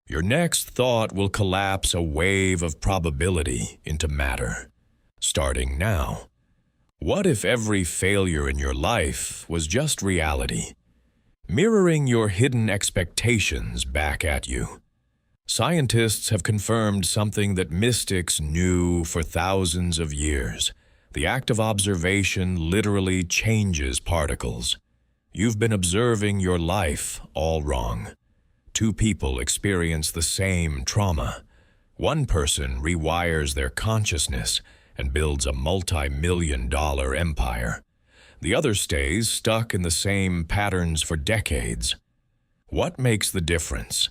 Your next thought will collapse a wave of probability into matter, starting now. What if every failure in your life was just reality, mirroring your hidden expectations back at you? Scientists have confirmed something that mystics knew for thousands of years. The act of observation literally changes particles. You've been observing your life all wrong. Two people experience the same trauma. One person rewires their consciousness and builds a multi-million-dollar empire. The other stays stuck in the same patterns for decades. What makes the difference?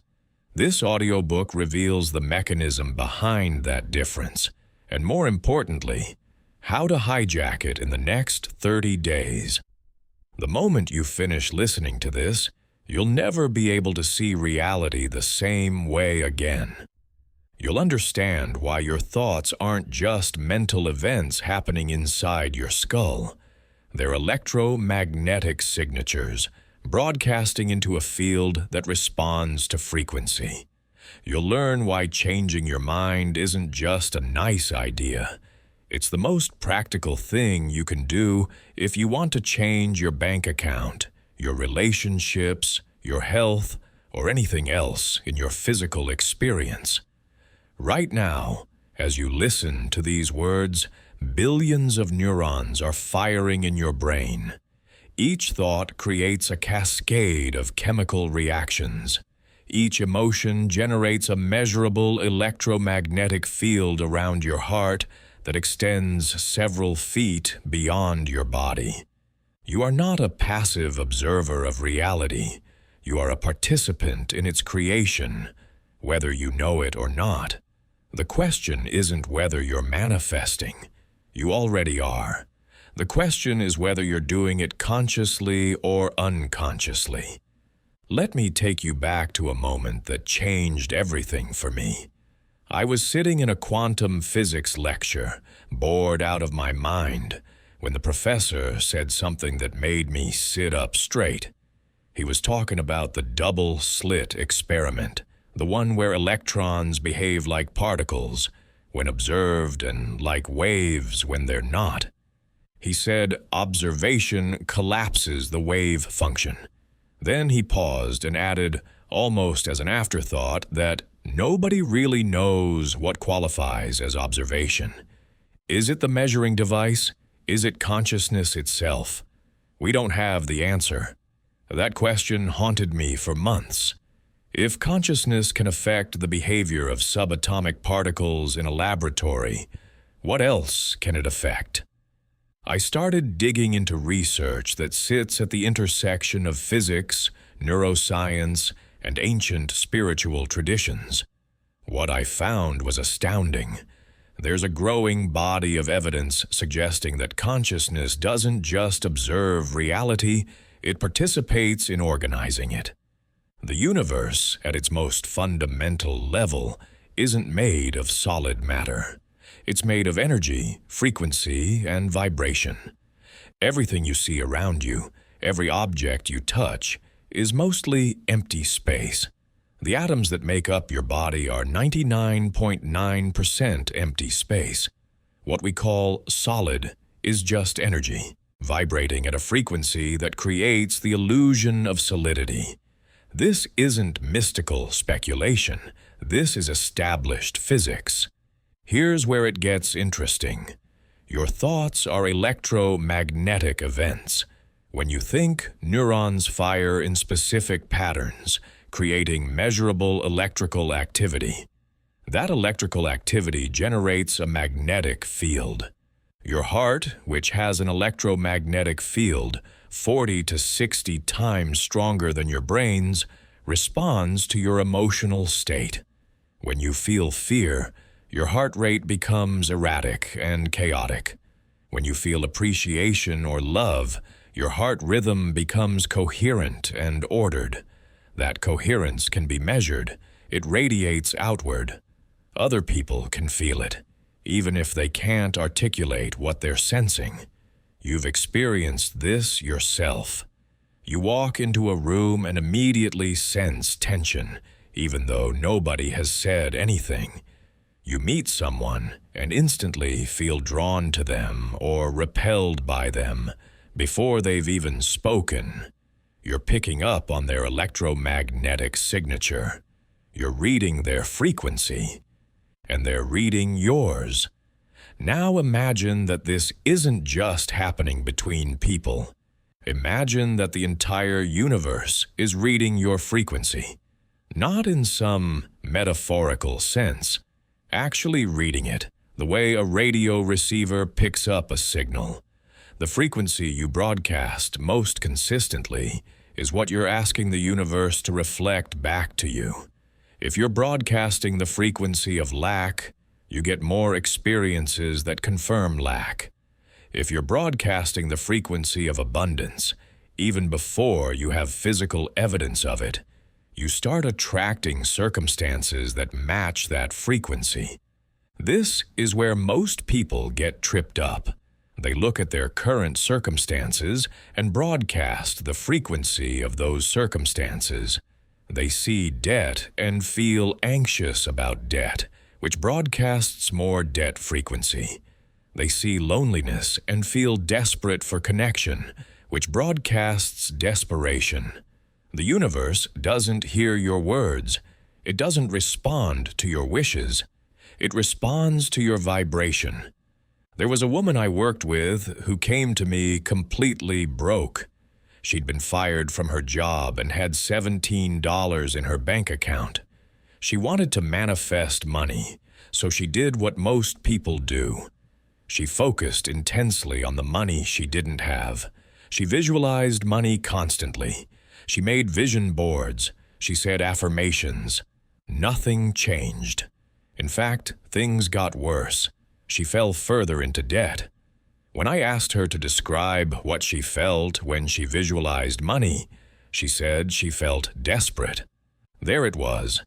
This audiobook reveals the mechanism behind that difference, and more importantly, how to hijack it in the next 30 days. The moment you finish listening to this, you'll never be able to see reality the same way again. You'll understand why your thoughts aren't just mental events happening inside your skull. They're electromagnetic signatures, broadcasting into a field that responds to frequency. You'll learn why changing your mind isn't just a nice idea. It's the most practical thing you can do if you want to change your bank account, your relationships, your health, or anything else in your physical experience. Right now, as you listen to these words, billions of neurons are firing in your brain. Each thought creates a cascade of chemical reactions. Each emotion generates a measurable electromagnetic field around your heart that extends several feet beyond your body. You are not a passive observer of reality. You are a participant in its creation, whether you know it or not. The question isn't whether you're manifesting. You already are. The question is whether you're doing it consciously or unconsciously. Let me take you back to a moment that changed everything for me. I was sitting in a quantum physics lecture, bored out of my mind, when the professor said something that made me sit up straight. He was talking about the double-slit experiment, the one where electrons behave like particles when observed and like waves when they're not. He said observation collapses the wave function. Then he paused and added, almost as an afterthought, that nobody really knows what qualifies as observation. Is it the measuring device? Is it consciousness itself? We don't have the answer. That question haunted me for months. If consciousness can affect the behavior of subatomic particles in a laboratory, what else can it affect? I started digging into research that sits at the intersection of physics, neuroscience, and ancient spiritual traditions. What I found was astounding. There's a growing body of evidence suggesting that consciousness doesn't just observe reality, it participates in organizing it. The universe, at its most fundamental level, isn't made of solid matter. It's made of energy, frequency, and vibration. Everything you see around you, every object you touch, is mostly empty space. The atoms that make up your body are 99.9% empty space. What we call solid is just energy, vibrating at a frequency that creates the illusion of solidity. This isn't mystical speculation. This is established physics. Here's where it gets interesting. Your thoughts are electromagnetic events. When you think, neurons fire in specific patterns, creating measurable electrical activity. That electrical activity generates a magnetic field. Your heart, which has an electromagnetic field 40 to 60 times stronger than your brain's, responds to your emotional state. When you feel fear, your heart rate becomes erratic and chaotic. When you feel appreciation or love, your heart rhythm becomes coherent and ordered. That coherence can be measured. It radiates outward. Other people can feel it, even if they can't articulate what they're sensing. You've experienced this yourself. You walk into a room and immediately sense tension, even though nobody has said anything. You meet someone and instantly feel drawn to them or repelled by them before they've even spoken. You're picking up on their electromagnetic signature. You're reading their frequency, and they're reading yours. Now imagine that this isn't just happening between people. Imagine that the entire universe is reading your frequency, not in some metaphorical sense, actually reading it the way a radio receiver picks up a signal. The frequency you broadcast most consistently is what you're asking the universe to reflect back to you. If you're broadcasting the frequency of lack, you get more experiences that confirm lack. If you're broadcasting the frequency of abundance, even before you have physical evidence of it, you start attracting circumstances that match that frequency. This is where most people get tripped up. They look at their current circumstances and broadcast the frequency of those circumstances. They see debt and feel anxious about debt, which broadcasts more debt frequency. They see loneliness and feel desperate for connection, which broadcasts desperation. The universe doesn't hear your words. It doesn't respond to your wishes. It responds to your vibration. There was a woman I worked with who came to me completely broke. She'd been fired from her job and had $17 in her bank account. She wanted to manifest money, so she did what most people do. She focused intensely on the money she didn't have. She visualized money constantly. She made vision boards. She said affirmations. Nothing changed. In fact, things got worse. She fell further into debt. When I asked her to describe what she felt when she visualized money, she said she felt desperate. There it was.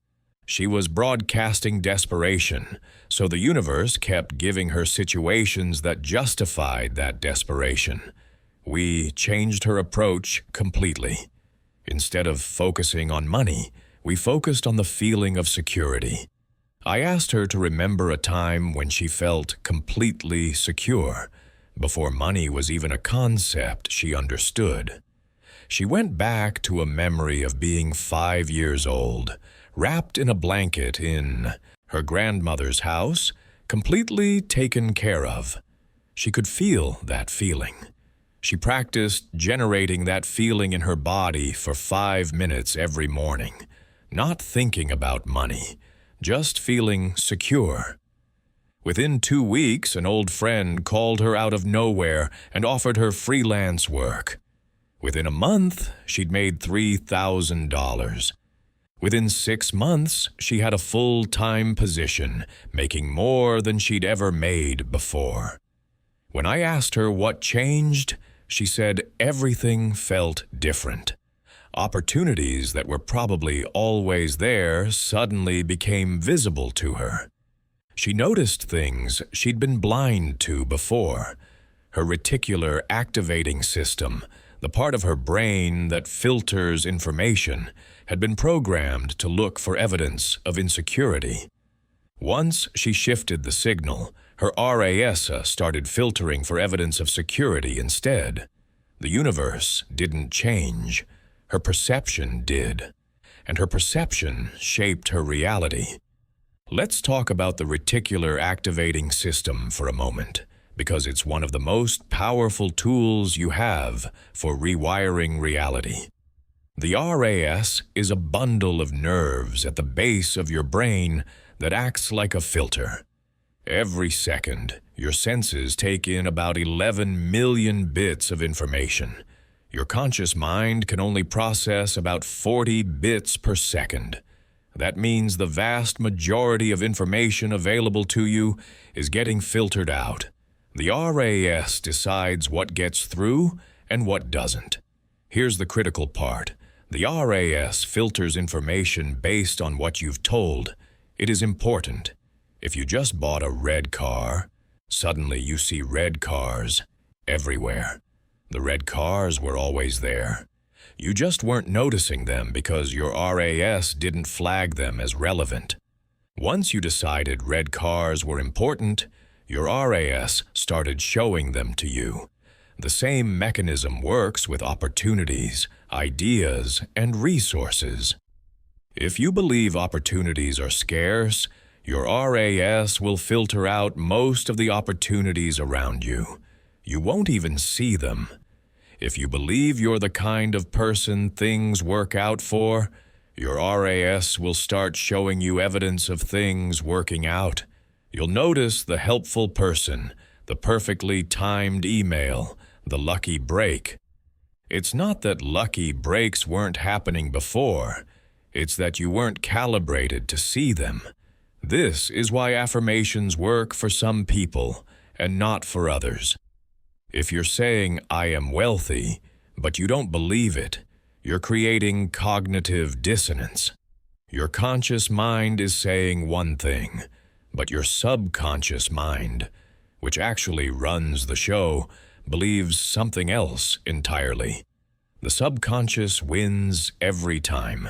She was broadcasting desperation, so the universe kept giving her situations that justified that desperation. We changed her approach completely. Instead of focusing on money, we focused on the feeling of security. I asked her to remember a time when she felt completely secure, before money was even a concept she understood. She went back to a memory of being 5 years old, wrapped in a blanket in her grandmother's house, completely taken care of. She could feel that feeling. She practiced generating that feeling in her body for 5 minutes every morning, not thinking about money, just feeling secure. Within 2 weeks, an old friend called her out of nowhere and offered her freelance work. Within a month, she'd made $3,000. Within 6 months, she had a full-time position, making more than she'd ever made before. When I asked her what changed, she said everything felt different. Opportunities that were probably always there suddenly became visible to her. She noticed things she'd been blind to before. Her reticular activating system, the part of her brain that filters information, had been programmed to look for evidence of insecurity. Once she shifted the signal, her RAS started filtering for evidence of security instead. The universe didn't change. Her perception did. And her perception shaped her reality. Let's talk about the reticular activating system for a moment, because it's one of the most powerful tools you have for rewiring reality. The RAS is a bundle of nerves at the base of your brain that acts like a filter. Every second, your senses take in about 11 million bits of information. Your conscious mind can only process about 40 bits per second. That means the vast majority of information available to you is getting filtered out. The RAS decides what gets through and what doesn't. Here's the critical part. The RAS filters information based on what you've told. It is important. If you just bought a red car, suddenly you see red cars everywhere. The red cars were always there. You just weren't noticing them because your RAS didn't flag them as relevant. Once you decided red cars were important, your RAS started showing them to you. The same mechanism works with opportunities, ideas, and resources. If you believe opportunities are scarce, your RAS will filter out most of the opportunities around you. You won't even see them. If you believe you're the kind of person things work out for, your RAS will start showing you evidence of things working out. You'll notice the helpful person, the perfectly timed email, the lucky break. It's not that lucky breaks weren't happening before. It's that you weren't calibrated to see them. This is why affirmations work for some people and not for others. If you're saying, "I am wealthy," but you don't believe it, you're creating cognitive dissonance. Your conscious mind is saying one thing, but your subconscious mind, which actually runs the show, believes something else entirely. The subconscious wins every time.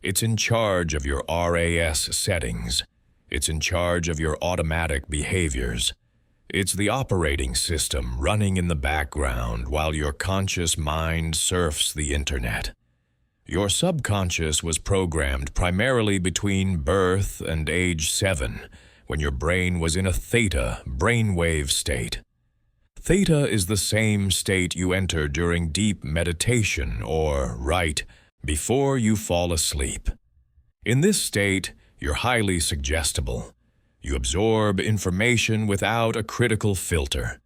It's in charge of your RAS settings. It's in charge of your automatic behaviors. It's the operating system running in the background while your conscious mind surfs the internet. Your subconscious was programmed primarily between birth and age 7, when your brain was in a theta brainwave state. Theta is the same state you enter during deep meditation or, right, before you fall asleep. In this state, you're highly suggestible. You absorb information without a critical filter.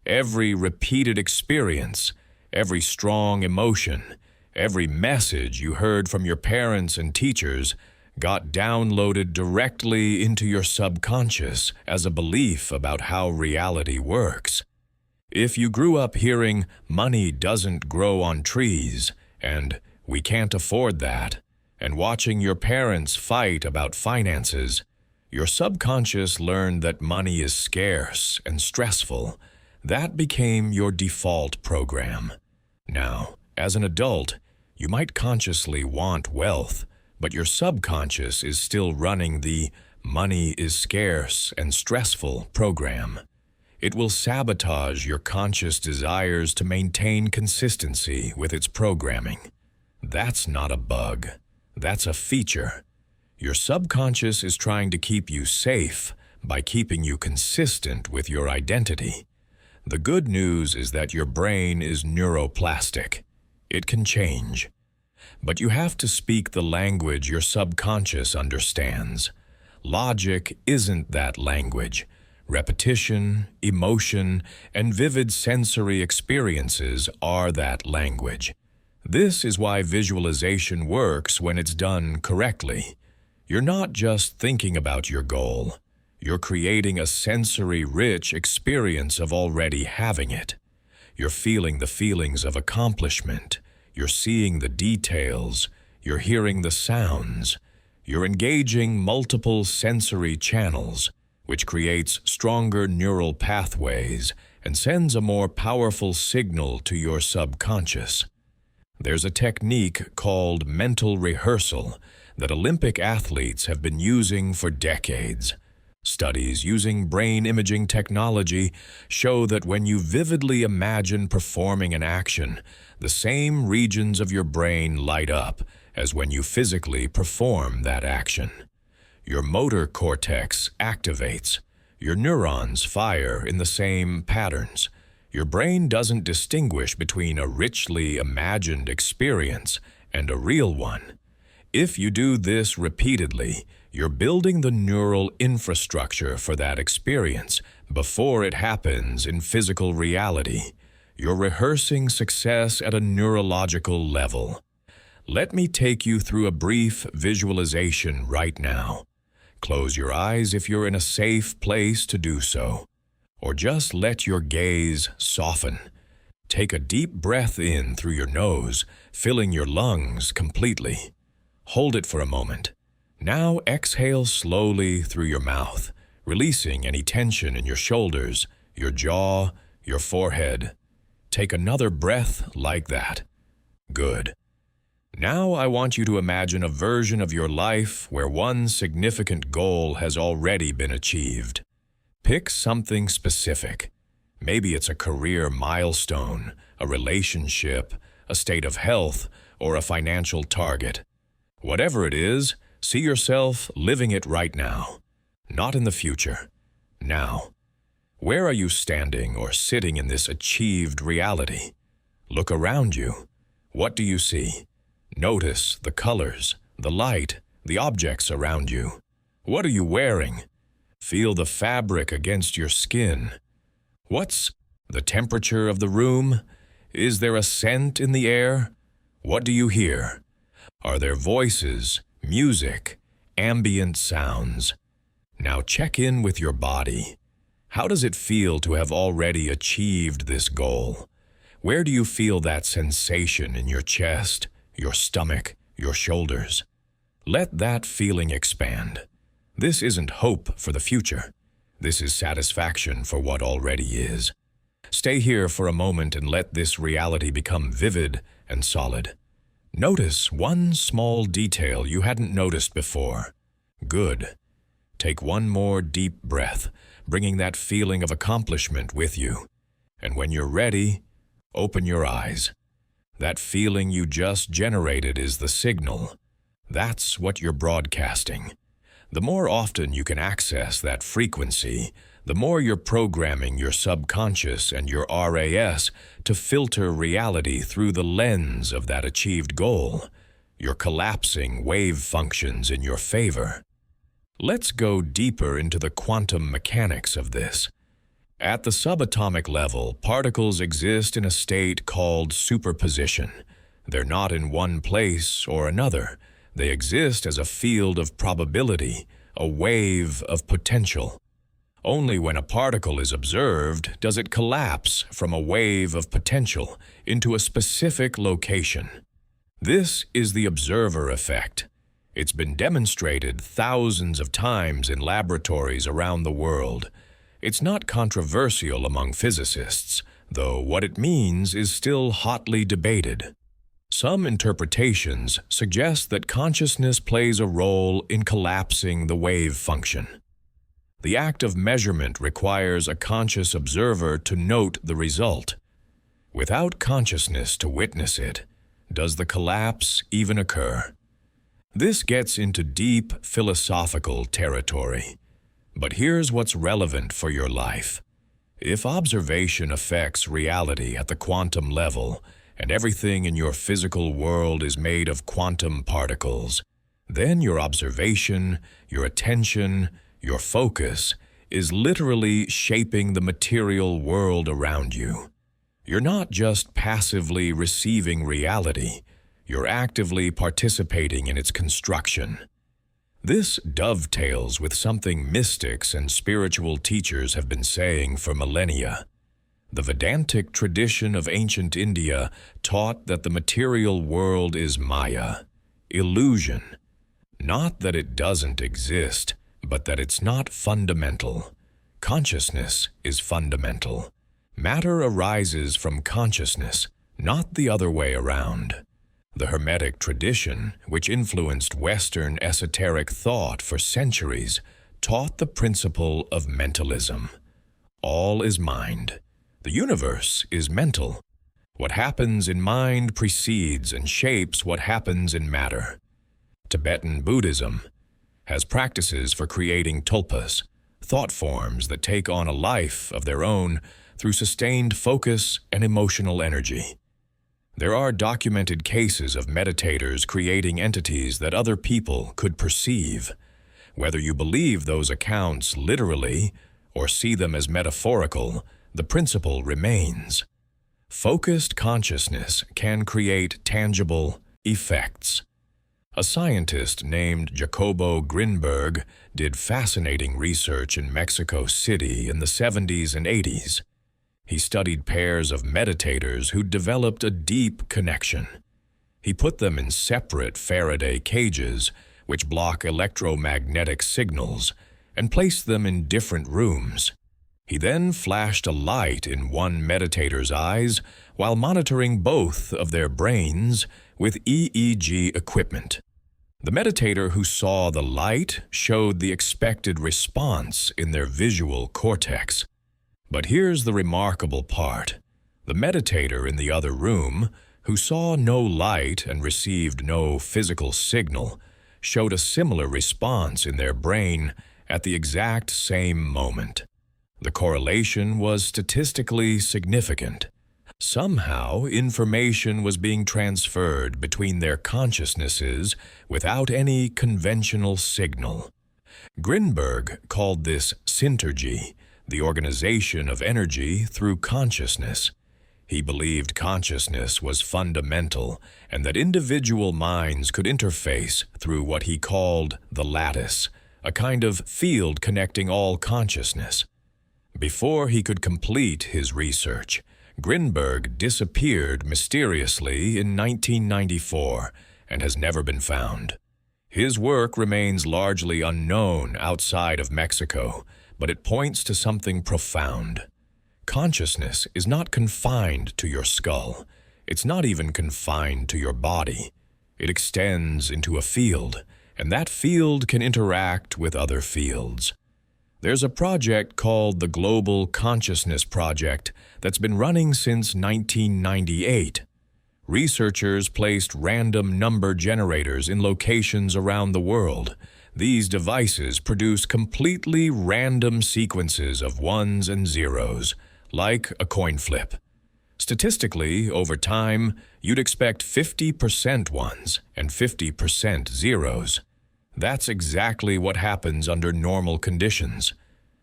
Every repeated experience, every strong emotion, every message you heard from your parents and teachers got downloaded directly into your subconscious as a belief about how reality works. If you grew up hearing, "Money doesn't grow on trees," and "we can't afford that," and watching your parents fight about finances, your subconscious learned that money is scarce and stressful. That became your default program. Now, as an adult, you might consciously want wealth, but your subconscious is still running the "money is scarce and stressful" program. It will sabotage your conscious desires to maintain consistency with its programming. That's not a bug. That's a feature. Your subconscious is trying to keep you safe by keeping you consistent with your identity. The good news is that your brain is neuroplastic. It can change. But you have to speak the language your subconscious understands. Logic isn't that language. Repetition, emotion, and vivid sensory experiences are that language. This is why visualization works when it's done correctly. You're not just thinking about your goal. You're creating a sensory-rich experience of already having it. You're feeling the feelings of accomplishment. You're seeing the details. You're hearing the sounds. You're engaging multiple sensory channels, which creates stronger neural pathways and sends a more powerful signal to your subconscious. There's a technique called mental rehearsal that Olympic athletes have been using for decades. Studies using brain imaging technology show that when you vividly imagine performing an action, the same regions of your brain light up as when you physically perform that action. Your motor cortex activates. Your neurons fire in the same patterns. Your brain doesn't distinguish between a richly imagined experience and a real one. If you do this repeatedly, you're building the neural infrastructure for that experience before it happens in physical reality. You're rehearsing success at a neurological level. Let me take you through a brief visualization right now. Close your eyes if you're in a safe place to do so, or just let your gaze soften. Take a deep breath in through your nose, filling your lungs completely. Hold it for a moment. Now exhale slowly through your mouth, releasing any tension in your shoulders, your jaw, your forehead. Take another breath like that. Good. Now I want you to imagine a version of your life where one significant goal has already been achieved. Pick something specific. Maybe it's a career milestone, a relationship, a state of health, or a financial target. Whatever it is, see yourself living it right now. Not in the future. Now. Where are you standing or sitting in this achieved reality? Look around you. What do you see? Notice the colors, the light, the objects around you. What are you wearing? Feel the fabric against your skin. What's the temperature of the room? Is there a scent in the air? What do you hear? Are there voices, music, ambient sounds? Now check in with your body. How does it feel to have already achieved this goal? Where do you feel that sensation in your chest, your stomach, your shoulders? Let that feeling expand. This isn't hope for the future. This is satisfaction for what already is. Stay here for a moment and let this reality become vivid and solid. Notice one small detail you hadn't noticed before. Good. Take one more deep breath, bringing that feeling of accomplishment with you. And when you're ready, open your eyes. That feeling you just generated is the signal. That's what you're broadcasting. The more often you can access that frequency, the more you're programming your subconscious and your RAS to filter reality through the lens of that achieved goal. You're collapsing wave functions in your favor. Let's go deeper into the quantum mechanics of this. At the subatomic level, particles exist in a state called superposition. They're not in one place or another. They exist as a field of probability, a wave of potential. Only when a particle is observed does it collapse from a wave of potential into a specific location. This is the observer effect. It's been demonstrated thousands of times in laboratories around the world. It's not controversial among physicists, though what it means is still hotly debated. Some interpretations suggest that consciousness plays a role in collapsing the wave function. The act of measurement requires a conscious observer to note the result. Without consciousness to witness it, does the collapse even occur? This gets into deep philosophical territory. But here's what's relevant for your life. If observation affects reality at the quantum level, and everything in your physical world is made of quantum particles, then your observation, your attention, your focus is literally shaping the material world around you. You're not just passively receiving reality, you're actively participating in its construction. This dovetails with something mystics and spiritual teachers have been saying for millennia. The Vedantic tradition of ancient India taught that the material world is Maya, illusion. Not that it doesn't exist, but that it's not fundamental. Consciousness is fundamental. Matter arises from consciousness, not the other way around. The Hermetic tradition, which influenced Western esoteric thought for centuries, taught the principle of mentalism. All is mind. The universe is mental. What happens in mind precedes and shapes what happens in matter. Tibetan Buddhism has practices for creating tulpas, thought forms that take on a life of their own through sustained focus and emotional energy. There are documented cases of meditators creating entities that other people could perceive. Whether you believe those accounts literally or see them as metaphorical, the principle remains. Focused consciousness can create tangible effects. A scientist named Jacobo Grinberg did fascinating research in Mexico City in the 70s and 80s. He studied pairs of meditators who developed a deep connection. He put them in separate Faraday cages, which block electromagnetic signals, and placed them in different rooms. He then flashed a light in one meditator's eyes while monitoring both of their brains with EEG equipment. The meditator who saw the light showed the expected response in their visual cortex. But here's the remarkable part. The meditator in the other room, who saw no light and received no physical signal, showed a similar response in their brain at the exact same moment. The correlation was statistically significant. Somehow, information was being transferred between their consciousnesses without any conventional signal. Grinberg called this synergy, the organization of energy through consciousness. He believed consciousness was fundamental and that individual minds could interface through what he called the lattice, a kind of field connecting all consciousness. Before he could complete his research, Grinberg disappeared mysteriously in 1994 and has never been found. His work remains largely unknown outside of Mexico, but it points to something profound. Consciousness is not confined to your skull. It's not even confined to your body. It extends into a field, and that field can interact with other fields. There's a project called the Global Consciousness Project that's been running since 1998. Researchers placed random number generators in locations around the world. These devices produce completely random sequences of ones and zeros, like a coin flip. Statistically, over time, you'd expect 50% ones and 50% zeros. That's exactly what happens under normal conditions.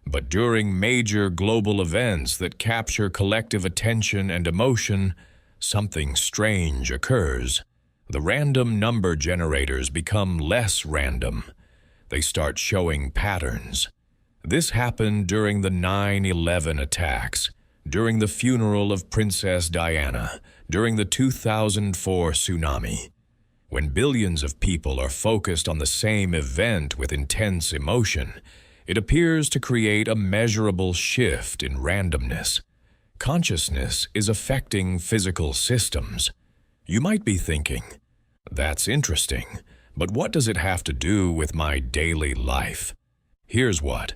But during major global events that capture collective attention and emotion, something strange occurs. The random number generators become less random. They start showing patterns. This happened during the 9/11 attacks, during the funeral of Princess Diana, during the 2004 tsunami. When billions of people are focused on the same event with intense emotion, it appears to create a measurable shift in randomness. Consciousness is affecting physical systems. You might be thinking, that's interesting, but what does it have to do with my daily life? Here's what.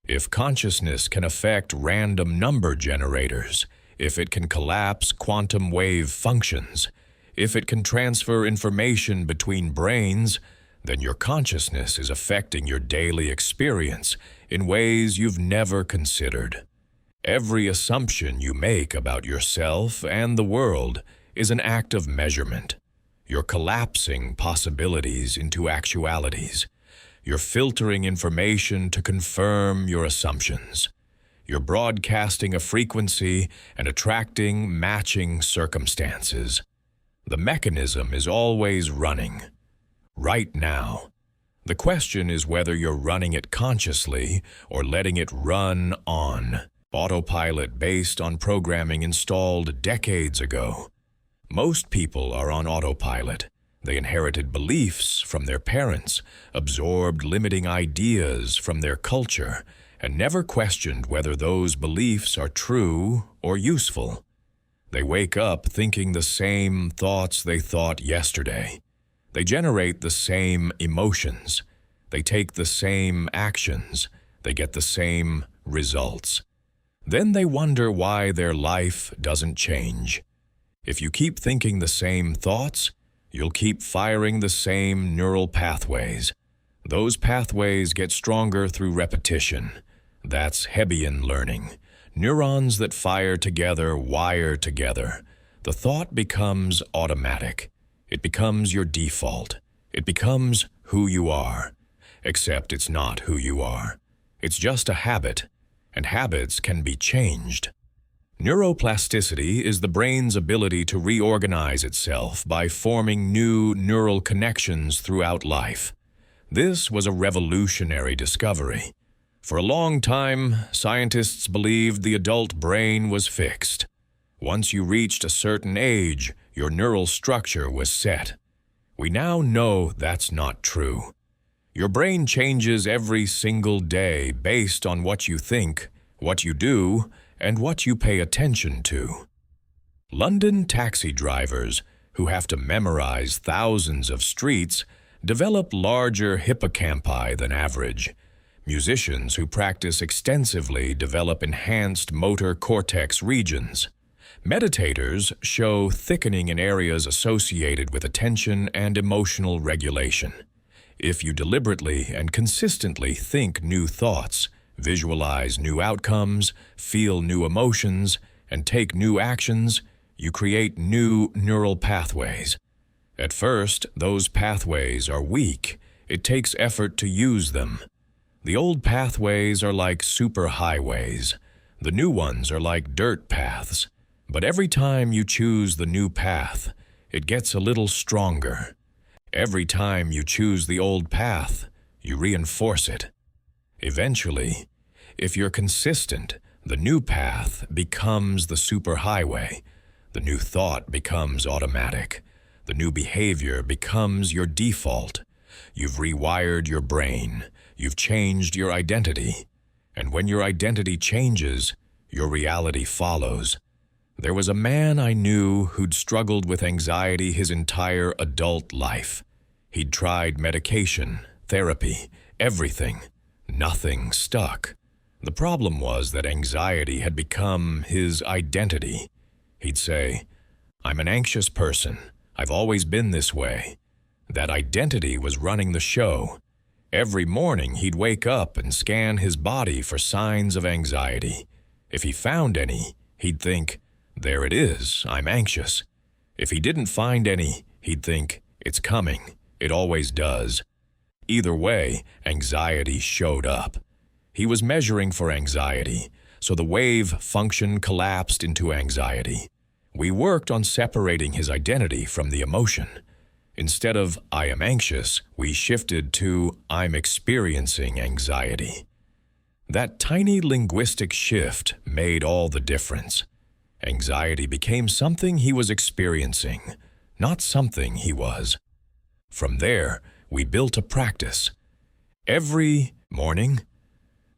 If consciousness can affect random number generators, if it can collapse quantum wave functions, if it can transfer information between brains, then your consciousness is affecting your daily experience in ways you've never considered. Every assumption you make about yourself and the world is an act of measurement. You're collapsing possibilities into actualities. You're filtering information to confirm your assumptions. You're broadcasting a frequency and attracting matching circumstances. The mechanism is always running. Right now. The question is whether you're running it consciously or letting it run on autopilot based on programming installed decades ago. Most people are on autopilot. They inherited beliefs from their parents, absorbed limiting ideas from their culture, and never questioned whether those beliefs are true or useful. They wake up thinking the same thoughts they thought yesterday. They generate the same emotions. They take the same actions. They get the same results. Then they wonder why their life doesn't change. If you keep thinking the same thoughts, you'll keep firing the same neural pathways. Those pathways get stronger through repetition. That's Hebbian learning. Neurons that fire together wire together. The thought becomes automatic. It becomes your default. It becomes who you are. Except it's not who you are. It's just a habit, and habits can be changed. Neuroplasticity is the brain's ability to reorganize itself by forming new neural connections throughout life. This was a revolutionary discovery. For a long time, scientists believed the adult brain was fixed. Once you reached a certain age, your neural structure was set. We now know that's not true. Your brain changes every single day based on what you think, what you do, and what you pay attention to. London taxi drivers, who have to memorize thousands of streets, develop larger hippocampi than average. Musicians who practice extensively develop enhanced motor cortex regions. Meditators show thickening in areas associated with attention and emotional regulation. If you deliberately and consistently think new thoughts, visualize new outcomes, feel new emotions, and take new actions, you create new neural pathways. At first, those pathways are weak. It takes effort to use them. The old pathways are like superhighways. The new ones are like dirt paths. But every time you choose the new path, it gets a little stronger. Every time you choose the old path, you reinforce it. Eventually, if you're consistent, the new path becomes the superhighway. The new thought becomes automatic. The new behavior becomes your default. You've rewired your brain. You've changed your identity. And when your identity changes, your reality follows. There was a man I knew who'd struggled with anxiety his entire adult life. He'd tried medication, therapy, everything. Nothing stuck. The problem was that anxiety had become his identity. He'd say, "I'm an anxious person. I've always been this way." That identity was running the show. Every morning he'd wake up and scan his body for signs of anxiety. If he found any, he'd think, "There it is, I'm anxious." If he didn't find any, he'd think, "It's coming. It always does." Either way, anxiety showed up. He was measuring for anxiety, so the wave function collapsed into anxiety. We worked on separating his identity from the emotion. Instead of "I am anxious," we shifted to "I'm experiencing anxiety." That tiny linguistic shift made all the difference. Anxiety became something he was experiencing, not something he was. From there, we built a practice. Every morning,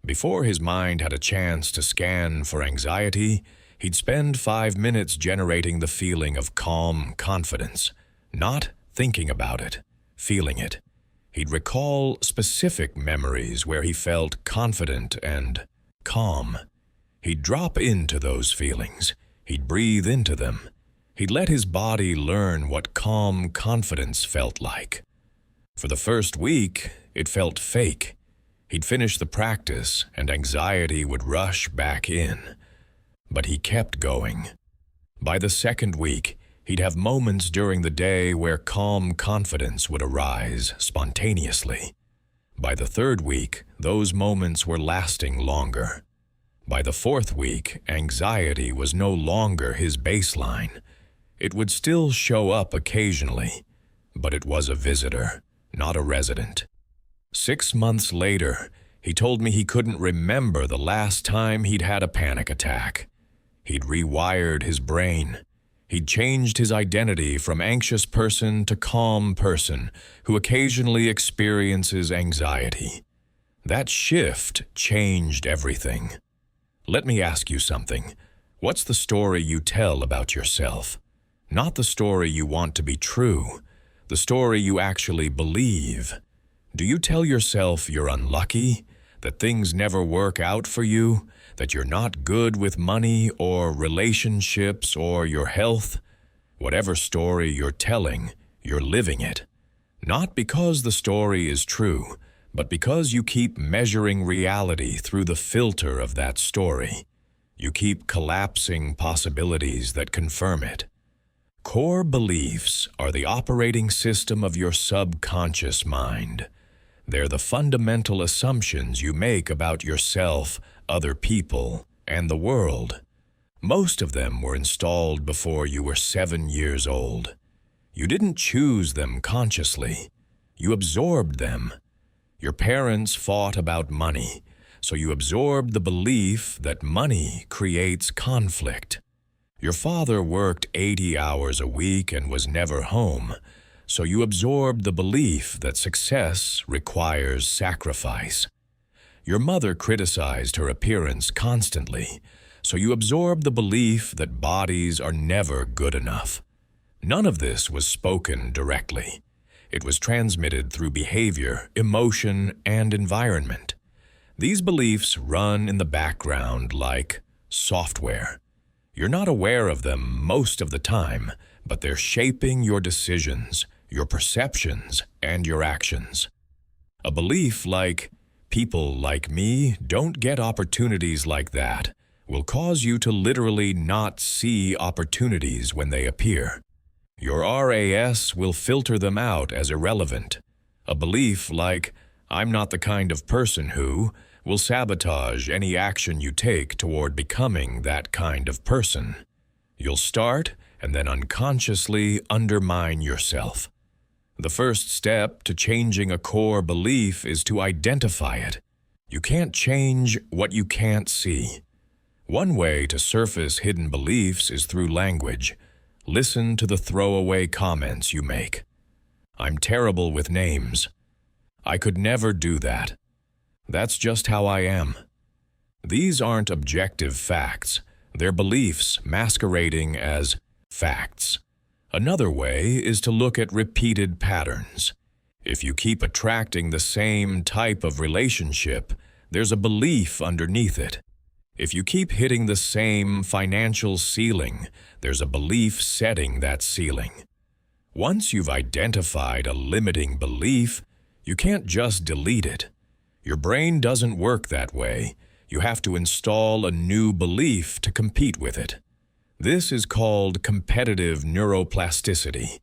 before his mind had a chance to scan for anxiety, he'd spend 5 minutes generating the feeling of calm confidence, not thinking about it, feeling it. He'd recall specific memories where he felt confident and calm. He'd drop into those feelings. He'd breathe into them. He'd let his body learn what calm confidence felt like. For the first week, it felt fake. He'd finish the practice, and anxiety would rush back in. But he kept going. By the second week, he'd have moments during the day where calm confidence would arise spontaneously. By the third week, those moments were lasting longer. By the fourth week, anxiety was no longer his baseline. It would still show up occasionally, but it was a visitor, not a resident. 6 months later, he told me he couldn't remember the last time he'd had a panic attack. He'd rewired his brain. He'd changed his identity from anxious person to calm person who occasionally experiences anxiety. That shift changed everything. Let me ask you something. What's the story you tell about yourself? Not the story you want to be true, the story you actually believe. Do you tell yourself you're unlucky, that things never work out for you, that you're not good with money or relationships or your health? Whatever story you're telling, you're living it. Not because the story is true, but because you keep measuring reality through the filter of that story. You keep collapsing possibilities that confirm it. Core beliefs are the operating system of your subconscious mind. They're the fundamental assumptions you make about yourself, other people, and the world. Most of them were installed before you were 7 years old. You didn't choose them consciously. You absorbed them. Your parents fought about money, so you absorbed the belief that money creates conflict. Your father worked 80 hours a week and was never home, so you absorbed the belief that success requires sacrifice. Your mother criticized her appearance constantly, so you absorbed the belief that bodies are never good enough. None of this was spoken directly. It was transmitted through behavior, emotion, and environment. These beliefs run in the background like software. You're not aware of them most of the time, but they're shaping your decisions, your perceptions, and your actions. A belief like, "People like me don't get opportunities like that," will cause you to literally not see opportunities when they appear. Your RAS will filter them out as irrelevant. A belief like, "I'm not the kind of person who," will sabotage any action you take toward becoming that kind of person. You'll start and then unconsciously undermine yourself. The first step to changing a core belief is to identify it. You can't change what you can't see. One way to surface hidden beliefs is through language. Listen to the throwaway comments you make. "I'm terrible with names. I could never do that. That's just how I am." These aren't objective facts. They're beliefs masquerading as facts. Another way is to look at repeated patterns. If you keep attracting the same type of relationship, there's a belief underneath it. If you keep hitting the same financial ceiling, there's a belief setting that ceiling. Once you've identified a limiting belief, you can't just delete it. Your brain doesn't work that way. You have to install a new belief to compete with it. This is called competitive neuroplasticity.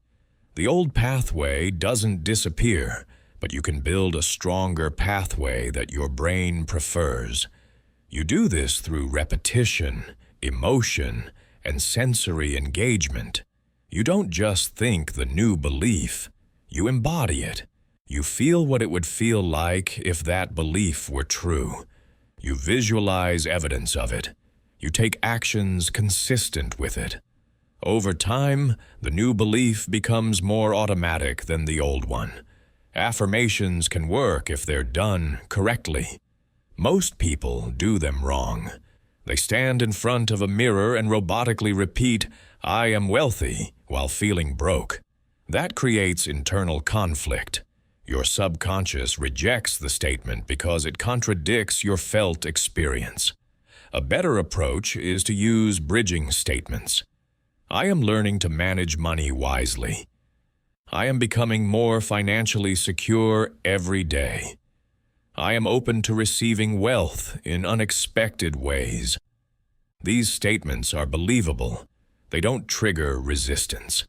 The old pathway doesn't disappear, but you can build a stronger pathway that your brain prefers. You do this through repetition, emotion, and sensory engagement. You don't just think the new belief, you embody it. You feel what it would feel like if that belief were true. You visualize evidence of it. You take actions consistent with it. Over time, the new belief becomes more automatic than the old one. Affirmations can work if they're done correctly. Most people do them wrong. They stand in front of a mirror and robotically repeat, "I am wealthy," while feeling broke. That creates internal conflict. Your subconscious rejects the statement because it contradicts your felt experience. A better approach is to use bridging statements. "I am learning to manage money wisely." "I am becoming more financially secure every day." "I am open to receiving wealth in unexpected ways." These statements are believable. They don't trigger resistance.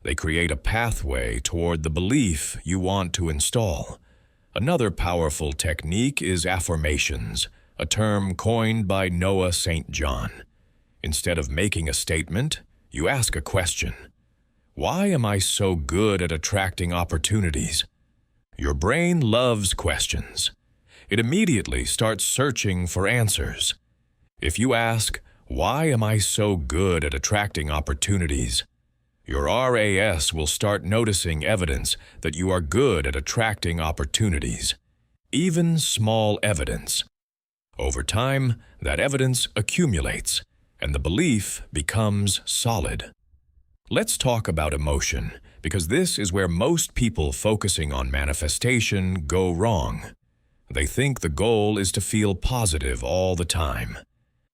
They create a pathway toward the belief you want to install. Another powerful technique is affirmations, a term coined by Noah St. John. Instead of making a statement, you ask a question. Why am I so good at attracting opportunities? Your brain loves questions. It immediately starts searching for answers. If you ask, "Why am I so good at attracting opportunities?" your RAS will start noticing evidence that you are good at attracting opportunities, even small evidence. Over time, that evidence accumulates, and the belief becomes solid. Let's talk about emotion, because this is where most people focusing on manifestation go wrong. They think the goal is to feel positive all the time.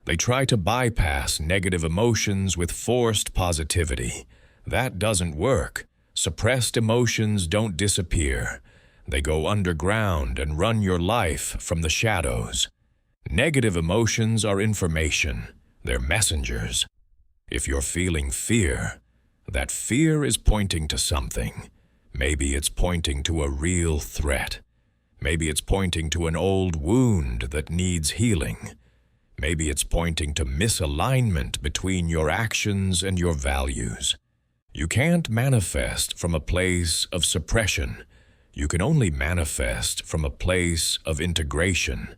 They try to bypass negative emotions with forced positivity. That doesn't work. Suppressed emotions don't disappear. They go underground and run your life from the shadows. Negative emotions are information. They're messengers. If you're feeling fear, that fear is pointing to something. Maybe it's pointing to a real threat. Maybe it's pointing to an old wound that needs healing. Maybe it's pointing to misalignment between your actions and your values. You can't manifest from a place of suppression. You can only manifest from a place of integration.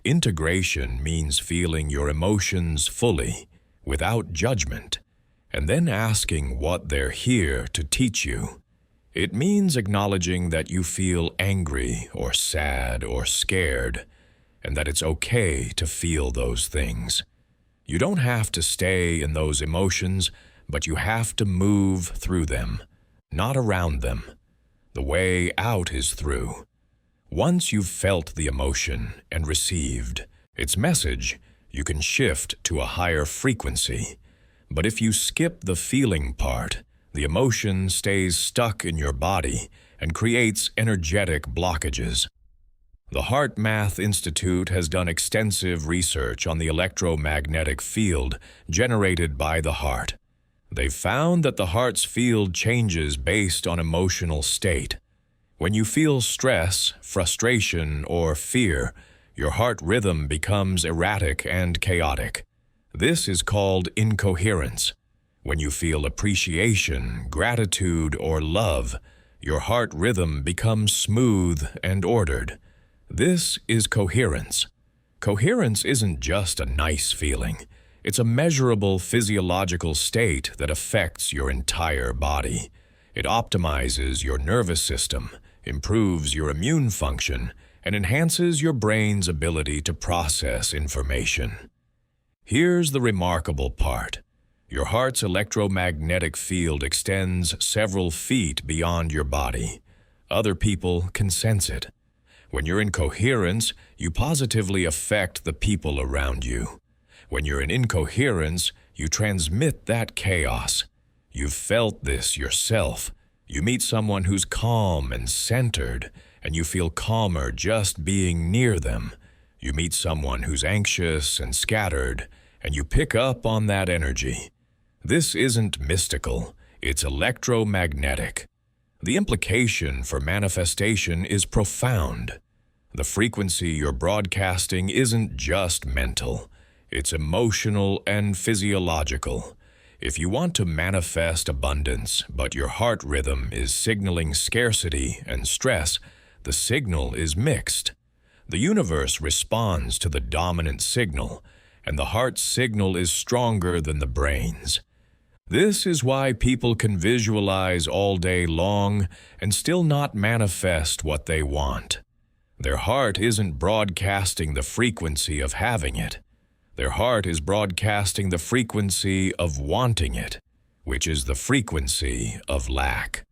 Integration means feeling your emotions fully, without judgment, and then asking what they're here to teach you. It means acknowledging that you feel angry or sad or scared, and that it's okay to feel those things. You don't have to stay in those emotions, but you have to move through them, not around them. The way out is through. Once you've felt the emotion and received its message, you can shift to a higher frequency. But if you skip the feeling part, the emotion stays stuck in your body and creates energetic blockages. The Heart Math Institute has done extensive research on the electromagnetic field generated by the heart. They've found that the heart's field changes based on emotional state. When you feel stress, frustration, or fear, your heart rhythm becomes erratic and chaotic. This is called incoherence. When you feel appreciation, gratitude, or love, your heart rhythm becomes smooth and ordered. This is coherence. Coherence isn't just a nice feeling. It's a measurable physiological state that affects your entire body. It optimizes your nervous system, improves your immune function, and enhances your brain's ability to process information. Here's the remarkable part. Your heart's electromagnetic field extends several feet beyond your body. Other people can sense it. When you're in coherence, you positively affect the people around you. When you're in incoherence, you transmit that chaos. You've felt this yourself. You meet someone who's calm and centered, and you feel calmer just being near them. You meet someone who's anxious and scattered, and you pick up on that energy. This isn't mystical, it's electromagnetic. The implication for manifestation is profound. The frequency you're broadcasting isn't just mental, it's emotional and physiological. If you want to manifest abundance, but your heart rhythm is signaling scarcity and stress, the signal is mixed. The universe responds to the dominant signal, and the heart's signal is stronger than the brain's. This is why people can visualize all day long and still not manifest what they want. Their heart isn't broadcasting the frequency of having it. Their heart is broadcasting the frequency of wanting it, which is the frequency of lack.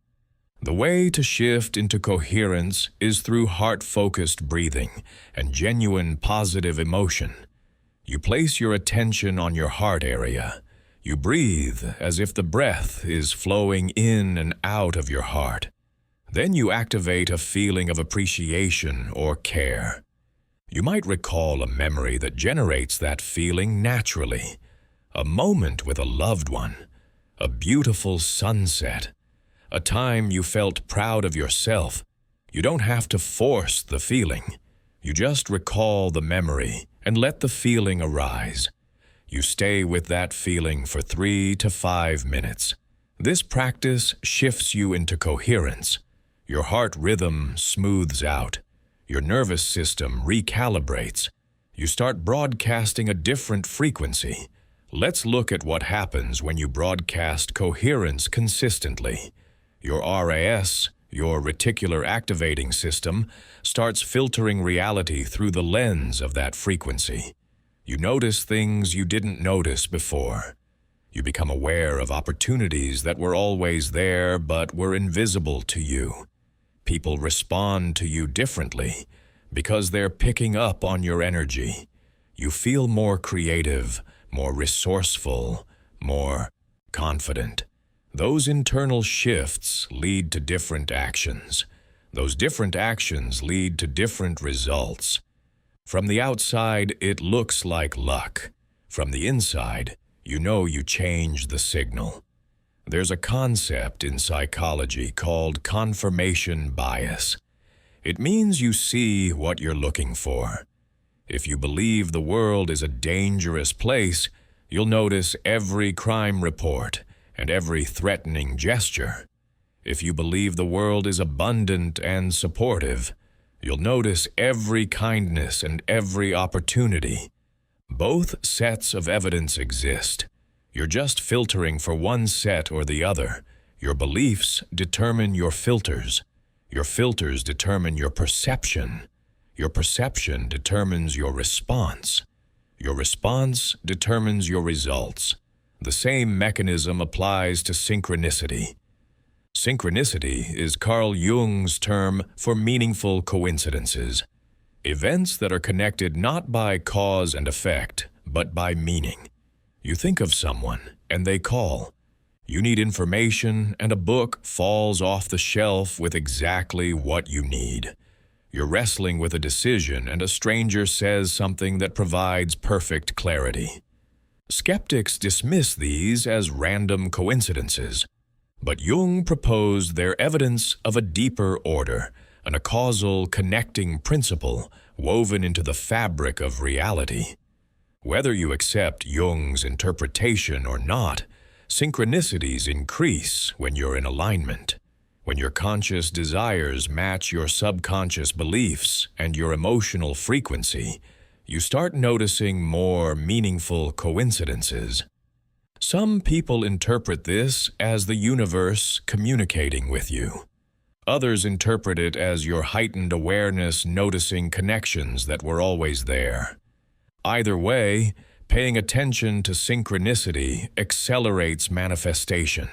The way to shift into coherence is through heart-focused breathing and genuine positive emotion. You place your attention on your heart area. You breathe as if the breath is flowing in and out of your heart. Then you activate a feeling of appreciation or care. You might recall a memory that generates that feeling naturally. A moment with a loved one, a beautiful sunset, a time you felt proud of yourself. You don't have to force the feeling. You just recall the memory and let the feeling arise. You stay with that feeling for 3 to 5 minutes. This practice shifts you into coherence. Your heart rhythm smooths out. Your nervous system recalibrates. You start broadcasting a different frequency. Let's look at what happens when you broadcast coherence consistently. Your RAS, your reticular activating system, starts filtering reality through the lens of that frequency. You notice things you didn't notice before. You become aware of opportunities that were always there but were invisible to you. People respond to you differently because they're picking up on your energy. You feel more creative, more resourceful, more confident. Those internal shifts lead to different actions. Those different actions lead to different results. From the outside, it looks like luck. From the inside, you know you changed the signal. There's a concept in psychology called confirmation bias. It means you see what you're looking for. If you believe the world is a dangerous place, you'll notice every crime report and every threatening gesture. If you believe the world is abundant and supportive, you'll notice every kindness and every opportunity. Both sets of evidence exist. You're just filtering for one set or the other. Your beliefs determine your filters. Your filters determine your perception. Your perception determines your response. Your response determines your results. The same mechanism applies to synchronicity. Synchronicity is Carl Jung's term for meaningful coincidences, events that are connected not by cause and effect, but by meaning. You think of someone, and they call. You need information, and a book falls off the shelf with exactly what you need. You're wrestling with a decision, and a stranger says something that provides perfect clarity. Skeptics dismiss these as random coincidences, but Jung proposed they're evidence of a deeper order, and a causal connecting principle woven into the fabric of reality. Whether you accept Jung's interpretation or not, synchronicities increase when you're in alignment. When your conscious desires match your subconscious beliefs and your emotional frequency, you start noticing more meaningful coincidences. Some people interpret this as the universe communicating with you. Others interpret it as your heightened awareness noticing connections that were always there. Either way, paying attention to synchronicity accelerates manifestation.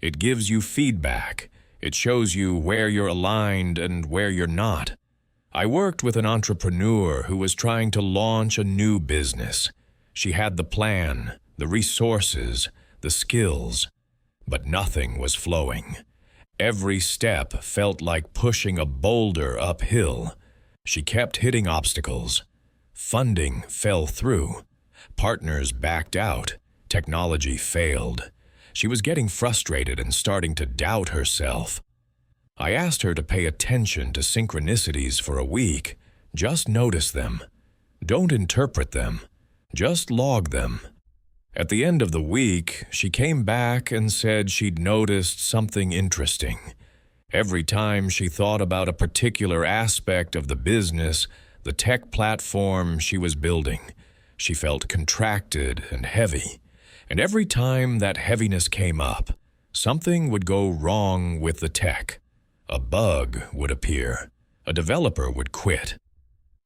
It gives you feedback. It shows you where you're aligned and where you're not. I worked with an entrepreneur who was trying to launch a new business. She had the plan, the resources, the skills, but nothing was flowing. Every step felt like pushing a boulder uphill. She kept hitting obstacles. Funding fell through. Partners backed out. Technology failed. She was getting frustrated and starting to doubt herself. I asked her to pay attention to synchronicities for a week. Just notice them. Don't interpret them. Just log them. At the end of the week, she came back and said she'd noticed something interesting. Every time she thought about a particular aspect of the business, the tech platform she was building, she felt contracted and heavy. And every time that heaviness came up, something would go wrong with the tech. A bug would appear. A developer would quit.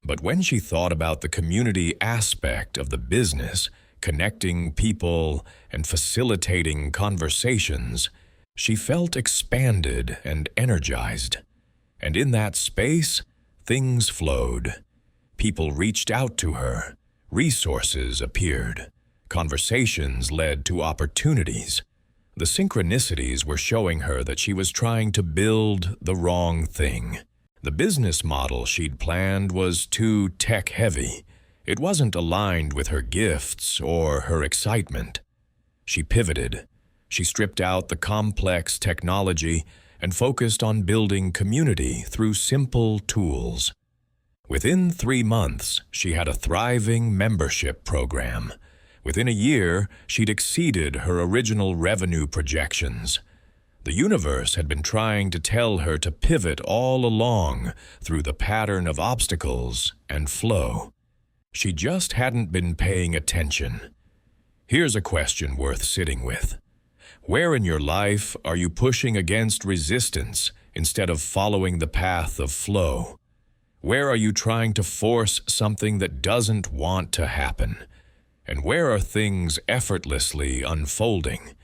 But when she thought about the community aspect of the business, connecting people and facilitating conversations, she felt expanded and energized. And in that space, things flowed. People reached out to her. Resources appeared. Conversations led to opportunities. The synchronicities were showing her that she was trying to build the wrong thing. The business model she'd planned was too tech-heavy. It wasn't aligned with her gifts or her excitement. She pivoted. She stripped out the complex technology and focused on building community through simple tools. Within 3 months, she had a thriving membership program. Within a year, she'd exceeded her original revenue projections. The universe had been trying to tell her to pivot all along through the pattern of obstacles and flow. She just hadn't been paying attention. Here's a question worth sitting with. Where in your life are you pushing against resistance instead of following the path of flow? Where are you trying to force something that doesn't want to happen? And where are things effortlessly unfolding?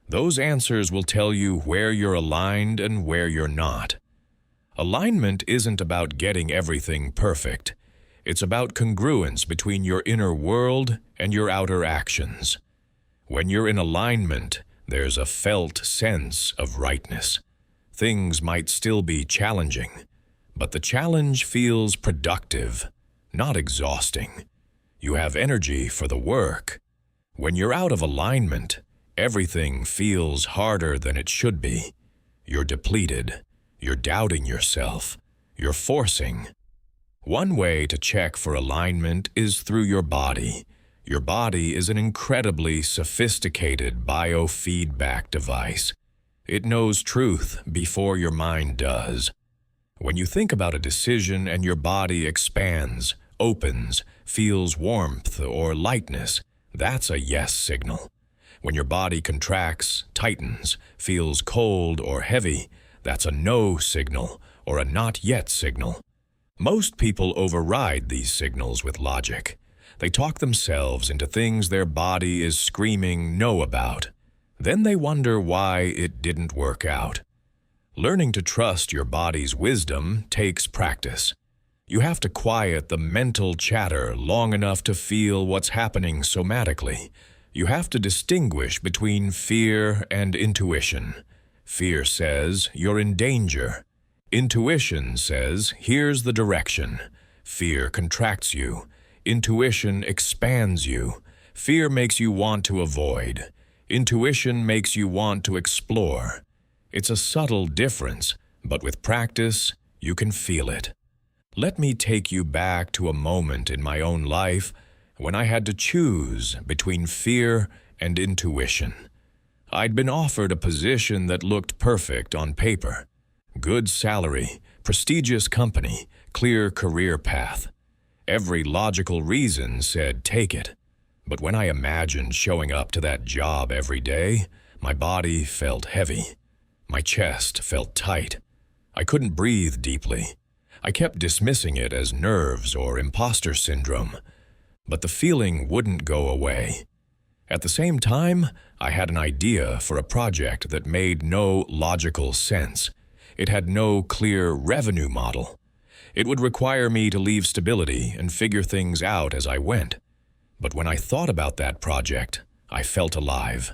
Those answers will tell you where you're aligned and where you're not. Alignment isn't about getting everything perfect. It's about congruence between your inner world and your outer actions. When you're in alignment, there's a felt sense of rightness. Things might still be challenging, but the challenge feels productive, not exhausting. You have energy for the work. When you're out of alignment, everything feels harder than it should be. You're depleted. You're doubting yourself. You're forcing. One way to check for alignment is through your body. Your body is an incredibly sophisticated biofeedback device. It knows truth before your mind does. When you think about a decision and your body expands, opens, feels warmth or lightness, that's a yes signal. When your body contracts, tightens, feels cold or heavy, that's a no signal or a not yet signal. Most people override these signals with logic. They talk themselves into things their body is screaming no about. Then they wonder why it didn't work out. Learning to trust your body's wisdom takes practice. You have to quiet the mental chatter long enough to feel what's happening somatically. You have to distinguish between fear and intuition. Fear says you're in danger. Intuition says here's the direction. Fear contracts you. Intuition expands you. Fear makes you want to avoid. Intuition makes you want to explore. It's a subtle difference, but with practice, you can feel it. Let me take you back to a moment in my own life when I had to choose between fear and intuition. I'd been offered a position that looked perfect on paper. Good salary, prestigious company, clear career path. Every logical reason said take it. But when I imagined showing up to that job every day, my body felt heavy. My chest felt tight. I couldn't breathe deeply. I kept dismissing it as nerves or imposter syndrome. But the feeling wouldn't go away. At the same time, I had an idea for a project that made no logical sense. It had no clear revenue model. It would require me to leave stability and figure things out as I went. But when I thought about that project, I felt alive.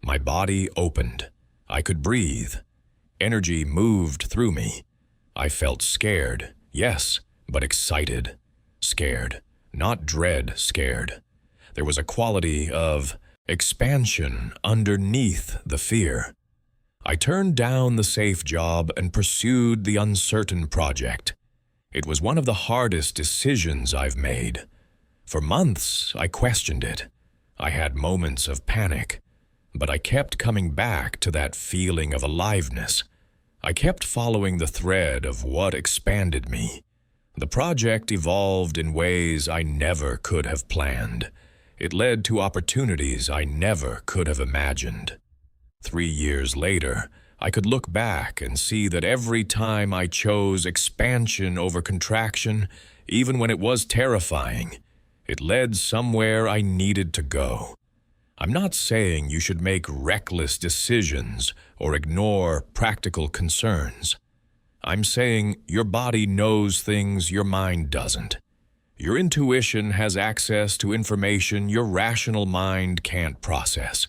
My body opened. I could breathe. Energy moved through me. I felt scared, yes, but excited. Scared, not dread scared. There was a quality of expansion underneath the fear. I turned down the safe job and pursued the uncertain project. It was one of the hardest decisions I've made. For months, I questioned it. I had moments of panic, but I kept coming back to that feeling of aliveness. I kept following the thread of what expanded me. The project evolved in ways I never could have planned. It led to opportunities I never could have imagined. 3 years later, I could look back and see that every time I chose expansion over contraction, even when it was terrifying, it led somewhere I needed to go. I'm not saying you should make reckless decisions or ignore practical concerns. I'm saying your body knows things your mind doesn't. Your intuition has access to information your rational mind can't process.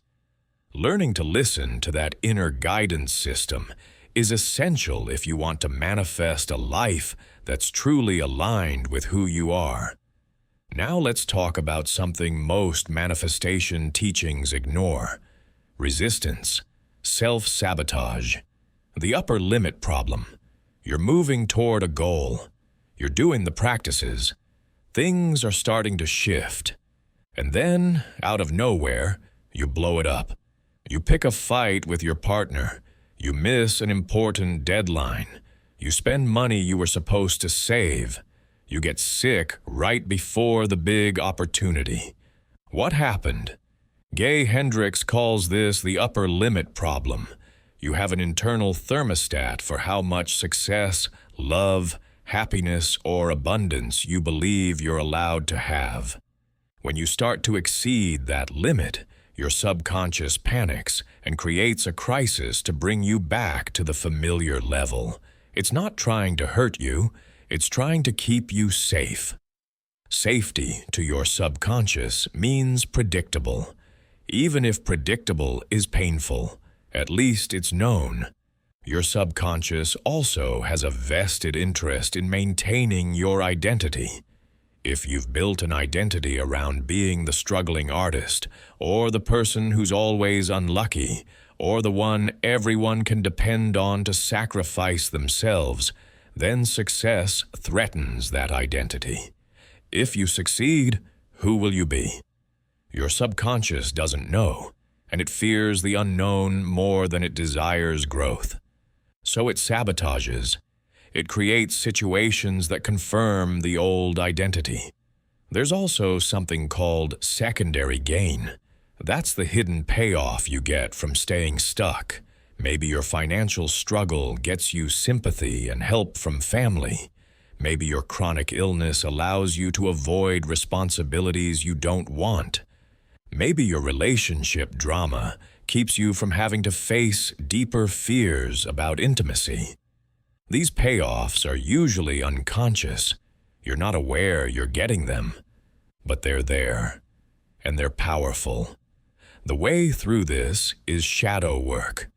Learning to listen to that inner guidance system is essential if you want to manifest a life that's truly aligned with who you are. Now let's talk about something most manifestation teachings ignore: resistance, self-sabotage, the upper limit problem. You're moving toward a goal. You're doing the practices. Things are starting to shift. And then, out of nowhere, you blow it up. You pick a fight with your partner. You miss an important deadline. You spend money you were supposed to save. You get sick right before the big opportunity. What happened? Gay Hendricks calls this the upper limit problem. You have an internal thermostat for how much success, love, happiness, or abundance you believe you're allowed to have. When you start to exceed that limit, your subconscious panics and creates a crisis to bring you back to the familiar level. It's not trying to hurt you, it's trying to keep you safe. Safety to your subconscious means predictable. Even if predictable is painful, at least it's known. Your subconscious also has a vested interest in maintaining your identity. If you've built an identity around being the struggling artist, or the person who's always unlucky, or the one everyone can depend on to sacrifice themselves, then success threatens that identity. If you succeed, who will you be? Your subconscious doesn't know, and it fears the unknown more than it desires growth. So it sabotages. It creates situations that confirm the old identity. There's also something called secondary gain. That's the hidden payoff you get from staying stuck. Maybe your financial struggle gets you sympathy and help from family. Maybe your chronic illness allows you to avoid responsibilities you don't want. Maybe your relationship drama keeps you from having to face deeper fears about intimacy. These payoffs are usually unconscious. You're not aware you're getting them, but they're there, and they're powerful. The way through this is shadow work.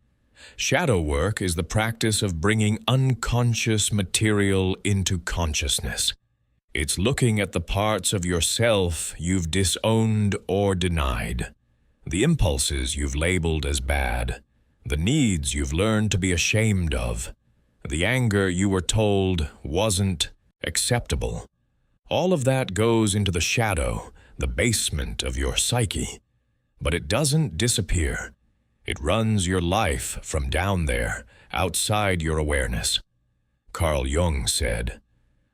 Shadow work is the practice of bringing unconscious material into consciousness. It's looking at the parts of yourself you've disowned or denied, the impulses you've labeled as bad, the needs you've learned to be ashamed of, the anger you were told wasn't acceptable. All of that goes into the shadow, the basement of your psyche. But it doesn't disappear. It runs your life from down there, outside your awareness. Carl Jung said,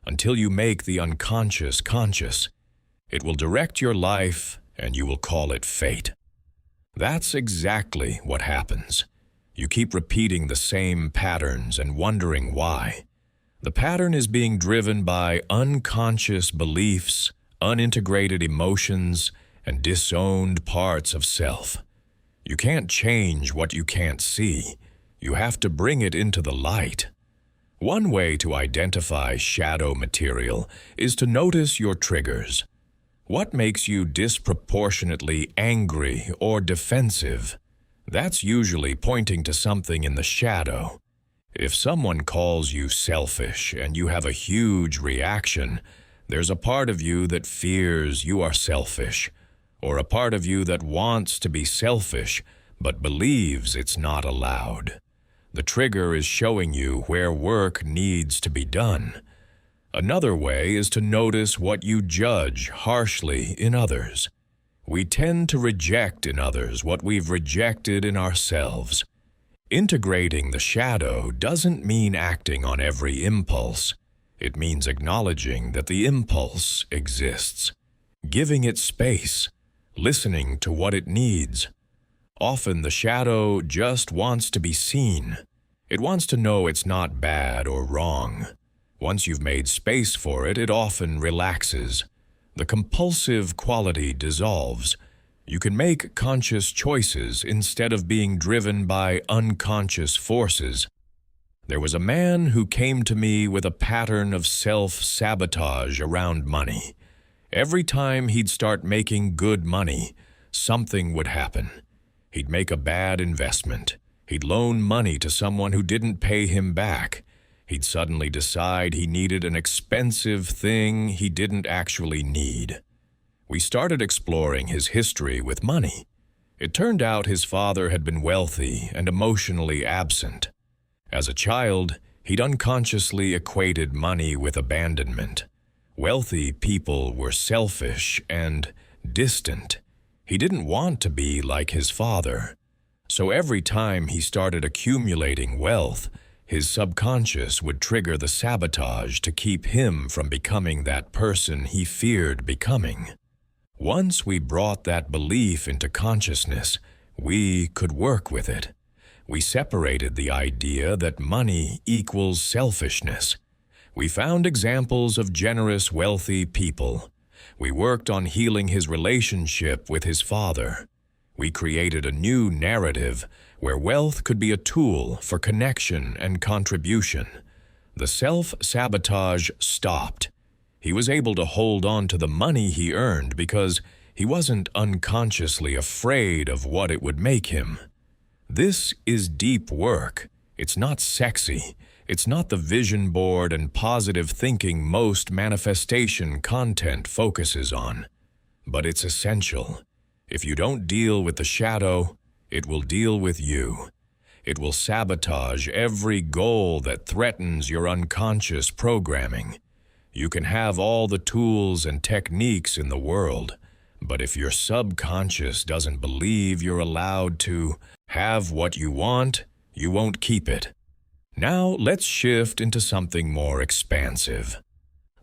"Until you make the unconscious conscious, it will direct your life and you will call it fate." That's exactly what happens. You keep repeating the same patterns and wondering why. The pattern is being driven by unconscious beliefs, unintegrated emotions, and disowned parts of self. You can't change what you can't see. You have to bring it into the light. One way to identify shadow material is to notice your triggers. What makes you disproportionately angry or defensive? That's usually pointing to something in the shadow. If someone calls you selfish and you have a huge reaction, there's a part of you that fears you are selfish, or a part of you that wants to be selfish but believes it's not allowed. The trigger is showing you where work needs to be done. Another way is to notice what you judge harshly in others. We tend to reject in others what we've rejected in ourselves. Integrating the shadow doesn't mean acting on every impulse. It means acknowledging that the impulse exists, giving it space, listening to what it needs. Often the shadow just wants to be seen. It wants to know it's not bad or wrong. Once you've made space for it, it often relaxes. The compulsive quality dissolves. You can make conscious choices instead of being driven by unconscious forces. There was a man who came to me with a pattern of self-sabotage around money. Every time he'd start making good money, something would happen. He'd make a bad investment. He'd loan money to someone who didn't pay him back. He'd suddenly decide he needed an expensive thing he didn't actually need. We started exploring his history with money. It turned out his father had been wealthy and emotionally absent. As a child, he'd unconsciously equated money with abandonment. Wealthy people were selfish and distant. He didn't want to be like his father. So every time he started accumulating wealth, his subconscious would trigger the sabotage to keep him from becoming that person he feared becoming. Once we brought that belief into consciousness, we could work with it. We separated the idea that money equals selfishness. We found examples of generous, wealthy people. We worked on healing his relationship with his father. We created a new narrative where wealth could be a tool for connection and contribution. The self-sabotage stopped. He was able to hold on to the money he earned because he wasn't unconsciously afraid of what it would make him. This is deep work. It's not sexy. It's not the vision board and positive thinking most manifestation content focuses on. But it's essential. If you don't deal with the shadow, it will deal with you. It will sabotage every goal that threatens your unconscious programming. You can have all the tools and techniques in the world, but if your subconscious doesn't believe you're allowed to have what you want, you won't keep it. Now let's shift into something more expansive.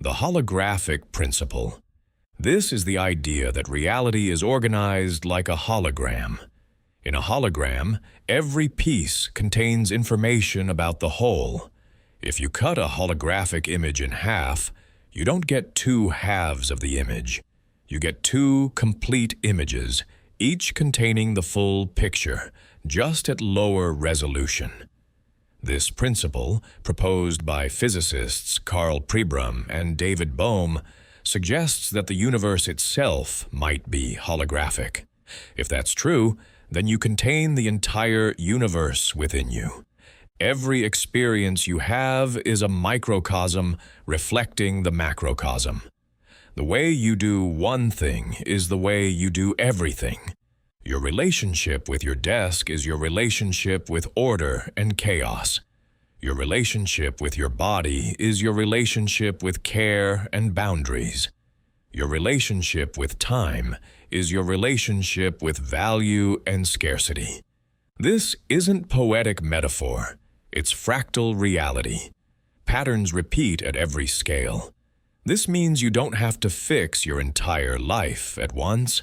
The holographic principle. This is the idea that reality is organized like a hologram. In a hologram, every piece contains information about the whole. If you cut a holographic image in half, you don't get two halves of the image. You get two complete images, each containing the full picture, just at lower resolution. This principle, proposed by physicists Carl Pribram and David Bohm, suggests that the universe itself might be holographic. If that's true, then you contain the entire universe within you. Every experience you have is a microcosm reflecting the macrocosm. The way you do one thing is the way you do everything. Your relationship with your desk is your relationship with order and chaos. Your relationship with your body is your relationship with care and boundaries. Your relationship with time is your relationship with value and scarcity. This isn't poetic metaphor. It's fractal reality. Patterns repeat at every scale. This means you don't have to fix your entire life at once.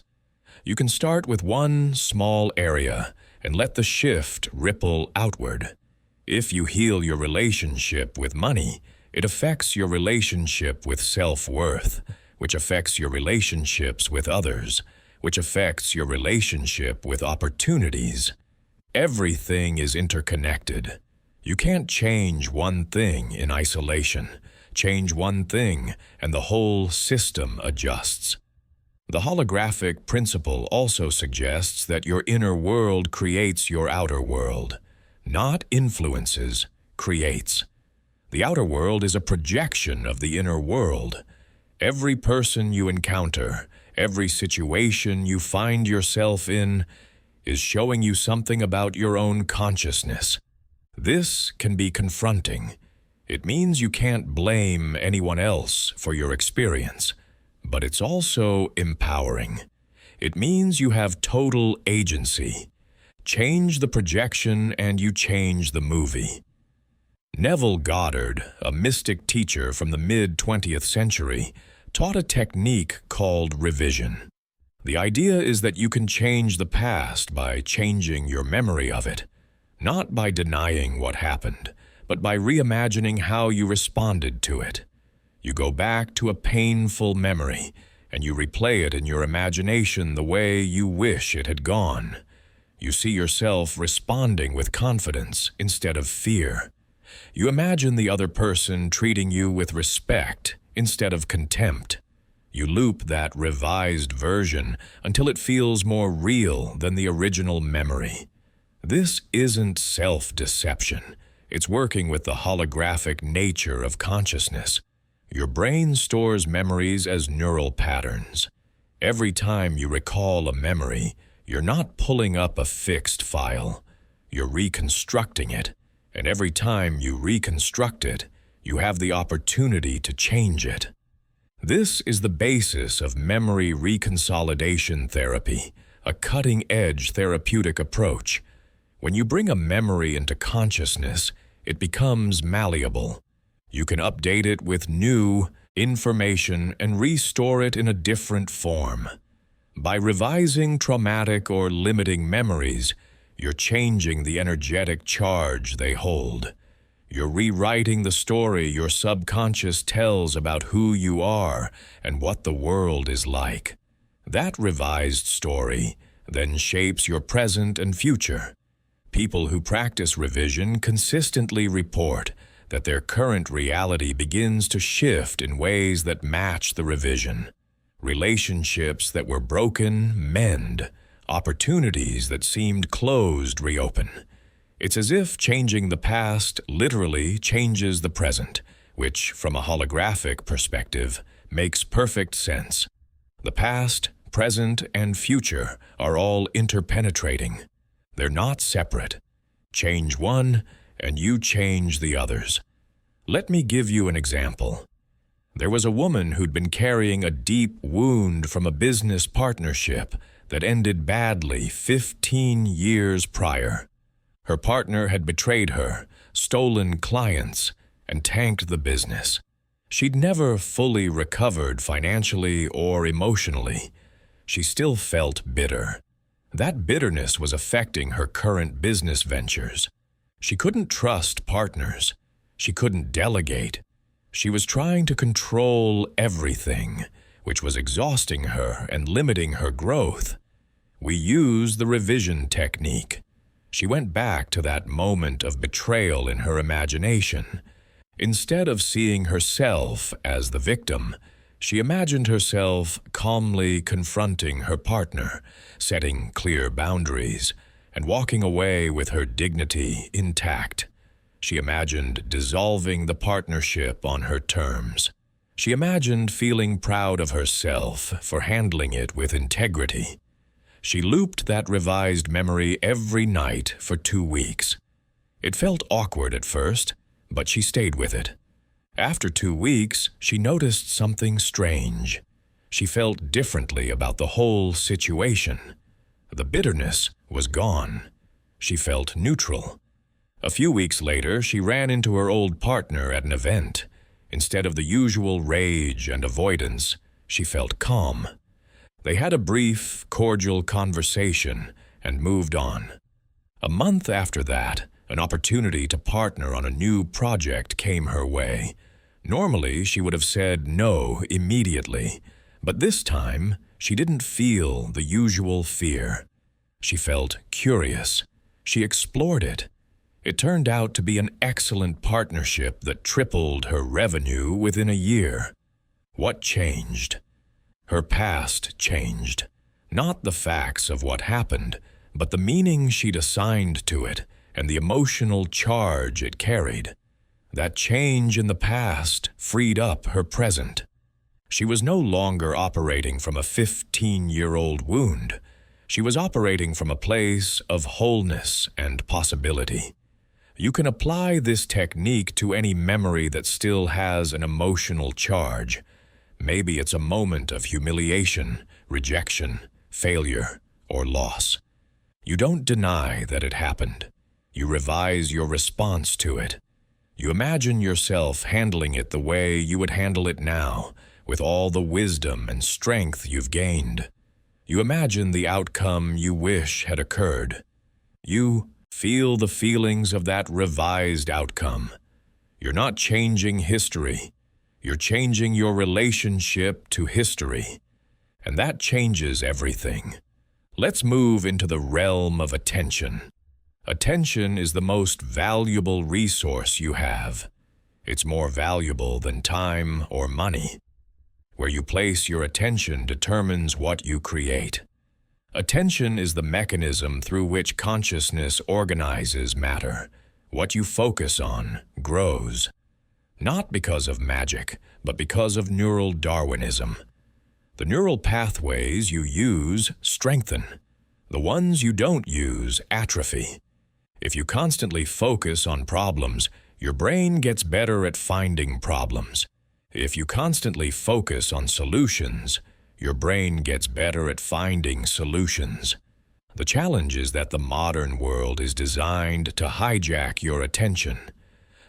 You can start with one small area and let the shift ripple outward. If you heal your relationship with money, it affects your relationship with self-worth, which affects your relationships with others, which affects your relationship with opportunities. Everything is interconnected. You can't change one thing in isolation. Change one thing, and the whole system adjusts. The holographic principle also suggests that your inner world creates your outer world. Not influences, creates. The outer world is a projection of the inner world. Every person you encounter, every situation you find yourself in, is showing you something about your own consciousness. This can be confronting. It means you can't blame anyone else for your experience, but it's also empowering. It means you have total agency. Change the projection and you change the movie. Neville Goddard, a mystic teacher from the mid-20th century, taught a technique called revision. The idea is that you can change the past by changing your memory of it, not by denying what happened, but by reimagining how you responded to it. You go back to a painful memory, and you replay it in your imagination the way you wish it had gone. You see yourself responding with confidence instead of fear. You imagine the other person treating you with respect instead of contempt. You loop that revised version until it feels more real than the original memory. This isn't self-deception. It's working with the holographic nature of consciousness. Your brain stores memories as neural patterns. Every time you recall a memory, you're not pulling up a fixed file. You're reconstructing it. And every time you reconstruct it, you have the opportunity to change it. This is the basis of memory reconsolidation therapy, a cutting-edge therapeutic approach. When you bring a memory into consciousness, it becomes malleable. You can update it with new information and restore it in a different form. By revising traumatic or limiting memories, you're changing the energetic charge they hold. You're rewriting the story your subconscious tells about who you are and what the world is like. That revised story then shapes your present and future. People who practice revision consistently report that their current reality begins to shift in ways that match the revision. Relationships that were broken mend. Opportunities that seemed closed reopen. It's as if changing the past literally changes the present, which, from a holographic perspective, makes perfect sense. The past, present, and future are all interpenetrating. They're not separate. Change one, and you change the others. Let me give you an example. There was a woman who'd been carrying a deep wound from a business partnership that ended badly 15 years prior. Her partner had betrayed her, stolen clients, and tanked the business. She'd never fully recovered financially or emotionally. She still felt bitter. That bitterness was affecting her current business ventures. She couldn't trust partners. She couldn't delegate. She was trying to control everything, which was exhausting her and limiting her growth. We used the revision technique. She went back to that moment of betrayal in her imagination. Instead of seeing herself as the victim, she imagined herself calmly confronting her partner, setting clear boundaries, and walking away with her dignity intact. She imagined dissolving the partnership on her terms. She imagined feeling proud of herself for handling it with integrity. She looped that revised memory every night for 2 weeks. It felt awkward at first, but she stayed with it. After 2 weeks, she noticed something strange. She felt differently about the whole situation. The bitterness was gone. She felt neutral. A few weeks later, she ran into her old partner at an event. Instead of the usual rage and avoidance, she felt calm. They had a brief, cordial conversation and moved on. A month after that, an opportunity to partner on a new project came her way. Normally, she would have said no immediately, but this time, she didn't feel the usual fear. She felt curious. She explored it. It turned out to be an excellent partnership that tripled her revenue within a year. What changed? Her past changed. Not the facts of what happened, but the meaning she'd assigned to it and the emotional charge it carried. That change in the past freed up her present. She was no longer operating from a 15-year-old wound. She was operating from a place of wholeness and possibility. You can apply this technique to any memory that still has an emotional charge. Maybe it's a moment of humiliation, rejection, failure, or loss. You don't deny that it happened. You revise your response to it. You imagine yourself handling it the way you would handle it now, with all the wisdom and strength you've gained. You imagine the outcome you wish had occurred. You feel the feelings of that revised outcome. You're not changing history. You're changing your relationship to history. And that changes everything. Let's move into the realm of attention. Attention is the most valuable resource you have. It's more valuable than time or money. Where you place your attention determines what you create. Attention is the mechanism through which consciousness organizes matter. What you focus on grows. Not because of magic, but because of neural Darwinism. The neural pathways you use strengthen. The ones you don't use atrophy. If you constantly focus on problems, your brain gets better at finding problems. If you constantly focus on solutions, your brain gets better at finding solutions. The challenge is that the modern world is designed to hijack your attention.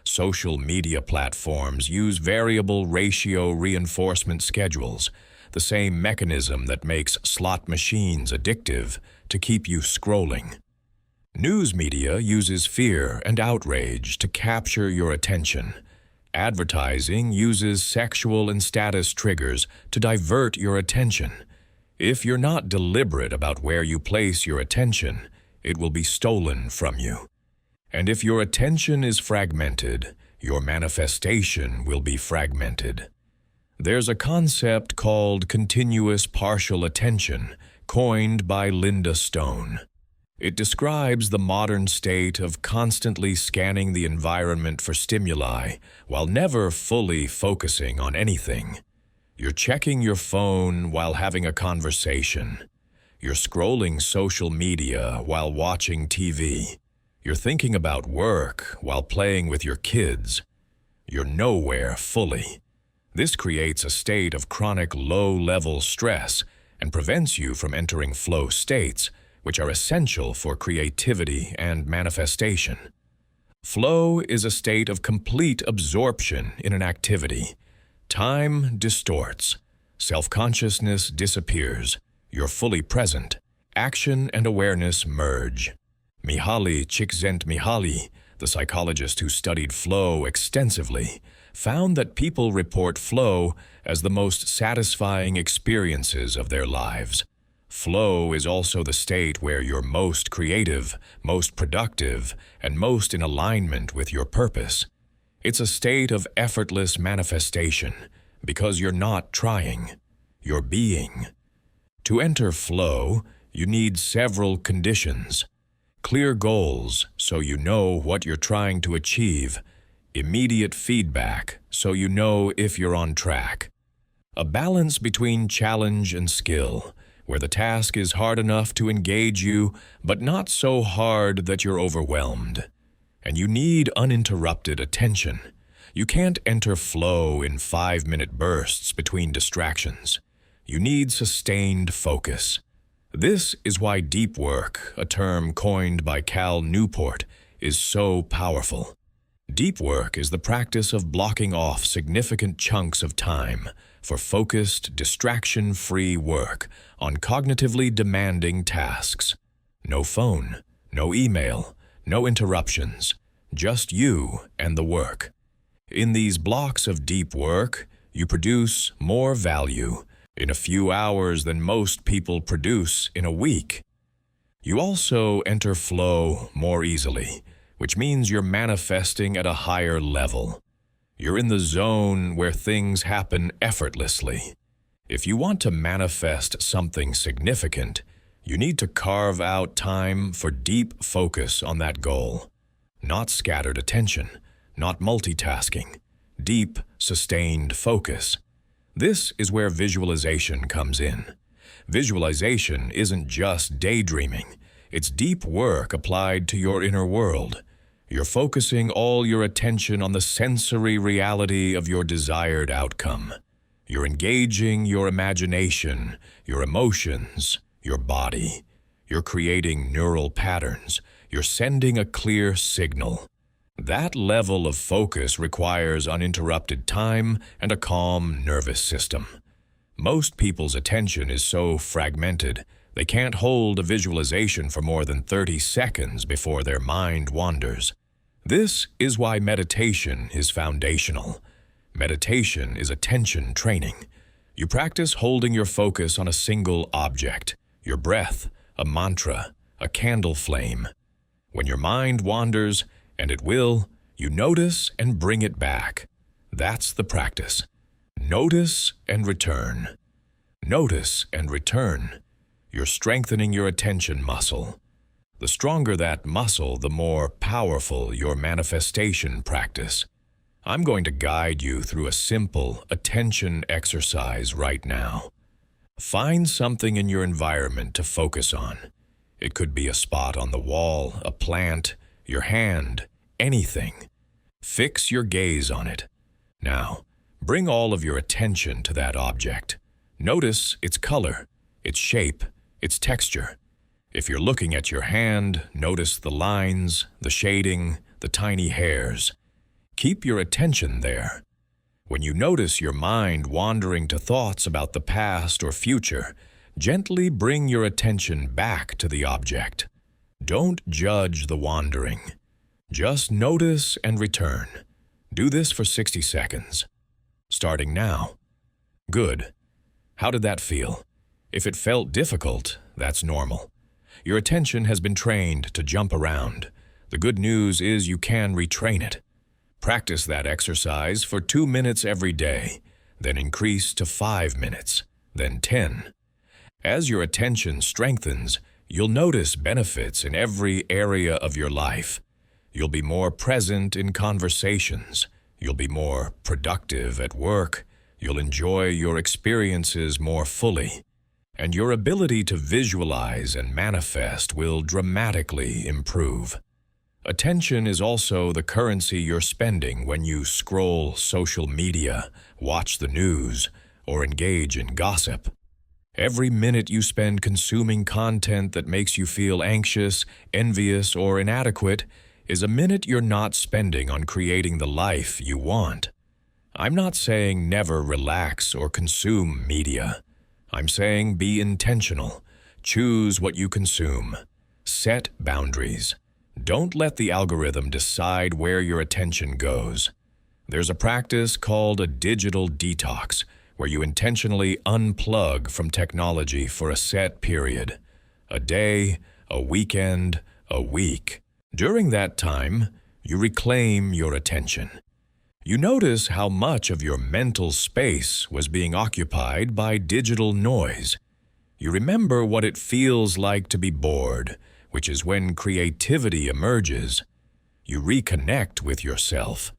Social media platforms use variable ratio reinforcement schedules, the same mechanism that makes slot machines addictive, to keep you scrolling. News media uses fear and outrage to capture your attention. Advertising uses sexual and status triggers to divert your attention. If you're not deliberate about where you place your attention, it will be stolen from you. And if your attention is fragmented, your manifestation will be fragmented. There's a concept called continuous partial attention, coined by Linda Stone. It describes the modern state of constantly scanning the environment for stimuli while never fully focusing on anything. You're checking your phone while having a conversation. You're scrolling social media while watching TV. You're thinking about work while playing with your kids. You're nowhere fully. This creates a state of chronic low-level stress and prevents you from entering flow states, which are essential for creativity and manifestation. Flow is a state of complete absorption in an activity. Time distorts. Self-consciousness disappears. You're fully present. Action and awareness merge. Mihaly Csikszentmihalyi, The psychologist who studied flow extensively found that people report flow as the most satisfying experiences of their lives. Flow is also the state where you're most creative, most productive, and most in alignment with your purpose. It's a state of effortless manifestation because you're not trying, you're being. To enter flow, you need several conditions. Clear goals so you know what you're trying to achieve. Immediate feedback so you know if you're on track. A balance between challenge and skill, where the task is hard enough to engage you, but not so hard that you're overwhelmed. And you need uninterrupted attention. You can't enter flow in 5-minute bursts between distractions. You need sustained focus. This is why deep work, a term coined by Cal Newport, is so powerful. Deep work is the practice of blocking off significant chunks of time for focused, distraction-free work on cognitively demanding tasks. No phone, no email, no interruptions, just you and the work. In these blocks of deep work, you produce more value in a few hours than most people produce in a week. You also enter flow more easily, which means you're manifesting at a higher level. You're in the zone where things happen effortlessly. If you want to manifest something significant, you need to carve out time for deep focus on that goal. Not scattered attention, not multitasking. Deep, sustained focus. This is where visualization comes in. Visualization isn't just daydreaming. It's deep work applied to your inner world. You're focusing all your attention on the sensory reality of your desired outcome. You're engaging your imagination, your emotions, your body. You're creating neural patterns. You're sending a clear signal. That level of focus requires uninterrupted time and a calm nervous system. Most people's attention is so fragmented, they can't hold a visualization for more than 30 seconds before their mind wanders. This is why meditation is foundational. Meditation is attention training. You practice holding your focus on a single object, your breath, a mantra, a candle flame. When your mind wanders, and it will, you notice and bring it back. That's the practice. Notice and return. Notice and return. You're strengthening your attention muscle. The stronger that muscle, the more powerful your manifestation practice. I'm going to guide you through a simple attention exercise right now. Find something in your environment to focus on. It could be a spot on the wall, a plant, your hand, anything. Fix your gaze on it. Now, bring all of your attention to that object. Notice its color, its shape, its texture. If you're looking at your hand, notice the lines, the shading, the tiny hairs. Keep your attention there. When you notice your mind wandering to thoughts about the past or future, gently bring your attention back to the object. Don't judge the wandering. Just notice and return. Do this for 60 seconds. Starting now. Good. How did that feel? If it felt difficult, that's normal. Your attention has been trained to jump around. The good news is you can retrain it. Practice that exercise for 2 minutes every day, then increase to 5 minutes, then 10. As your attention strengthens, you'll notice benefits in every area of your life. You'll be more present in conversations. You'll be more productive at work. You'll enjoy your experiences more fully. And your ability to visualize and manifest will dramatically improve. Attention is also the currency you're spending when you scroll social media, watch the news, or engage in gossip. Every minute you spend consuming content that makes you feel anxious, envious, or inadequate is a minute you're not spending on creating the life you want. I'm not saying never relax or consume media. I'm saying be intentional. Choose what you consume. Set boundaries. Don't let the algorithm decide where your attention goes. There's a practice called a digital detox, where you intentionally unplug from technology for a set period. A day, a weekend, a week. During that time, you reclaim your attention. You notice how much of your mental space was being occupied by digital noise. You remember what it feels like to be bored, which is when creativity emerges. You reconnect with yourself.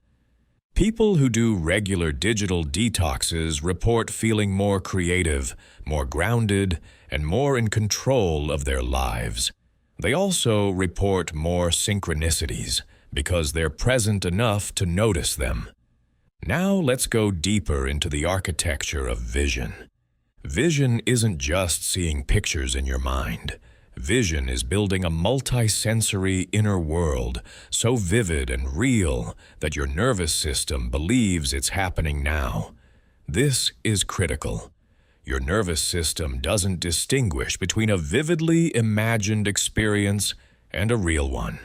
People who do regular digital detoxes report feeling more creative, more grounded, and more in control of their lives. They also report more synchronicities because they're present enough to notice them. Now let's go deeper into the architecture of vision. Vision isn't just seeing pictures in your mind. Vision is building a multi-sensory inner world, so vivid and real that your nervous system believes it's happening now. This is critical. Your nervous system doesn't distinguish between a vividly imagined experience and a real one.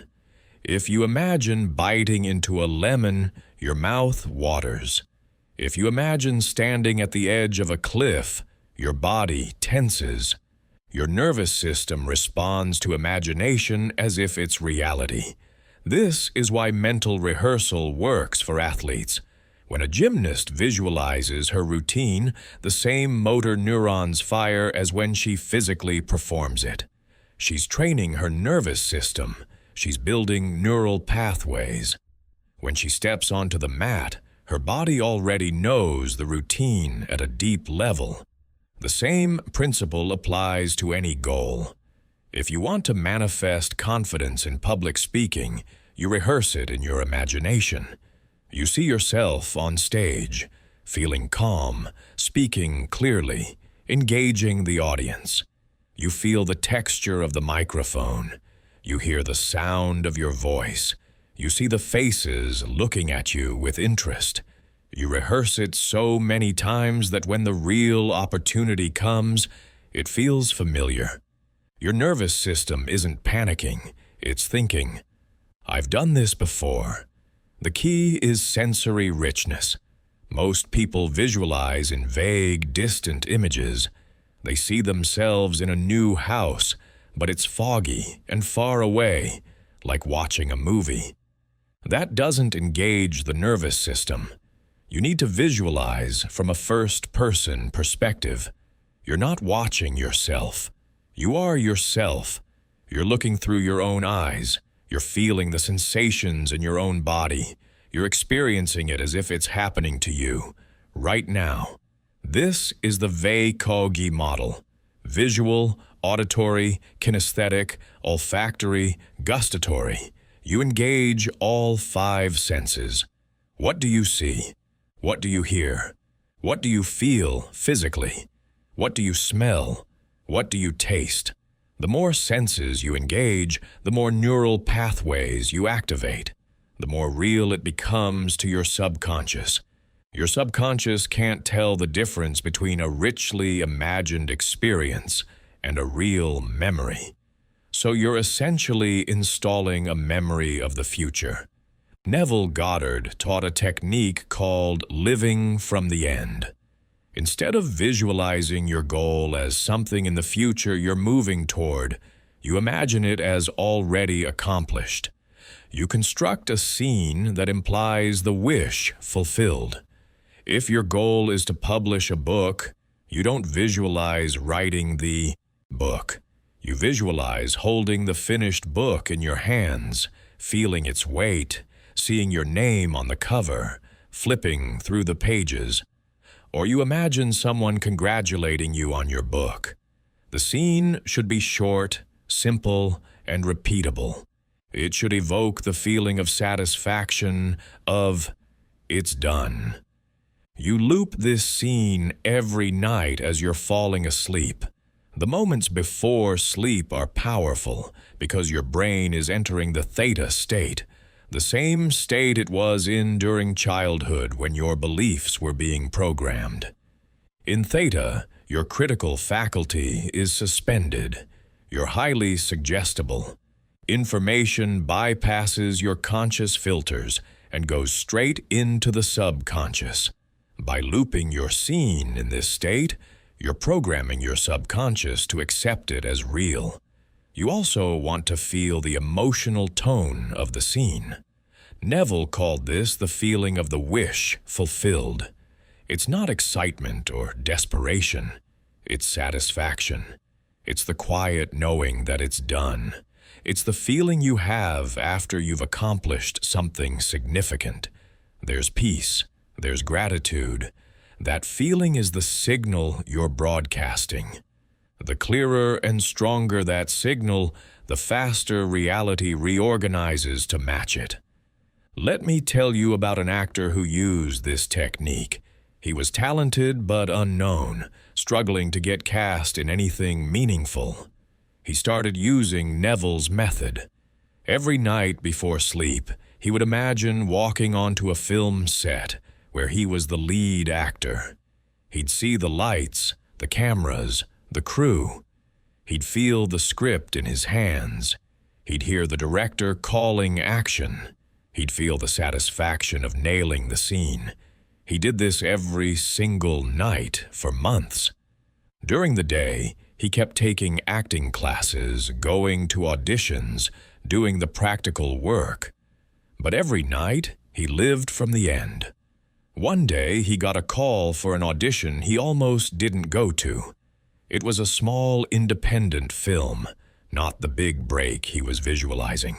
If you imagine biting into a lemon, your mouth waters. If you imagine standing at the edge of a cliff, your body tenses. Your nervous system responds to imagination as if it's reality. This is why mental rehearsal works for athletes. When a gymnast visualizes her routine, the same motor neurons fire as when she physically performs it. She's training her nervous system. She's building neural pathways. When she steps onto the mat, her body already knows the routine at a deep level. The same principle applies to any goal. If you want to manifest confidence in public speaking, you rehearse it in your imagination. You see yourself on stage, feeling calm, speaking clearly, engaging the audience. You feel the texture of the microphone. You hear the sound of your voice. You see the faces looking at you with interest. You rehearse it so many times that when the real opportunity comes, it feels familiar. Your nervous system isn't panicking, it's thinking, "I've done this before." The key is sensory richness. Most people visualize in vague, distant images. They see themselves in a new house, but it's foggy and far away, like watching a movie. That doesn't engage the nervous system. You need to visualize from a first-person perspective. You're not watching yourself. You are yourself. You're looking through your own eyes. You're feeling the sensations in your own body. You're experiencing it as if it's happening to you, right now. This is the Vei-Kogi model. Visual, auditory, kinesthetic, olfactory, gustatory. You engage all 5 senses. What do you see? What do you hear? What do you feel physically? What do you smell? What do you taste? The more senses you engage, the more neural pathways you activate. The more real it becomes to your subconscious. Your subconscious can't tell the difference between a richly imagined experience and a real memory. So you're essentially installing a memory of the future. Neville Goddard taught a technique called living from the end. Instead of visualizing your goal as something in the future you're moving toward, you imagine it as already accomplished. You construct a scene that implies the wish fulfilled. If your goal is to publish a book, you don't visualize writing the book. You visualize holding the finished book in your hands, feeling its weight, seeing your name on the cover, flipping through the pages. Or you imagine someone congratulating you on your book. The scene should be short, simple, and repeatable. It should evoke the feeling of satisfaction of, "It's done." You loop this scene every night as you're falling asleep. The moments before sleep are powerful because your brain is entering the theta state, the same state it was in during childhood when your beliefs were being programmed. In theta, your critical faculty is suspended. You're highly suggestible. Information bypasses your conscious filters and goes straight into the subconscious. By looping your scene in this state, you're programming your subconscious to accept it as real. You also want to feel the emotional tone of the scene. Neville called this the feeling of the wish fulfilled. It's not excitement or desperation. It's satisfaction. It's the quiet knowing that it's done. It's the feeling you have after you've accomplished something significant. There's peace. There's gratitude. That feeling is the signal you're broadcasting. The clearer and stronger that signal, the faster reality reorganizes to match it. Let me tell you about an actor who used this technique. He was talented but unknown, struggling to get cast in anything meaningful. He started using Neville's method. Every night before sleep, he would imagine walking onto a film set where he was the lead actor. He'd see the lights, the cameras, the crew. He'd feel the script in his hands. He'd hear the director calling action. He'd feel the satisfaction of nailing the scene. He did this every single night for months. During the day, he kept taking acting classes, going to auditions, doing the practical work. But every night, he lived from the end. One day, he got a call for an audition he almost didn't go to. It was a small, independent film, not the big break he was visualizing.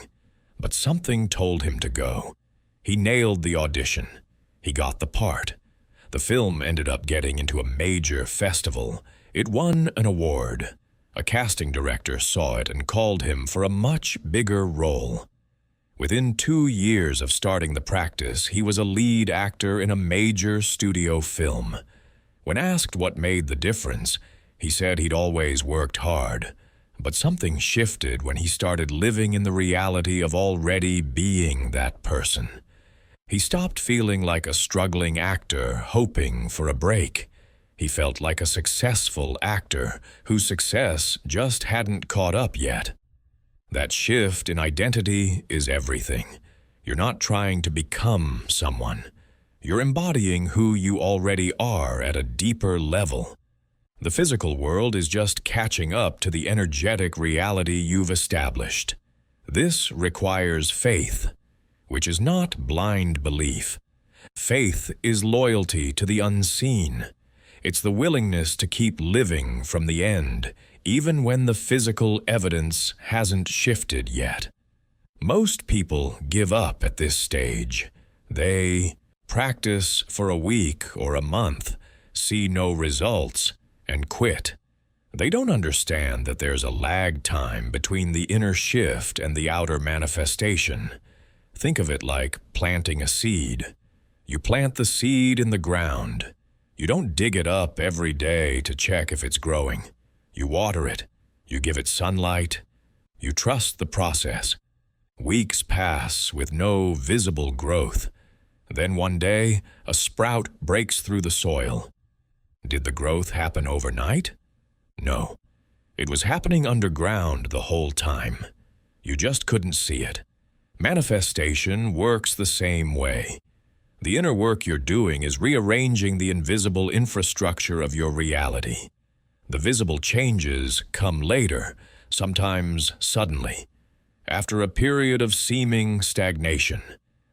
But something told him to go. He nailed the audition. He got the part. The film ended up getting into a major festival. It won an award. A casting director saw it and called him for a much bigger role. Within 2 years of starting the practice, he was a lead actor in a major studio film. When asked what made the difference, he said he'd always worked hard. But something shifted when he started living in the reality of already being that person. He stopped feeling like a struggling actor hoping for a break. He felt like a successful actor whose success just hadn't caught up yet. That shift in identity is everything. You're not trying to become someone. You're embodying who you already are at a deeper level. The physical world is just catching up to the energetic reality you've established. This requires faith, which is not blind belief. Faith is loyalty to the unseen. It's the willingness to keep living from the end, even when the physical evidence hasn't shifted yet. Most people give up at this stage. They practice for a week or a month, see no results, and quit. They don't understand that there's a lag time between the inner shift and the outer manifestation. Think of it like planting a seed. You plant the seed in the ground. You don't dig it up every day to check if it's growing. You water it. You give it sunlight. You trust the process. Weeks pass with no visible growth. Then one day, a sprout breaks through the soil. Did the growth happen overnight? No. It was happening underground the whole time. You just couldn't see it. Manifestation works the same way. The inner work you're doing is rearranging the invisible infrastructure of your reality. The visible changes come later, sometimes suddenly, after a period of seeming stagnation.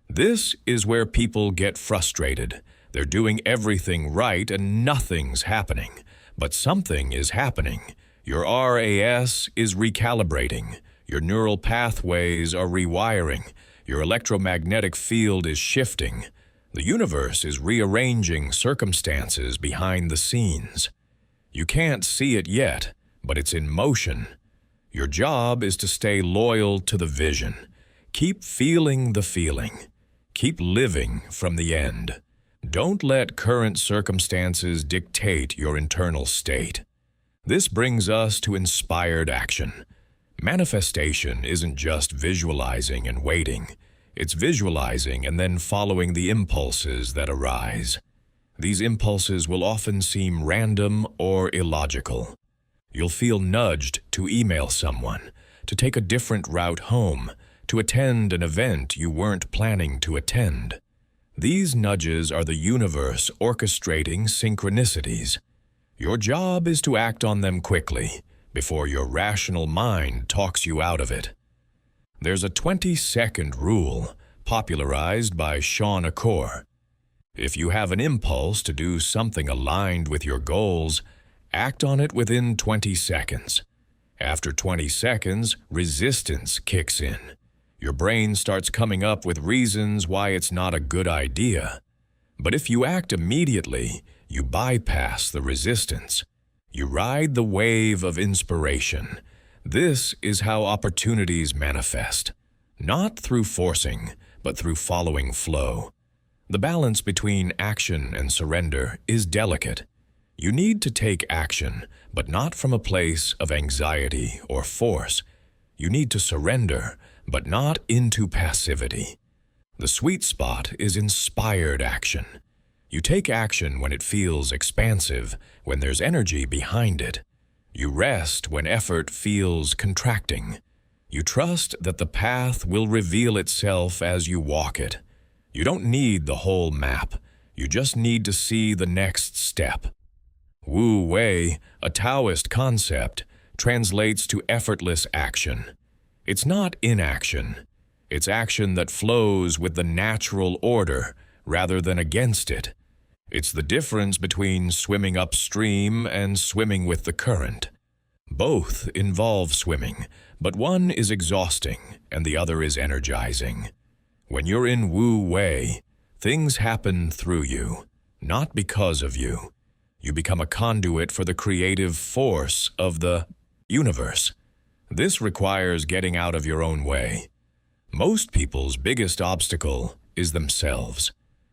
This is where people get frustrated. They're doing everything right and nothing's happening. But something is happening. Your RAS is recalibrating. Your neural pathways are rewiring. Your electromagnetic field is shifting. The universe is rearranging circumstances behind the scenes. You can't see it yet, but it's in motion. Your job is to stay loyal to the vision. Keep feeling the feeling. Keep living from the end. Don't let current circumstances dictate your internal state. This brings us to inspired action. Manifestation isn't just visualizing and waiting. It's visualizing and then following the impulses that arise. These impulses will often seem random or illogical. You'll feel nudged to email someone, to take a different route home, to attend an event you weren't planning to attend. These nudges are the universe orchestrating synchronicities. Your job is to act on them quickly, before your rational mind talks you out of it. There's a 20-second rule, popularized by Sean Acor. If you have an impulse to do something aligned with your goals, act on it within 20 seconds. After 20 seconds, resistance kicks in. Your brain starts coming up with reasons why it's not a good idea. But if you act immediately, you bypass the resistance. You ride the wave of inspiration. This is how opportunities manifest, not through forcing, but through following flow. The balance between action and surrender is delicate. You need to take action, but not from a place of anxiety or force. You need to surrender, but not into passivity. The sweet spot is inspired action. You take action when it feels expansive, when there's energy behind it. You rest when effort feels contracting. You trust that the path will reveal itself as you walk it. You don't need the whole map. You just need to see the next step. Wu Wei, a Taoist concept, translates to effortless action. It's not inaction. It's action that flows with the natural order rather than against it. It's the difference between swimming upstream and swimming with the current. Both involve swimming, but one is exhausting and the other is energizing. When you're in Wu Wei, things happen through you, not because of you. You become a conduit for the creative force of the universe. This requires getting out of your own way. Most people's biggest obstacle is themselves.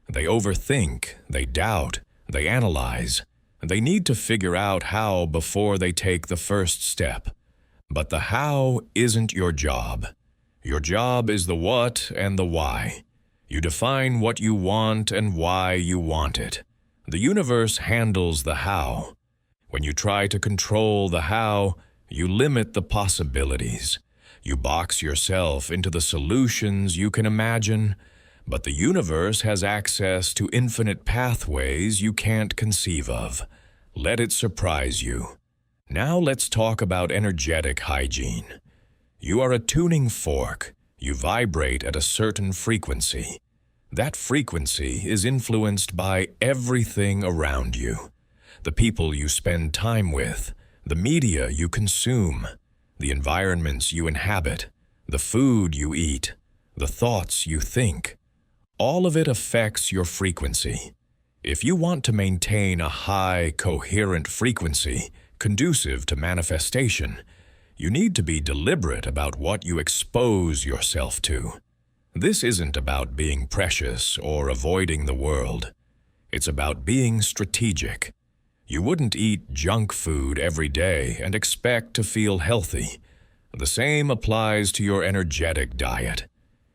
They overthink, they doubt, they analyze. They need to figure out how before they take the first step. But the how isn't your job. Your job is the what and the why. You define what you want and why you want it. The universe handles the how. When you try to control the how, you limit the possibilities. You box yourself into the solutions you can imagine, but the universe has access to infinite pathways you can't conceive of. Let it surprise you. Now let's talk about energetic hygiene. You are a tuning fork. You vibrate at a certain frequency. That frequency is influenced by everything around you. The people you spend time with, the media you consume, the environments you inhabit, the food you eat, the thoughts you think. All of it affects your frequency. If you want to maintain a high, coherent frequency, conducive to manifestation, you need to be deliberate about what you expose yourself to. This isn't about being precious or avoiding the world. It's about being strategic. You wouldn't eat junk food every day and expect to feel healthy. The same applies to your energetic diet.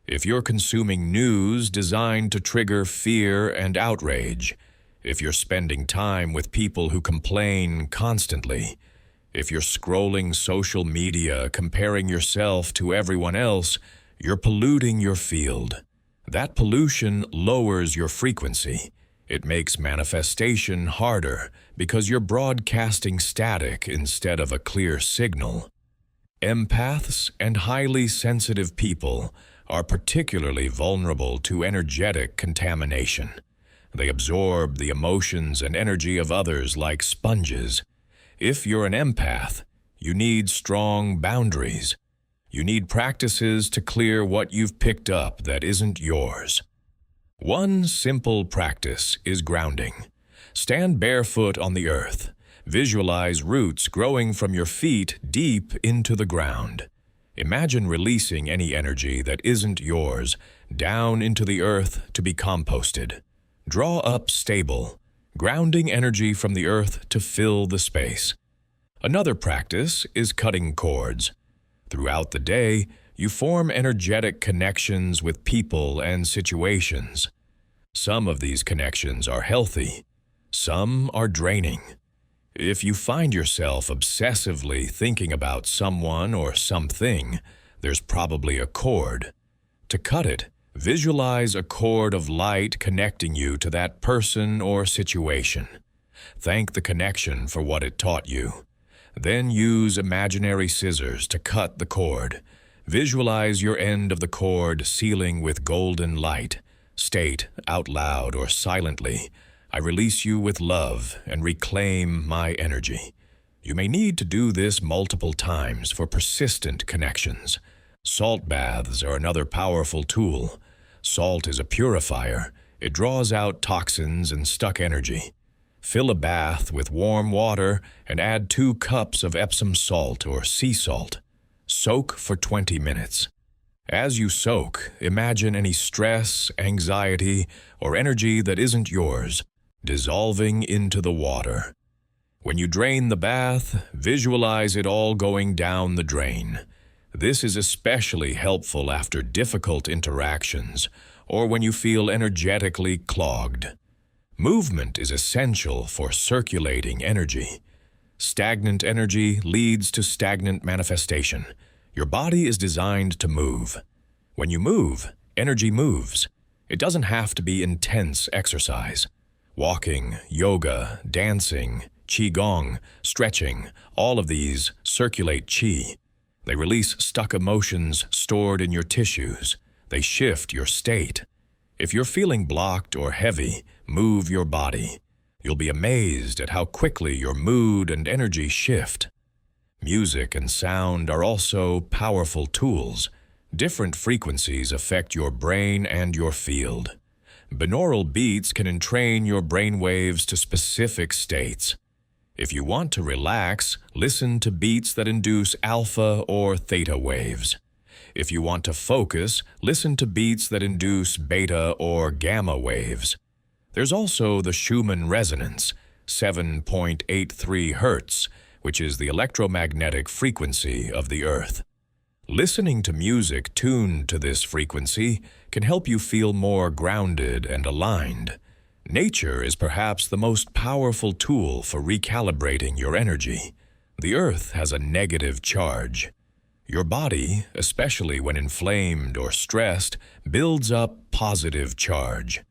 If you're consuming news designed to trigger fear and outrage, if you're spending time with people who complain constantly, if you're scrolling social media comparing yourself to everyone else, you're polluting your field. That pollution lowers your frequency. It makes manifestation harder because you're broadcasting static instead of a clear signal. Empaths and highly sensitive people are particularly vulnerable to energetic contamination. They absorb the emotions and energy of others like sponges. If you're an empath, you need strong boundaries. You need practices to clear what you've picked up that isn't yours. One simple practice is grounding. Stand barefoot on the earth. Visualize roots growing from your feet deep into the ground. Imagine releasing any energy that isn't yours down into the earth to be composted. Draw up stable, grounding energy from the earth to fill the space. Another practice is cutting cords. Throughout the day, you form energetic connections with people and situations. Some of these connections are healthy. Some are draining. If you find yourself obsessively thinking about someone or something, there's probably a cord. To cut it, visualize a cord of light connecting you to that person or situation. Thank the connection for what it taught you. Then use imaginary scissors to cut the cord. Visualize your end of the cord sealing with golden light. State, out loud or silently, "I release you with love and reclaim my energy." You may need to do this multiple times for persistent connections. Salt baths are another powerful tool. Salt is a purifier. It draws out toxins and stuck energy. Fill a bath with warm water and add 2 cups of Epsom salt or sea salt. Soak for 20 minutes. As you soak, imagine any stress, anxiety, or energy that isn't yours dissolving into the water. When you drain the bath, visualize it all going down the drain. This is especially helpful after difficult interactions or when you feel energetically clogged. Movement is essential for circulating energy. Stagnant energy leads to stagnant manifestation. Your body is designed to move. When you move, energy moves. It doesn't have to be intense exercise. Walking, yoga, dancing, qigong, stretching, all of these circulate qi. They release stuck emotions stored in your tissues. They shift your state. If you're feeling blocked or heavy, move your body. You'll be amazed at how quickly your mood and energy shift. Music and sound are also powerful tools. Different frequencies affect your brain and your field. Binaural beats can entrain your brain waves to specific states. If you want to relax, listen to beats that induce alpha or theta waves. If you want to focus, listen to beats that induce beta or gamma waves. There's also the Schumann resonance, 7.83 Hertz, which is the electromagnetic frequency of the Earth. Listening to music tuned to this frequency can help you feel more grounded and aligned. Nature is perhaps the most powerful tool for recalibrating your energy. The Earth has a negative charge. Your body, especially when inflamed or stressed, builds up positive charge.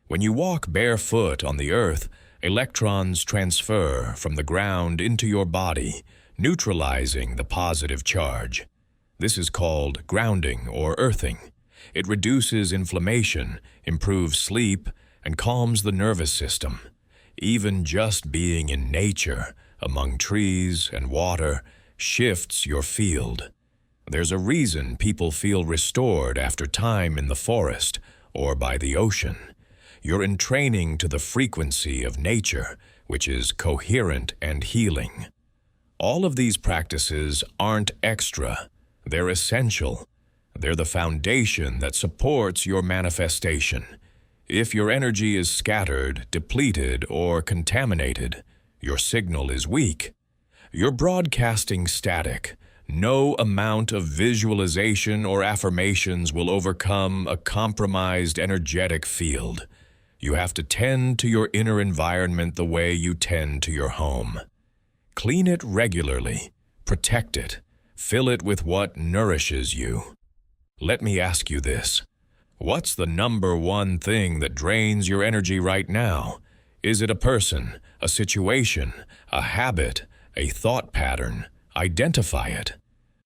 When you walk barefoot on the Earth, electrons transfer from the ground into your body, neutralizing the positive charge. This is called grounding or earthing. It reduces inflammation, improves sleep, and calms the nervous system. Even just being in nature, among trees and water, shifts your field. There's a reason people feel restored after time in the forest or by the ocean. You're entraining to the frequency of nature, which is coherent and healing. All of these practices aren't extra. They're essential. They're the foundation that supports your manifestation. If your energy is scattered, depleted, or contaminated, your signal is weak. You're broadcasting static. No amount of visualization or affirmations will overcome a compromised energetic field. You have to tend to your inner environment the way you tend to your home. Clean it regularly. Protect it. Fill it with what nourishes you. Let me ask you this. What's the number one thing that drains your energy right now? Is it a person, a situation, a habit, a thought pattern? Identify it.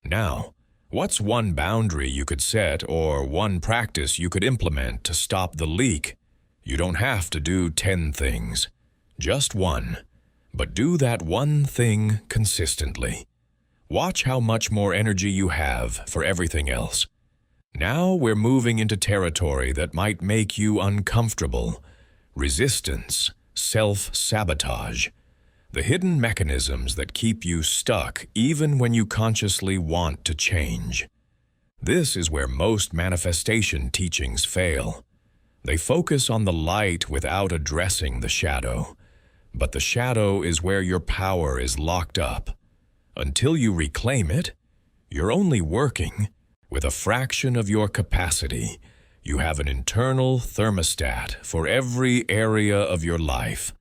Now, what's one boundary you could set or one practice you could implement to stop the leak? You don't have to do 10 things, just one. But do that one thing consistently. Watch how much more energy you have for everything else. Now we're moving into territory that might make you uncomfortable. Resistance, self-sabotage. The hidden mechanisms that keep you stuck even when you consciously want to change. This is where most manifestation teachings fail. They focus on the light without addressing the shadow. But the shadow is where your power is locked up. Until you reclaim it, you're only working with a fraction of your capacity. You have an internal thermostat for every area of your life.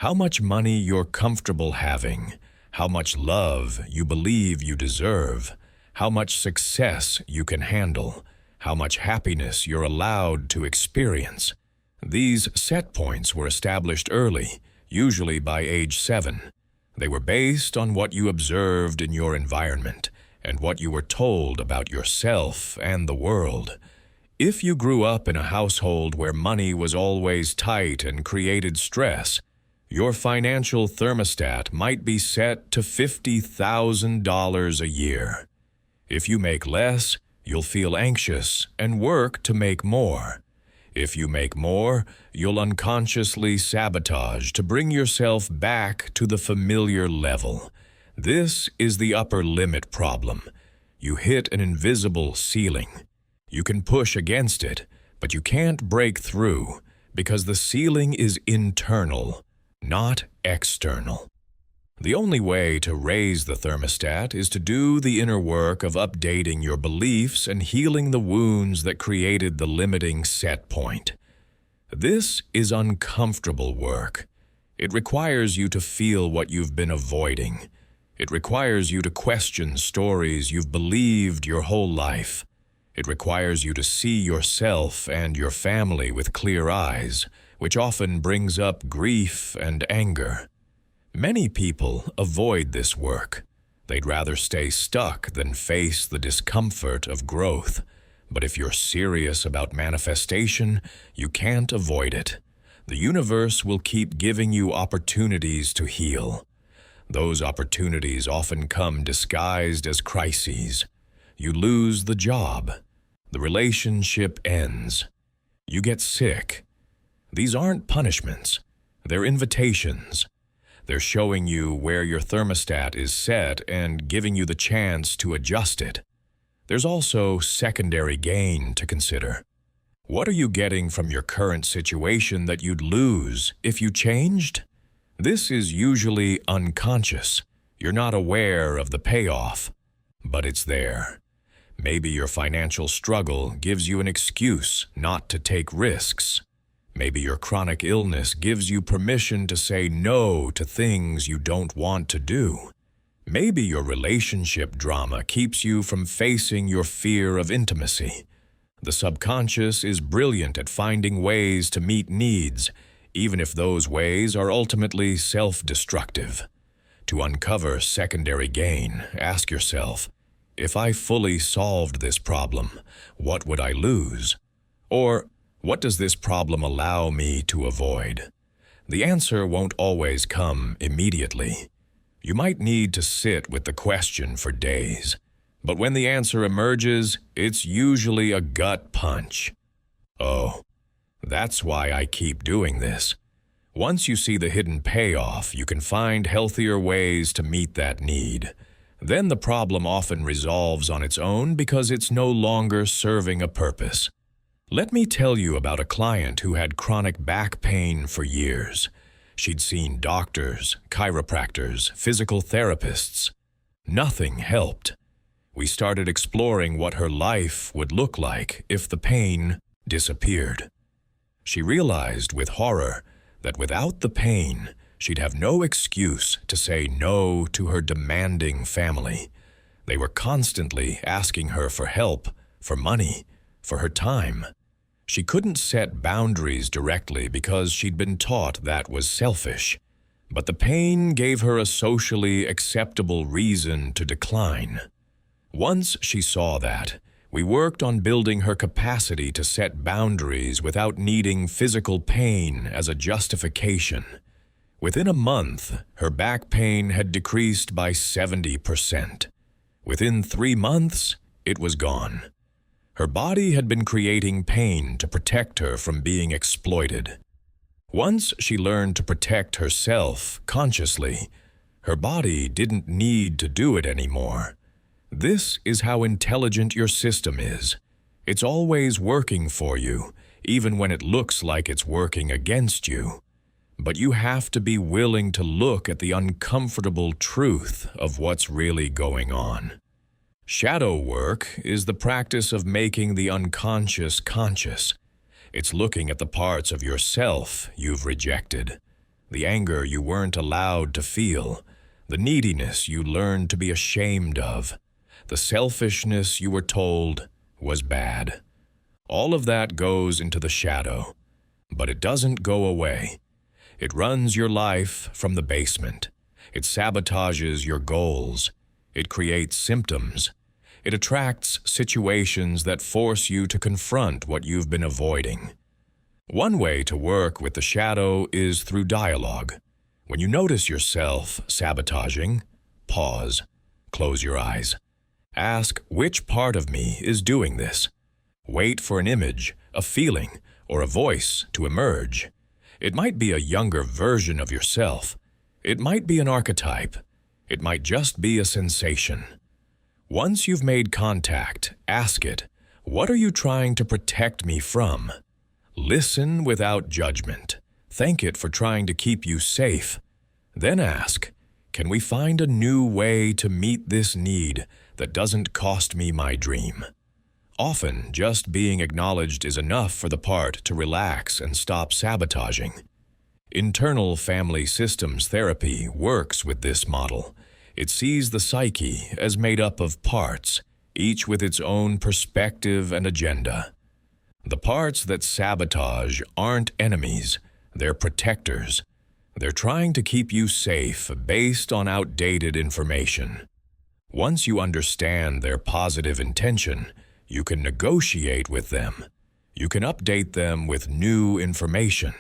how much money you're comfortable having, how much love you believe you deserve, how much success you can handle, how much happiness you're allowed to experience. These set points were established early, usually by age 7. They were based on what you observed in your environment and what you were told about yourself and the world. If you grew up in a household where money was always tight and created stress, your financial thermostat might be set to $50,000 a year. If you make less, you'll feel anxious and work to make more. If you make more, you'll unconsciously sabotage to bring yourself back to the familiar level. This is the upper limit problem. You hit an invisible ceiling. You can push against it, but you can't break through because the ceiling is internal, not external. The only way to raise the thermostat is to do the inner work of updating your beliefs and healing the wounds that created the limiting set point. This is uncomfortable work. It requires you to feel what you've been avoiding. It requires you to question stories you've believed your whole life. It requires you to see yourself and your family with clear eyes, which often brings up grief and anger. Many people avoid this work. They'd rather stay stuck than face the discomfort of growth. But if you're serious about manifestation, you can't avoid it. The universe will keep giving you opportunities to heal. Those opportunities often come disguised as crises. You lose the job. The relationship ends. You get sick. These aren't punishments. They're invitations. They're showing you where your thermostat is set and giving you the chance to adjust it. There's also secondary gain to consider. What are you getting from your current situation that you'd lose if you changed? This is usually unconscious. You're not aware of the payoff, but it's there. Maybe your financial struggle gives you an excuse not to take risks. Maybe your chronic illness gives you permission to say no to things you don't want to do. Maybe your relationship drama keeps you from facing your fear of intimacy. The subconscious is brilliant at finding ways to meet needs, even if those ways are ultimately self-destructive. To uncover secondary gain, ask yourself, if I fully solved this problem, what would I lose? Or, what does this problem allow me to avoid? The answer won't always come immediately. You might need to sit with the question for days. But when the answer emerges, it's usually a gut punch. Oh, that's why I keep doing this. Once you see the hidden payoff, you can find healthier ways to meet that need. Then the problem often resolves on its own because it's no longer serving a purpose. Let me tell you about a client who had chronic back pain for years. She'd seen doctors, chiropractors, physical therapists. Nothing helped. We started exploring what her life would look like if the pain disappeared. She realized with horror that without the pain, she'd have no excuse to say no to her demanding family. They were constantly asking her for help, for money, for her time. She couldn't set boundaries directly because she'd been taught that was selfish. But the pain gave her a socially acceptable reason to decline. Once she saw that, we worked on building her capacity to set boundaries without needing physical pain as a justification. Within a month, her back pain had decreased by 70%. Within 3 months, it was gone. Her body had been creating pain to protect her from being exploited. Once she learned to protect herself consciously, her body didn't need to do it anymore. This is how intelligent your system is. It's always working for you, even when it looks like it's working against you. But you have to be willing to look at the uncomfortable truth of what's really going on. Shadow work is the practice of making the unconscious conscious. It's looking at the parts of yourself you've rejected. the anger you weren't allowed to feel, the neediness you learned to be ashamed of, the selfishness you were told was bad. All of that goes into the shadow, but it doesn't go away. It runs your life from the basement. It sabotages your goals. It creates symptoms. It attracts situations that force you to confront what you've been avoiding. One way to work with the shadow is through dialogue. When you notice yourself sabotaging, pause, close your eyes. Ask, which part of me is doing this? Wait for an image, a feeling, or a voice to emerge. It might be a younger version of yourself. It might be an archetype. It might just be a sensation. Once you've made contact, ask it, what are you trying to protect me from? Listen without judgment. Thank it for trying to keep you safe. Then ask, can we find a new way to meet this need that doesn't cost me my dream? Often, just being acknowledged is enough for the part to relax and stop sabotaging. Internal family systems therapy works with this model. It sees the psyche as made up of parts, each with its own perspective and agenda. The parts that sabotage aren't enemies, they're protectors. They're trying to keep you safe based on outdated information. Once you understand their positive intention, you can negotiate with them. You can update them with new information.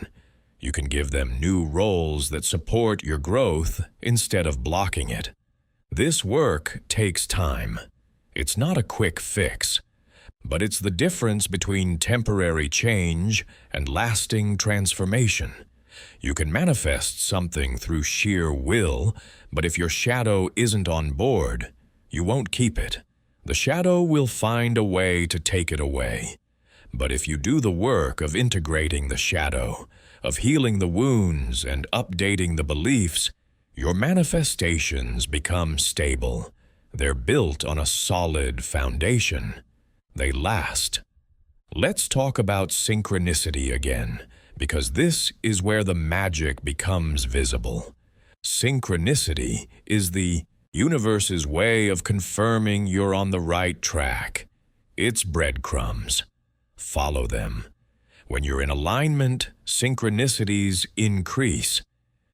You can give them new roles that support your growth instead of blocking it. This work takes time. It's not a quick fix, but it's the difference between temporary change and lasting transformation. You can manifest something through sheer will, but if your shadow isn't on board, you won't keep it. The shadow will find a way to take it away. But if you do the work of integrating the shadow, of healing the wounds and updating the beliefs, your manifestations become stable. They're built on a solid foundation. They last. Let's talk about synchronicity again, because this is where the magic becomes visible. Synchronicity is the universe's way of confirming you're on the right track. It's breadcrumbs. Follow them. When you're in alignment, synchronicities increase.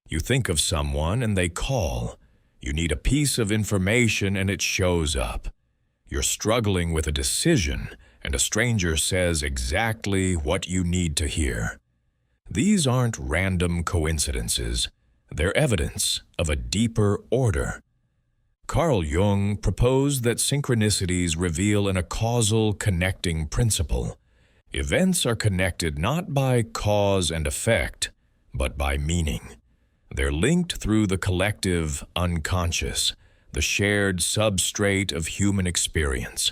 You think of someone and they call. You need a piece of information and it shows up. You're struggling with a decision and a stranger says exactly what you need to hear. These aren't random coincidences. They're evidence of a deeper order. Carl Jung proposed that synchronicities reveal a causal connecting principle. Events are connected not by cause and effect, but by meaning. They're linked through the collective unconscious, the shared substrate of human experience.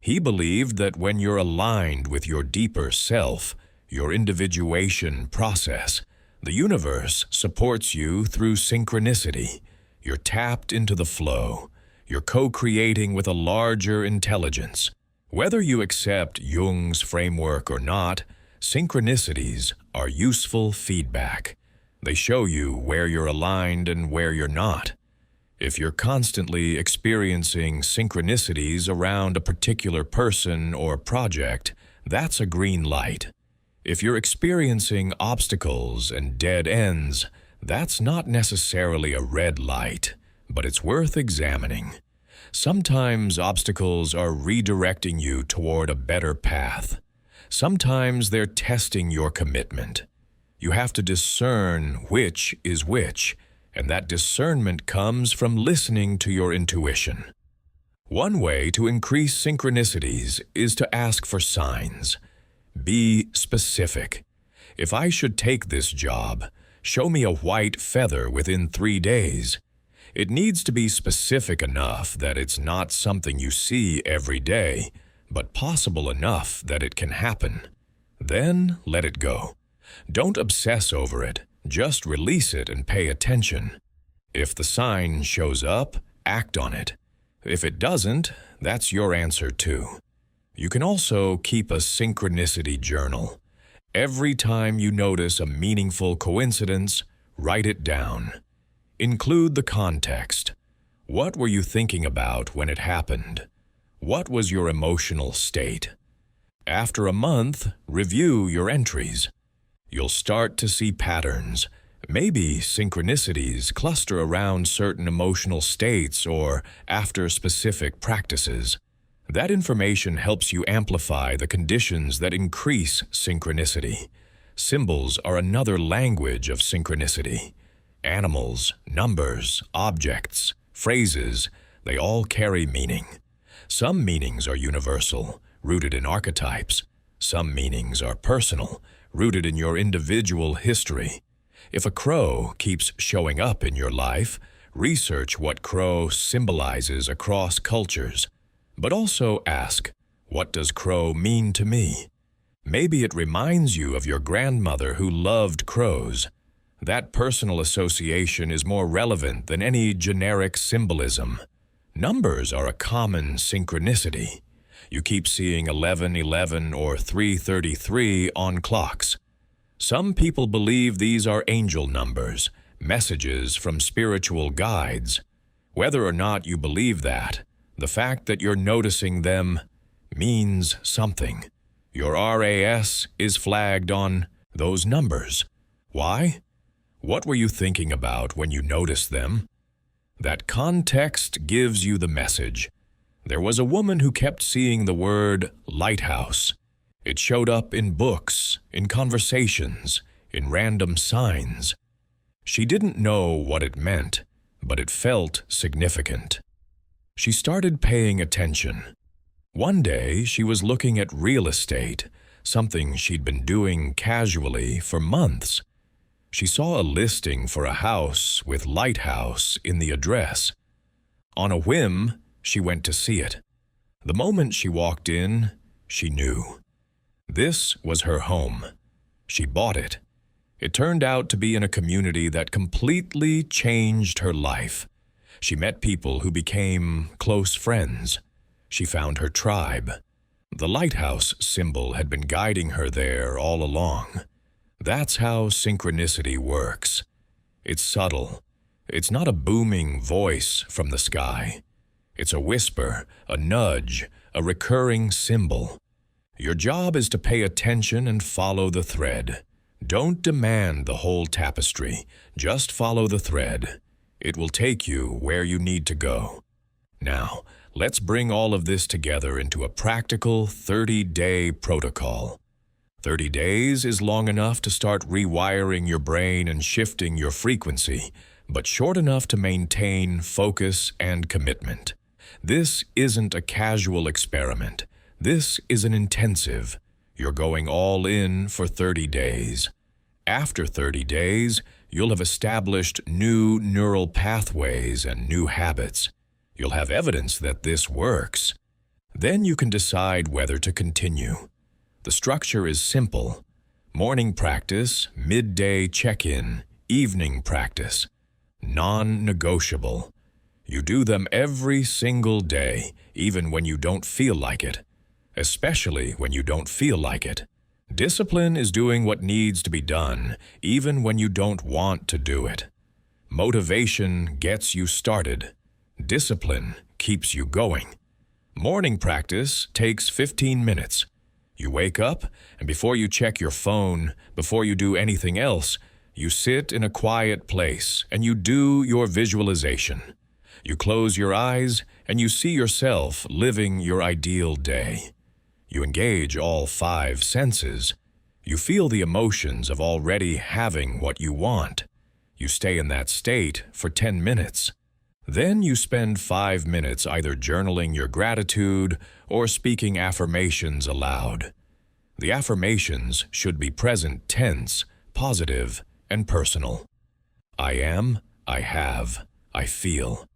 He believed that when you're aligned with your deeper self, your individuation process, the universe supports you through synchronicity. You're tapped into the flow. You're co-creating with a larger intelligence. Whether you accept Jung's framework or not, synchronicities are useful feedback. They show you where you're aligned and where you're not. If you're constantly experiencing synchronicities around a particular person or project, that's a green light. If you're experiencing obstacles and dead ends, that's not necessarily a red light, but it's worth examining. Sometimes obstacles are redirecting you toward a better path. Sometimes they're testing your commitment. You have to discern which is which, and that discernment comes from listening to your intuition. One way to increase synchronicities is to ask for signs. Be specific. If I should take this job, show me a white feather within 3 days. It needs to be specific enough that it's not something you see every day, but possible enough that it can happen. Then let it go. Don't obsess over it. Just release it and pay attention. If the sign shows up, act on it. If it doesn't, that's your answer too. You can also keep a synchronicity journal. Every time you notice a meaningful coincidence, Write it down. Include the context. What were you thinking about when it happened? What was your emotional state? After a month, review your entries. You'll start to see patterns. Maybe synchronicities cluster around certain emotional states or after specific practices. That information helps you amplify the conditions that increase synchronicity. Symbols are another language of synchronicity. Animals, numbers, objects, phrases, they all carry meaning. Some meanings are universal, rooted in archetypes. Some meanings are personal, rooted in your individual history. If a crow keeps showing up in your life, research what crow symbolizes across cultures. But also ask, what does crow mean to me? Maybe it reminds you of your grandmother who loved crows. That personal association is more relevant than any generic symbolism. Numbers are a common synchronicity. You keep seeing 1111 or 333 on clocks. Some people believe these are angel numbers, messages from spiritual guides. Whether or not you believe that, the fact that you're noticing them means something. Your RAS is flagged on those numbers. Why? What were you thinking about when you noticed them? That context gives you the message. There was a woman who kept seeing the word lighthouse. It showed up in books, in conversations, in random signs. She didn't know what it meant, but it felt significant. She started paying attention. One day, she was looking at real estate, something she'd been doing casually for months. She saw a listing for a house with lighthouse in the address. On a whim, she went to see it. The moment she walked in, she knew. This was her home. She bought it. It turned out to be in a community that completely changed her life. She met people who became close friends. She found her tribe. The lighthouse symbol had been guiding her there all along. That's how synchronicity works. It's subtle. It's not a booming voice from the sky. It's a whisper, a nudge, a recurring symbol. Your job is to pay attention and follow the thread. Don't demand the whole tapestry. Just follow the thread. It will take you where you need to go. Now, let's bring all of this together into a practical 30-day protocol. 30 days is long enough to start rewiring your brain and shifting your frequency, but short enough to maintain focus and commitment. This isn't a casual experiment. This is an intensive. You're going all in for 30 days. After 30 days, you'll have established new neural pathways and new habits. You'll have evidence that this works. Then you can decide whether to continue. The structure is simple. Morning practice, midday check-in, evening practice. Non-negotiable. You do them every single day, even when you don't feel like it. Especially when you don't feel like it. Discipline is doing what needs to be done, even when you don't want to do it. Motivation gets you started. Discipline keeps you going. Morning practice takes 15 minutes. You wake up, and before you check your phone, before you do anything else, you sit in a quiet place and you do your visualization. You close your eyes and you see yourself living your ideal day. You engage all 5 senses. You feel the emotions of already having what you want. You stay in that state for 10 minutes. Then you spend 5 minutes either journaling your gratitude or speaking affirmations aloud. The affirmations should be present tense, positive, and personal. I am, I have, I feel.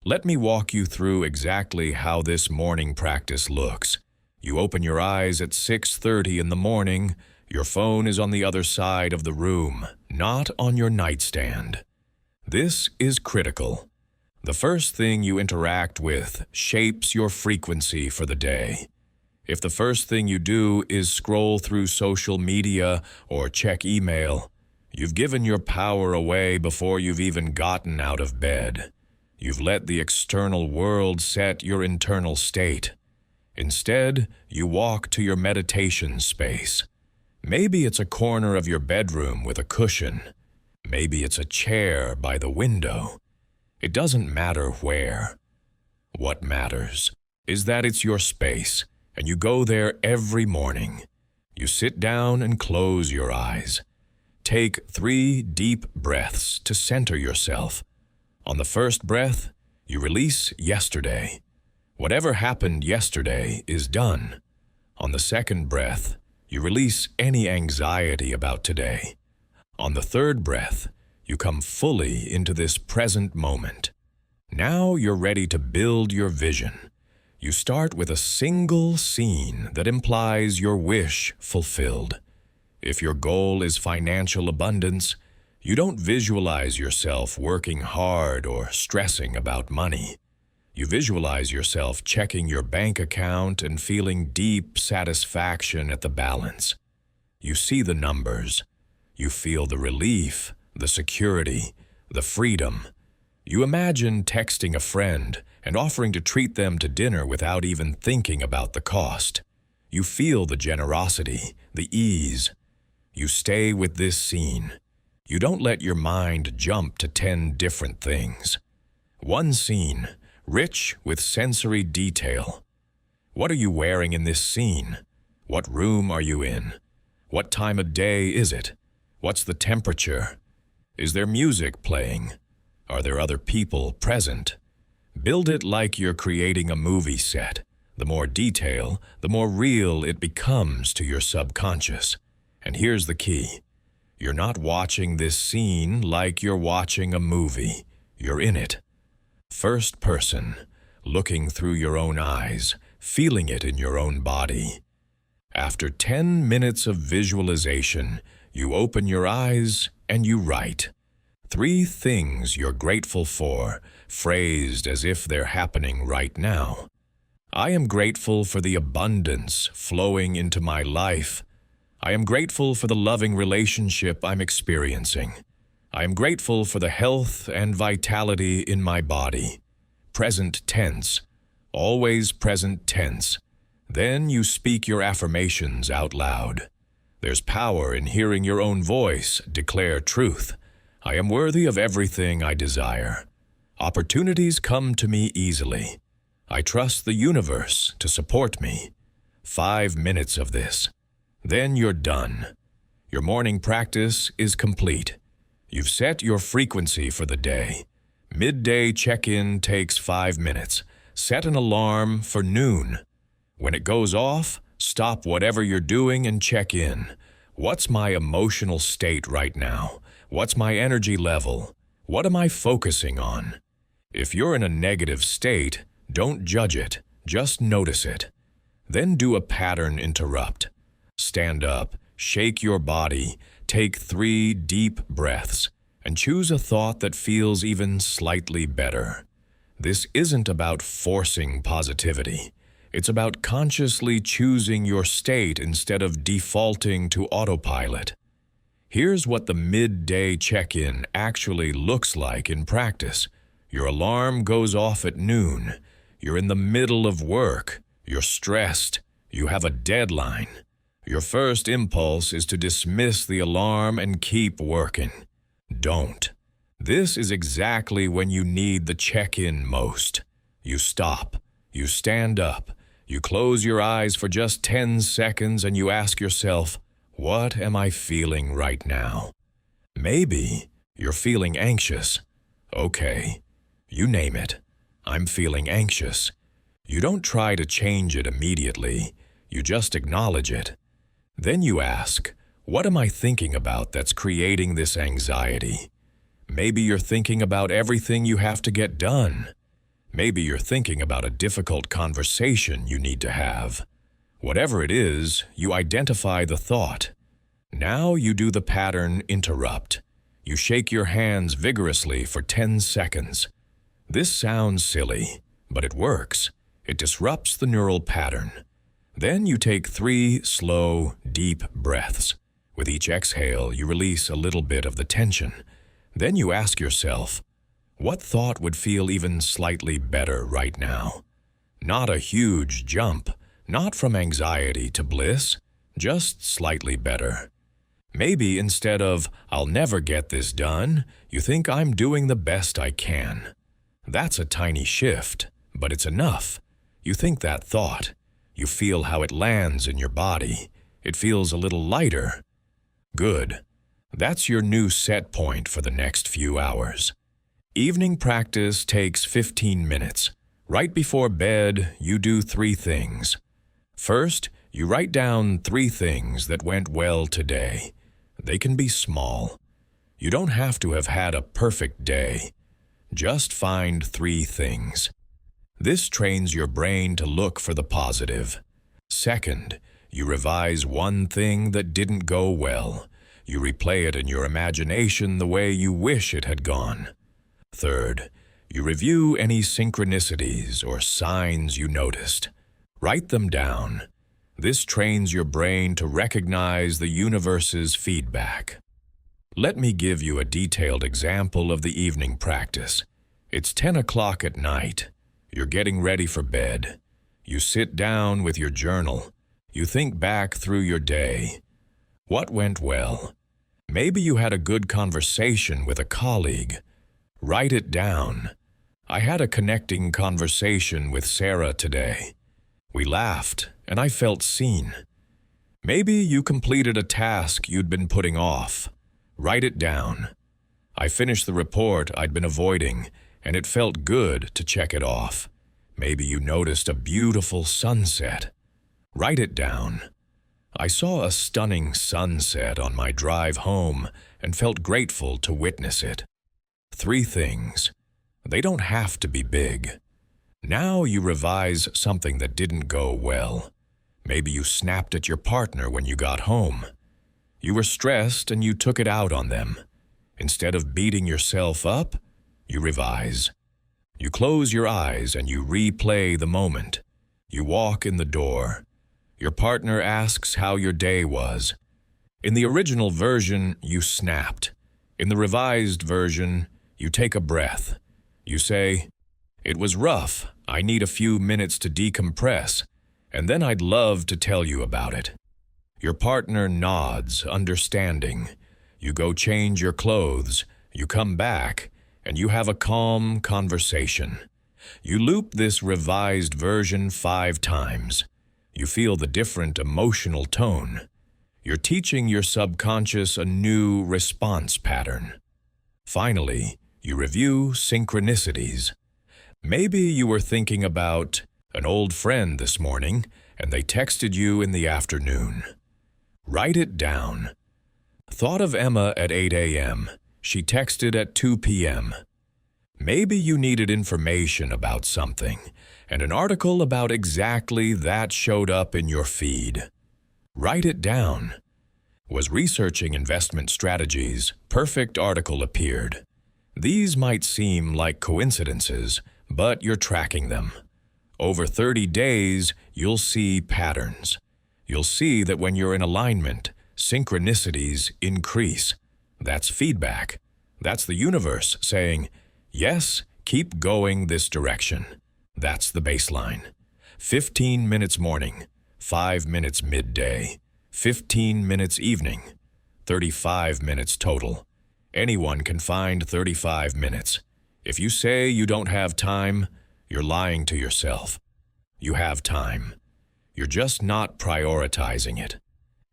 Let me walk you through exactly how this morning practice looks. You open your eyes at 6:30 in the morning. Your phone is on the other side of the room, not on your nightstand. This is critical. The first thing you interact with shapes your frequency for the day. If the first thing you do is scroll through social media or check email, You've given your power away before you've even gotten out of bed. You've let the external world set your internal state. Instead, you walk to your meditation space. Maybe it's a corner of your bedroom with a cushion. Maybe it's a chair by the window. It doesn't matter where. What matters is that it's your space, and you go there every morning. You sit down and close your eyes. Take 3 deep breaths to center yourself. On the first breath, you release yesterday. Whatever happened yesterday is done. On the second breath, you release any anxiety about today. On the third breath, you come fully into this present moment. Now you're ready to build your vision. You start with a single scene that implies your wish fulfilled. If your goal is financial abundance, you don't visualize yourself working hard or stressing about money. You visualize yourself checking your bank account and feeling deep satisfaction at the balance. You see the numbers. You feel the relief, the security, the freedom. You imagine texting a friend and offering to treat them to dinner without even thinking about the cost. You feel the generosity, the ease. You stay with this scene. You don't let your mind jump to 10 different things. One scene, rich with sensory detail. What are you wearing in this scene? What room are you in? What time of day is it? What's the temperature? Is there music playing? Are there other people present? Build it like you're creating a movie set. The more detail, the more real it becomes to your subconscious. And here's the key. You're not watching this scene like you're watching a movie. You're in it. First person, looking through your own eyes, feeling it in your own body. After 10 minutes of visualization, you open your eyes and you write. 3 things you're grateful for, phrased as if they're happening right now. I am grateful for the abundance flowing into my life. I am grateful for the loving relationship I'm experiencing. I am grateful for the health and vitality in my body. Present tense. Always present tense. Then you speak your affirmations out loud. There's power in hearing your own voice declare truth. I am worthy of everything I desire. Opportunities come to me easily. I trust the universe to support me. 5 minutes of this. Then you're done. Your morning practice is complete. You've set your frequency for the day. Midday check-in takes 5 minutes. Set an alarm for noon. When it goes off, stop whatever you're doing and check in. What's my emotional state right now? What's my energy level? What am I focusing on? If you're in a negative state, don't judge it. Just notice it. Then do a pattern interrupt. Stand up, shake your body, take 3 deep breaths, and choose a thought that feels even slightly better. This isn't about forcing positivity. It's about consciously choosing your state instead of defaulting to autopilot. Here's what the midday check-in actually looks like in practice. Your alarm goes off at noon. You're in the middle of work. You're stressed. You have a deadline. Your first impulse is to dismiss the alarm and keep working. Don't. This is exactly when you need the check-in most. You stop. You stand up. You close your eyes for just 10 seconds and you ask yourself, what am I feeling right now? Maybe you're feeling anxious. Okay, you name it. I'm feeling anxious. You don't try to change it immediately. You just acknowledge it. Then you ask, what am I thinking about that's creating this anxiety? Maybe you're thinking about everything you have to get done. Maybe you're thinking about a difficult conversation you need to have. Whatever it is, you identify the thought. Now you do the pattern interrupt. You shake your hands vigorously for 10 seconds. This sounds silly, but it works. It disrupts the neural pattern. Then you take 3 slow, deep breaths. With each exhale, you release a little bit of the tension. Then you ask yourself, what thought would feel even slightly better right now? Not a huge jump, not from anxiety to bliss, just slightly better. Maybe instead of, I'll never get this done, you think I'm doing the best I can. That's a tiny shift, but it's enough. You think that thought. You feel how it lands in your body. It feels a little lighter. Good. That's your new set point for the next few hours. Evening practice takes 15 minutes. Right before bed, you do 3 things. First, you write down 3 things that went well today. They can be small. You don't have to have had a perfect day. Just find 3 things. This trains your brain to look for the positive. Second, you revise 1 thing that didn't go well. You replay it in your imagination the way you wish it had gone. Third, you review any synchronicities or signs you noticed. Write them down. This trains your brain to recognize the universe's feedback. Let me give you a detailed example of the evening practice. It's 10 o'clock at night. You're getting ready for bed. You sit down with your journal. You think back through your day. What went well? Maybe you had a good conversation with a colleague. Write it down. I had a connecting conversation with Sarah today. We laughed, and I felt seen. Maybe you completed a task you'd been putting off. Write it down. I finished the report I'd been avoiding, and it felt good to check it off. Maybe you noticed a beautiful sunset. Write it down. I saw a stunning sunset on my drive home and felt grateful to witness it. 3 things. They don't have to be big. Now you revise something that didn't go well. Maybe you snapped at your partner when you got home. You were stressed and you took it out on them. Instead of beating yourself up, you revise. You close your eyes and you replay the moment. You walk in the door. Your partner asks how your day was. In the original version, you snapped. In the revised version, you take a breath. You say, "It was rough. I need a few minutes to decompress, and then I'd love to tell you about it." Your partner nods, understanding. You go change your clothes. You come back, and you have a calm conversation. You loop this revised version 5 times. You feel the different emotional tone. You're teaching your subconscious a new response pattern. Finally, you review synchronicities. Maybe you were thinking about an old friend this morning, and they texted you in the afternoon. Write it down. Thought of Emma at 8 a.m. She texted at 2 p.m. Maybe you needed information about something, and an article about exactly that showed up in your feed. Write it down. Was researching investment strategies, perfect article appeared. These might seem like coincidences, but you're tracking them. Over 30 days, you'll see patterns. You'll see that when you're in alignment, synchronicities increase. That's feedback. That's the universe saying, yes, keep going this direction. That's the baseline. 15 minutes morning, 5 minutes midday, 15 minutes evening, 35 minutes total. Anyone can find 35 minutes. If you say you don't have time, you're lying to yourself. You have time. You're just not prioritizing it.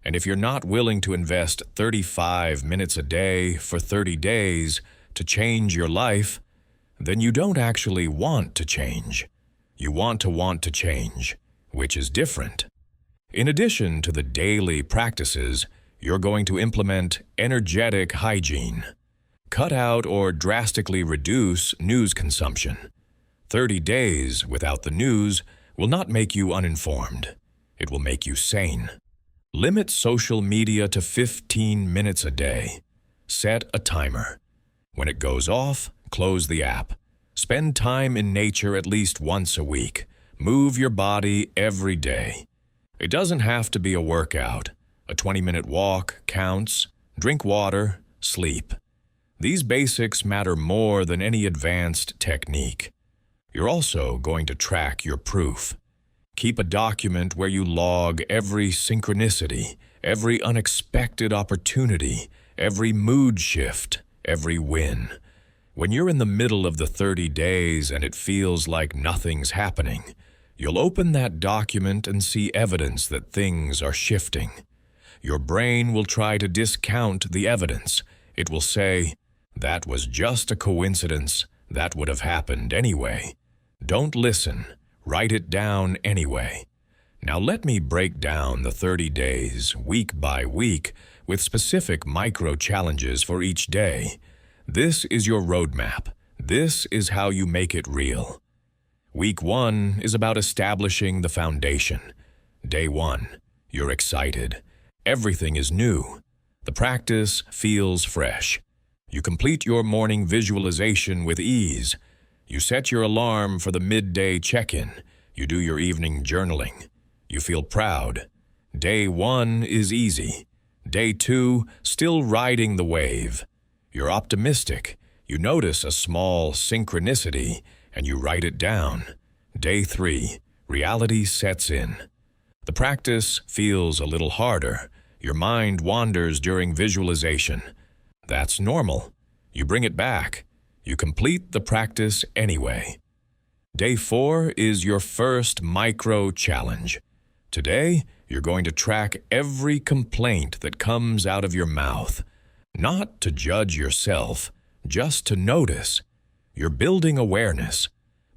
And if you're not willing to invest 35 minutes a day for 30 days to change your life, then you don't actually want to change. You want to change, which is different. In addition to the daily practices, you're going to implement energetic hygiene. Cut out or drastically reduce news consumption. 30 days without the news will not make you uninformed. It will make you sane. Limit social media to 15 minutes a day. Set a timer. When it goes off, close the app. Spend time in nature at least once a week. Move your body every day. It doesn't have to be a workout. A 20-minute walk counts. Drink water, sleep. These basics matter more than any advanced technique. You're also going to track your proof. Keep a document where you log every synchronicity, every unexpected opportunity, every mood shift, every win. When you're in the middle of the 30 days and it feels like nothing's happening, you'll open that document and see evidence that things are shifting. Your brain will try to discount the evidence. It will say, "That was just a coincidence. That would have happened anyway." Don't listen. Write it down anyway. Now let me break down the 30 days, week by week, with specific micro-challenges for each day. This is your roadmap. This is how you make it real. Week 1 is about establishing the foundation. Day 1, you're excited. Everything is new. The practice feels fresh. You complete your morning visualization with ease. You set your alarm for the midday check-in. You do your evening journaling. You feel proud. Day 1 is easy. Day 2, still riding the wave. You're optimistic. You notice a small synchronicity and you write it down. Day 3, reality sets in. The practice feels a little harder. Your mind wanders during visualization. That's normal. You bring it back. You complete the practice anyway. Day 4 is your first micro-challenge. Today, you're going to track every complaint that comes out of your mouth. Not to judge yourself, just to notice. You're building awareness.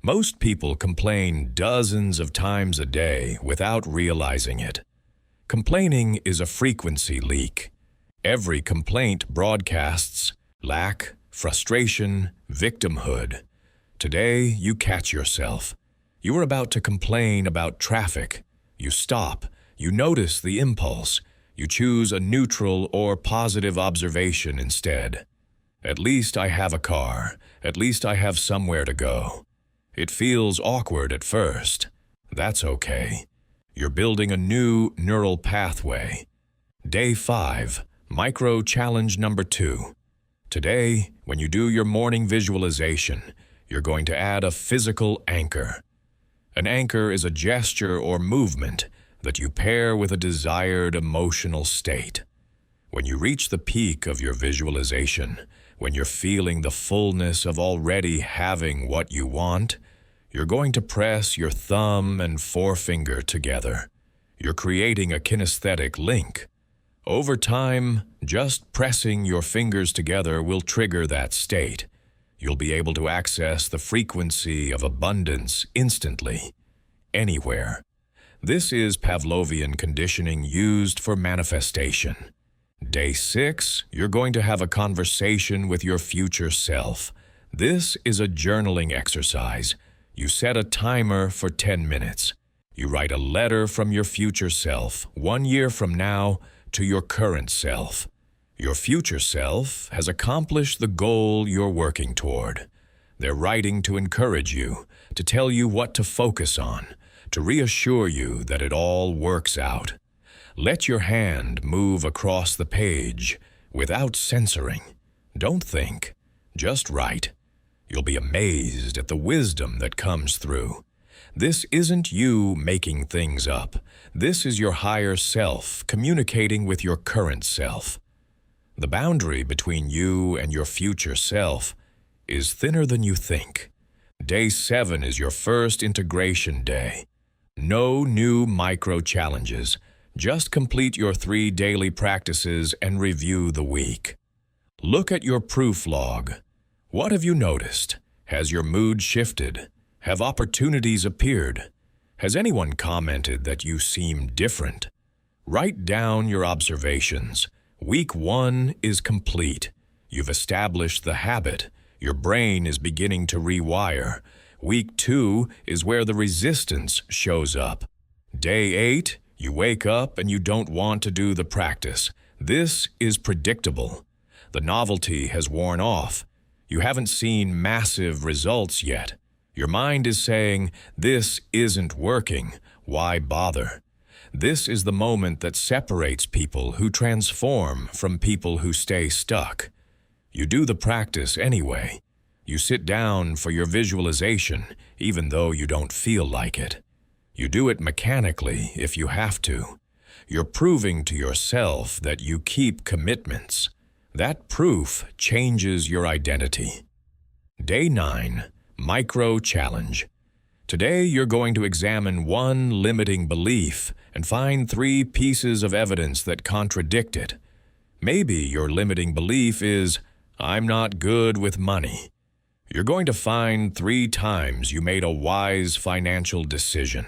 Most people complain dozens of times a day without realizing it. Complaining is a frequency leak. Every complaint broadcasts lack, frustration, victimhood. Today, you catch yourself. You are about to complain about traffic. You stop. You notice the impulse. You choose a neutral or positive observation instead. At least I have a car. At least I have somewhere to go. It feels awkward at first. That's okay. You're building a new neural pathway. Day 5, micro-challenge number 2. Today, when you do your morning visualization, you're going to add a physical anchor. An anchor is a gesture or movement that you pair with a desired emotional state. When you reach the peak of your visualization, when you're feeling the fullness of already having what you want, you're going to press your thumb and forefinger together. You're creating a kinesthetic link. Over time, just pressing your fingers together will trigger that state. You'll be able to access the frequency of abundance instantly, anywhere. This is Pavlovian conditioning used for manifestation. Day 6, you're going to have a conversation with your future self. This is a journaling exercise. You set a timer for 10 minutes. You write a letter from your future self, 1 year from now, to your current self. Your future self has accomplished the goal you're working toward. They're writing to encourage you, to tell you what to focus on, to reassure you that it all works out. Let your hand move across the page without censoring. Don't think, just write. You'll be amazed at the wisdom that comes through. This isn't you making things up. This is your higher self communicating with your current self. The boundary between you and your future self is thinner than you think. Day 7 is your first integration day. No new micro-challenges. Just complete your 3 daily practices and review the week. Look at your proof log. What have you noticed? Has your mood shifted? Have opportunities appeared? Has anyone commented that you seem different? Write down your observations. Week 1 is complete. You've established the habit. Your brain is beginning to rewire. Week 2 is where the resistance shows up. Day 8, you wake up and you don't want to do the practice. This is predictable. The novelty has worn off. You haven't seen massive results yet. Your mind is saying, this isn't working. Why bother? This is the moment that separates people who transform from people who stay stuck. You do the practice anyway. You sit down for your visualization, even though you don't feel like it. You do it mechanically if you have to. You're proving to yourself that you keep commitments. That proof changes your identity. Day 9, Micro Challenge. Today you're going to examine one limiting belief and find 3 pieces of evidence that contradict it. Maybe your limiting belief is, I'm not good with money. You're going to find 3 times you made a wise financial decision,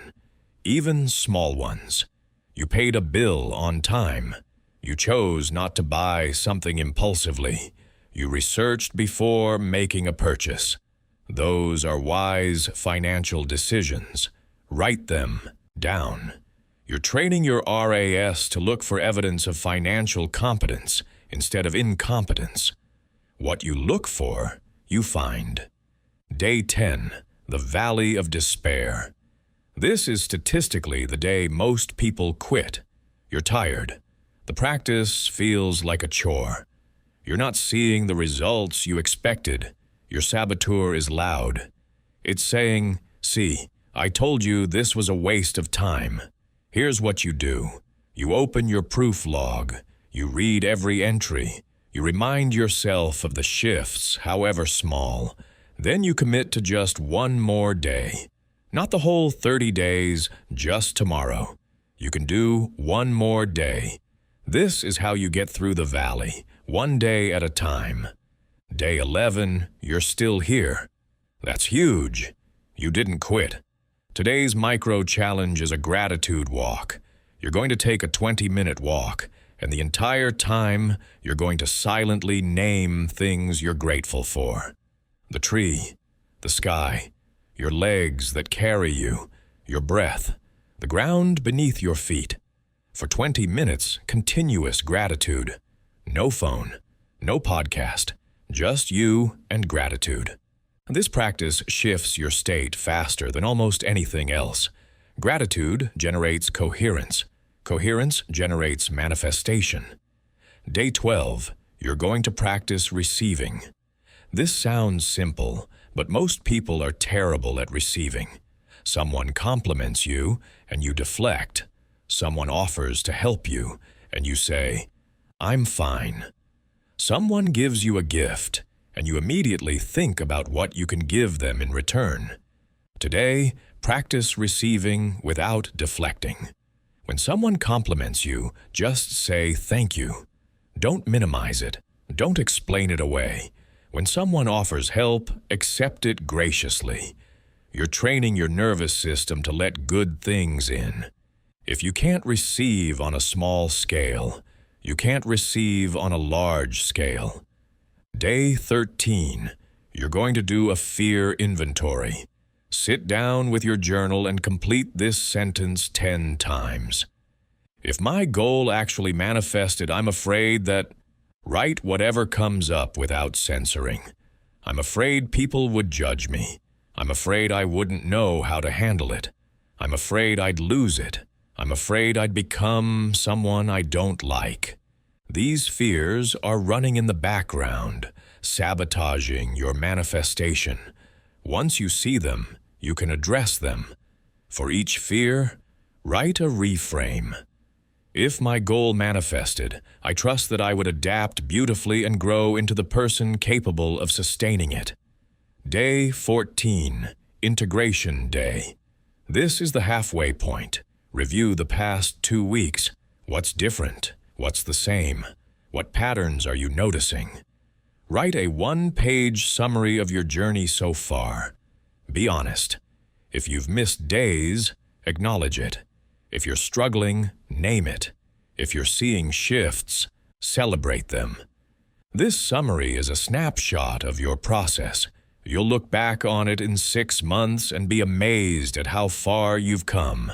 even small ones. You paid a bill on time. You chose not to buy something impulsively. You researched before making a purchase. Those are wise financial decisions. Write them down. You're training your RAS to look for evidence of financial competence instead of incompetence. What you look for, you find. Day 10, the Valley of Despair. This is statistically the day most people quit. You're tired. The practice feels like a chore. You're not seeing the results you expected. Your saboteur is loud. It's saying, see, I told you this was a waste of time. Here's what you do. You open your proof log. You read every entry. You remind yourself of the shifts, however small. Then you commit to just one more day. Not the whole 30 days, just tomorrow. You can do one more day. This is how you get through the valley, one day at a time. Day 11, you're still here. That's huge. You didn't quit. Today's micro challenge is a gratitude walk. You're going to take a 20-minute walk, and the entire time you're going to silently name things you're grateful for. The tree, the sky, your legs that carry you, your breath, the ground beneath your feet. For 20 minutes, continuous gratitude. No phone, no podcast, just you and gratitude. This practice shifts your state faster than almost anything else. Gratitude generates coherence. Coherence generates manifestation. Day 12, you're going to practice receiving. This sounds simple, but most people are terrible at receiving. Someone compliments you, and you deflect. Someone offers to help you, and you say, I'm fine. Someone gives you a gift, and you immediately think about what you can give them in return. Today, practice receiving without deflecting. When someone compliments you, just say thank you. Don't minimize it. Don't explain it away. When someone offers help, accept it graciously. You're training your nervous system to let good things in. If you can't receive on a small scale, you can't receive on a large scale. Day 13, you're going to do a fear inventory. Sit down with your journal and complete this sentence 10 times. If my goal actually manifested, I'm afraid that... Write whatever comes up without censoring. I'm afraid people would judge me. I'm afraid I wouldn't know how to handle it. I'm afraid I'd lose it. I'm afraid I'd become someone I don't like. These fears are running in the background, sabotaging your manifestation. Once you see them, you can address them. For each fear, write a reframe. If my goal manifested, I trust that I would adapt beautifully and grow into the person capable of sustaining it. Day 14, Integration Day. This is the halfway point. Review the past 2 weeks. What's different? What's the same? What patterns are you noticing? Write a 1-page summary of your journey so far. Be honest. If you've missed days, acknowledge it. If you're struggling, name it. If you're seeing shifts, celebrate them. This summary is a snapshot of your process. You'll look back on it in 6 months and be amazed at how far you've come.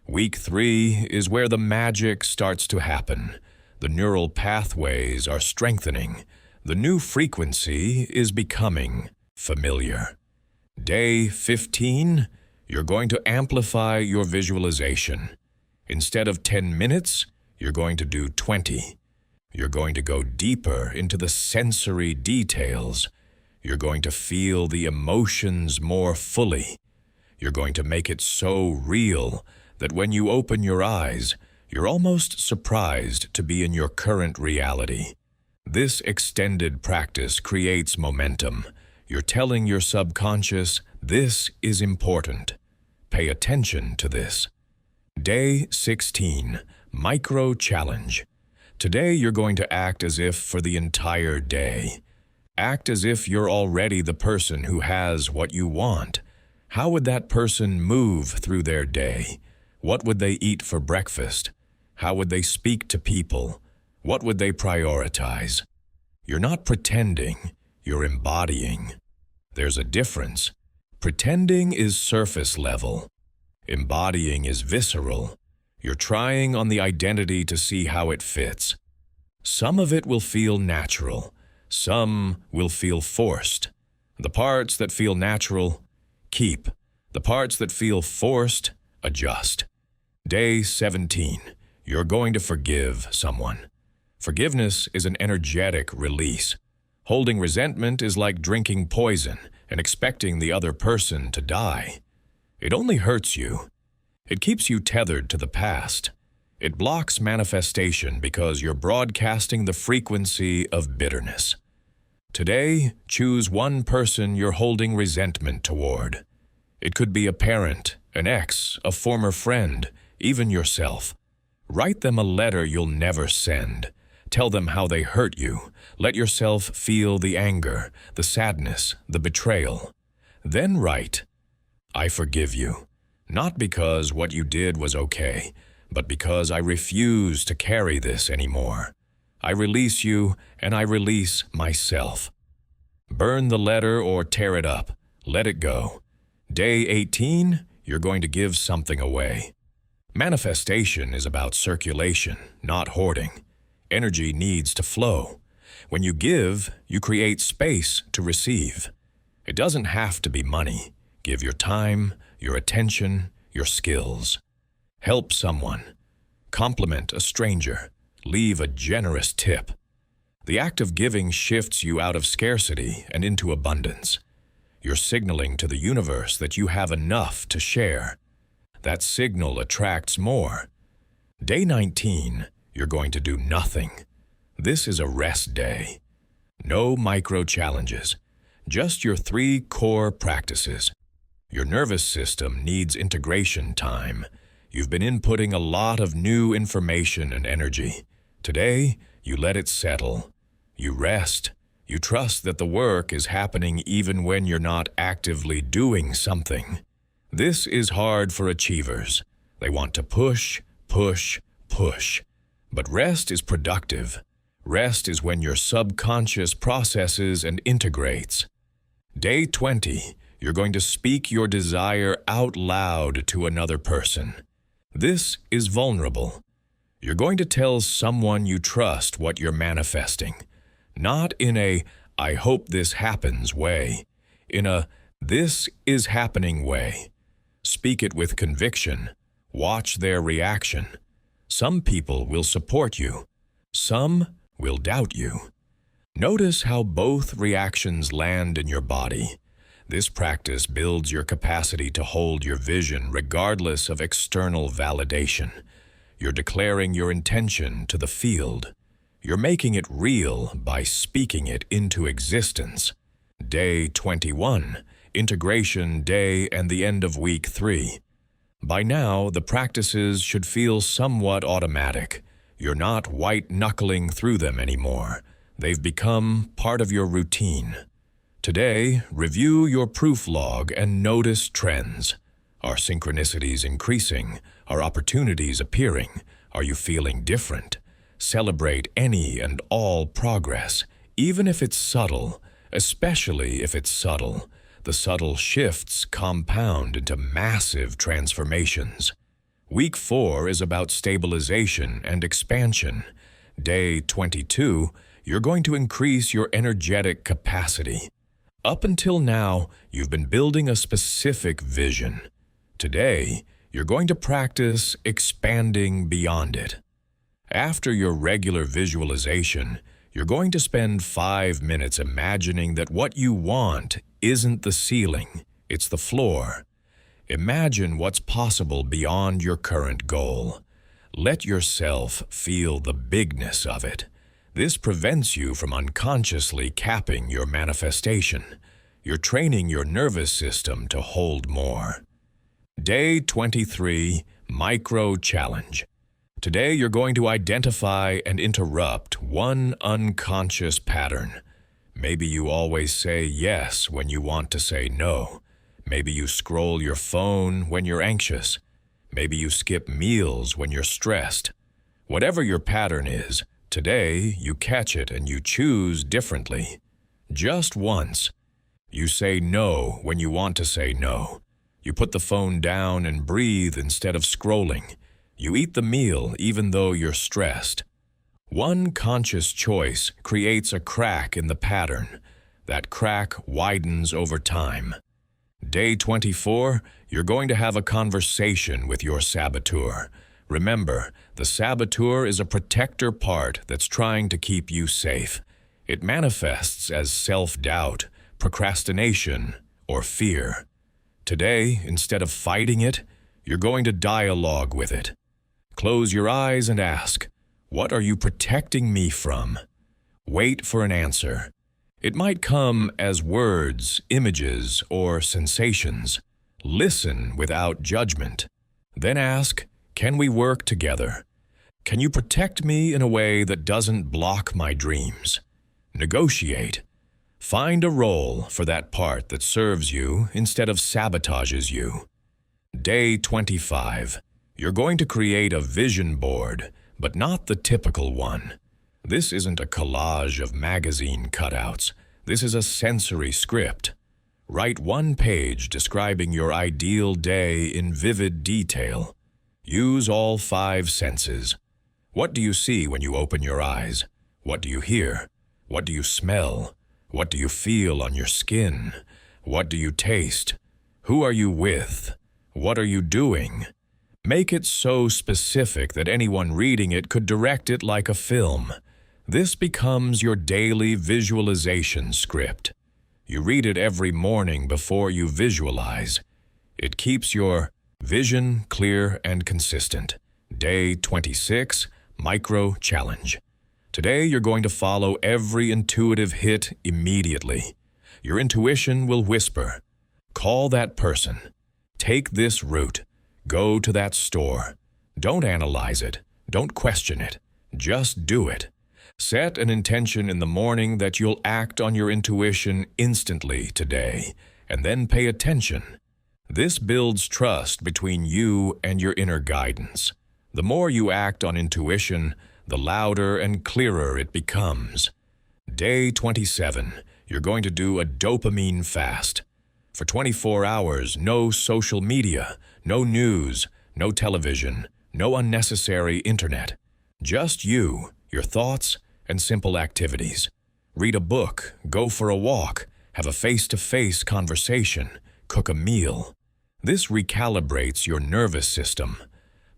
Week 3 is where the magic starts to happen. The neural pathways are strengthening. The new frequency is becoming familiar. Day 15, you're going to amplify your visualization. Instead of 10 minutes, you're going to do 20. You're going to go deeper into the sensory details. You're going to feel the emotions more fully. You're going to make it so real that when you open your eyes, you're almost surprised to be in your current reality. This extended practice creates momentum. You're telling your subconscious, this is important. Pay attention to this. Day 16, Micro Challenge. Today you're going to act as if for the entire day. Act as if you're already the person who has what you want. How would that person move through their day? What would they eat for breakfast? How would they speak to people? What would they prioritize? You're not pretending, you're embodying. There's a difference. Pretending is surface level. Embodying is visceral. You're trying on the identity to see how it fits. Some of it will feel natural. Some will feel forced. The parts that feel natural, keep. The parts that feel forced, adjust. Day 17. You're going to forgive someone. Forgiveness is an energetic release. Holding resentment is like drinking poison and expecting the other person to die. It only hurts you. It keeps you tethered to the past. It blocks manifestation because you're broadcasting the frequency of bitterness. Today, choose one person you're holding resentment toward. It could be a parent, an ex, a former friend, even yourself. Write them a letter you'll never send. Tell them how they hurt you. Let yourself feel the anger, the sadness, the betrayal. Then write, I forgive you, not because what you did was okay, but because I refuse to carry this anymore. I release you, and I release myself. Burn the letter or tear it up. Let it go. Day 18, you're going to give something away. Manifestation is about circulation, not hoarding. Energy needs to flow. When you give, you create space to receive. It doesn't have to be money. Give your time, your attention, your skills. Help someone. Compliment a stranger. Leave a generous tip. The act of giving shifts you out of scarcity and into abundance. You're signaling to the universe that you have enough to share. That signal attracts more. Day 19, you're going to do nothing. This is a rest day. No micro challenges, just your 3 core practices. Your nervous system needs integration time. You've been inputting a lot of new information and energy. Today, you let it settle. You rest. You trust that the work is happening even when you're not actively doing something. This is hard for achievers. They want to push, push, push. But rest is productive. Rest is when your subconscious processes and integrates. Day 20, you're going to speak your desire out loud to another person. This is vulnerable. You're going to tell someone you trust what you're manifesting. Not in a, I hope this happens way. In a, this is happening way. Speak it with conviction. Watch their reaction. Some people will support you. Some will doubt you. Notice how both reactions land in your body. This practice builds your capacity to hold your vision regardless of external validation. You're declaring your intention to the field. You're making it real by speaking it into existence. Day 21, Integration Day and the end of Week 3. By now, the practices should feel somewhat automatic. You're not white-knuckling through them anymore. They've become part of your routine. Today, review your proof log and notice trends. Are synchronicities increasing? Are opportunities appearing? Are you feeling different? Celebrate any and all progress, even if it's subtle, especially if it's subtle. The subtle shifts compound into massive transformations. Week 4 is about stabilization and expansion. Day 22, you're going to increase your energetic capacity. Up until now, you've been building a specific vision. Today, you're going to practice expanding beyond it. After your regular visualization, you're going to spend 5 minutes imagining that what you want isn't the ceiling, it's the floor. Imagine what's possible beyond your current goal. Let yourself feel the bigness of it. This prevents you from unconsciously capping your manifestation. You're training your nervous system to hold more. Day 23, Micro Challenge. Today you're going to identify and interrupt one unconscious pattern. Maybe you always say yes when you want to say no. Maybe you scroll your phone when you're anxious. Maybe you skip meals when you're stressed. Whatever your pattern is, today you catch it and you choose differently. Just once. You say no when you want to say no. You put the phone down and breathe instead of scrolling. You eat the meal even though you're stressed. One conscious choice creates a crack in the pattern. That crack widens over time. Day 24, you're going to have a conversation with your saboteur. Remember, the saboteur is a protector part that's trying to keep you safe. It manifests as self-doubt, procrastination, or fear. Today, instead of fighting it, you're going to dialogue with it. Close your eyes and ask, what are you protecting me from? Wait for an answer. It might come as words, images, or sensations. Listen without judgment. Then ask, can we work together? Can you protect me in a way that doesn't block my dreams? Negotiate. Find a role for that part that serves you instead of sabotages you. Day 25. You're going to create a vision board, but not the typical one. This isn't a collage of magazine cutouts. This is a sensory script. Write one page describing your ideal day in vivid detail. Use all 5 senses. What do you see when you open your eyes? What do you hear? What do you smell? What do you feel on your skin? What do you taste? Who are you with? What are you doing? Make it so specific that anyone reading it could direct it like a film. This becomes your daily visualization script. You read it every morning before you visualize. It keeps your vision clear and consistent. Day 26, Micro Challenge. Today you're going to follow every intuitive hit immediately. Your intuition will whisper, call that person. Take this route. Go to that store. Don't analyze it. Don't question it. Just do it. Set an intention in the morning that you'll act on your intuition instantly today, and then pay attention. This builds trust between you and your inner guidance. The more you act on intuition, the louder and clearer it becomes. Day 27, you're going to do a dopamine fast. For 24 hours, no social media, no news, no television, no unnecessary internet. Just you, your thoughts, and simple activities. Read a book, go for a walk, have a face-to-face conversation, cook a meal. This recalibrates your nervous system.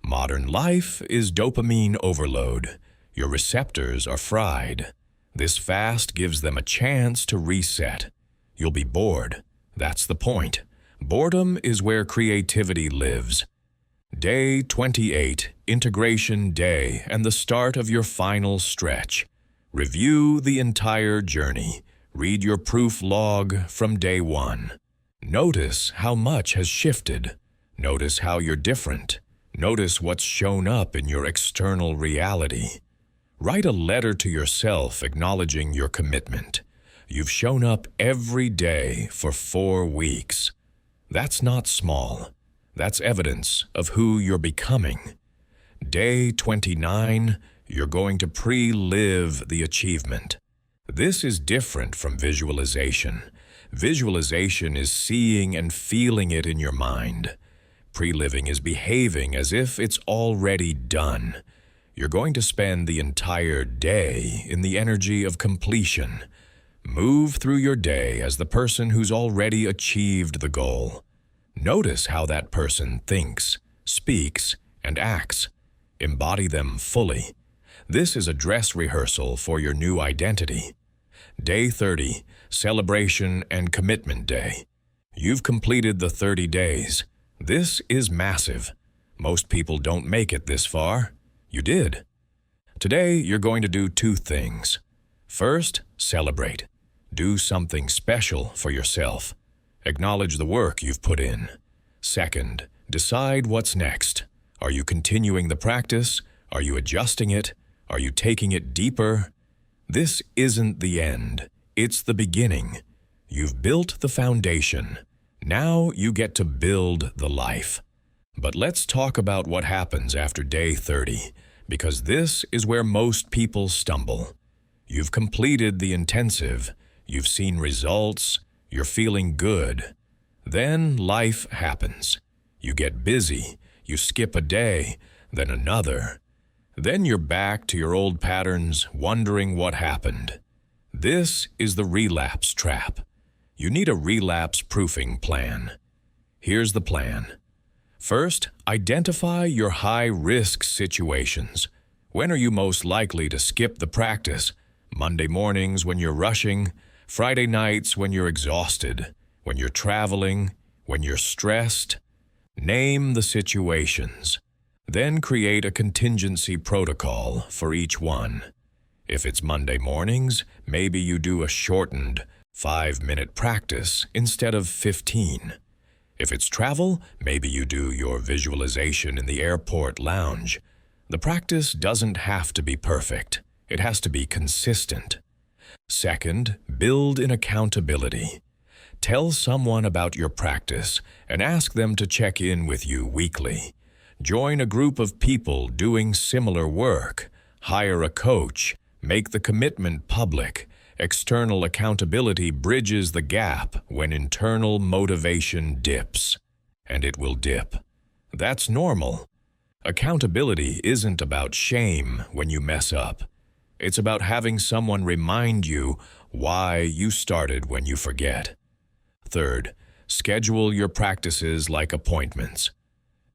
Modern life is dopamine overload. Your receptors are fried. This fast gives them a chance to reset. You'll be bored. That's the point. Boredom is where creativity lives. Day 28, Integration Day, and the start of your final stretch. Review the entire journey. Read your proof log from day 1. Notice how much has shifted. Notice how you're different. Notice what's shown up in your external reality. Write a letter to yourself acknowledging your commitment. You've shown up every day for 4 weeks. That's not small. That's evidence of who you're becoming. Day 29, you're going to pre-live the achievement. This is different from visualization. Visualization is seeing and feeling it in your mind. Pre-living is behaving as if it's already done. You're going to spend the entire day in the energy of completion. Move through your day as the person who's already achieved the goal. Notice how that person thinks, speaks, and acts. Embody them fully. This is a dress rehearsal for your new identity. Day 30, Celebration and Commitment Day. You've completed the 30 days. This is massive. Most people don't make it this far. You did. Today, you're going to do two things. First, celebrate. Do something special for yourself. Acknowledge the work you've put in. Second, decide what's next. Are you continuing the practice? Are you adjusting it? Are you taking it deeper? This isn't the end. It's the beginning. You've built the foundation. Now you get to build the life. But let's talk about what happens after day 30, because this is where most people stumble. You've completed the intensive. You've seen results. You're feeling good. Then life happens. You get busy. You skip a day, then another. Then you're back to your old patterns, wondering what happened. This is the relapse trap. You need a relapse-proofing plan. Here's the plan. First, identify your high-risk situations. When are you most likely to skip the practice? Monday mornings when you're rushing, Friday nights when you're exhausted, when you're traveling, when you're stressed. Name the situations. Then create a contingency protocol for each one. If it's Monday mornings, maybe you do a shortened 5-minute practice instead of 15. If it's travel, maybe you do your visualization in the airport lounge. The practice doesn't have to be perfect. It has to be consistent. Second, build in accountability. Tell someone about your practice and ask them to check in with you weekly. Join a group of people doing similar work. Hire a coach. Make the commitment public. External accountability bridges the gap when internal motivation dips. And it will dip. That's normal. Accountability isn't about shame when you mess up. It's about having someone remind you why you started when you forget. Third, schedule your practices like appointments.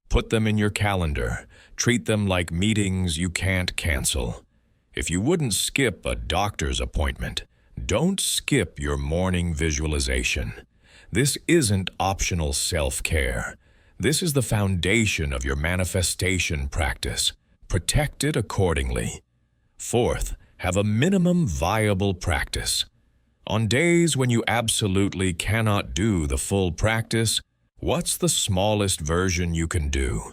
Put them in your calendar. Treat them like meetings you can't cancel. If you wouldn't skip a doctor's appointment, don't skip your morning visualization. This isn't optional self-care. This is the foundation of your manifestation practice. Protect it accordingly. Fourth, have a minimum viable practice. On days when you absolutely cannot do the full practice, what's the smallest version you can do?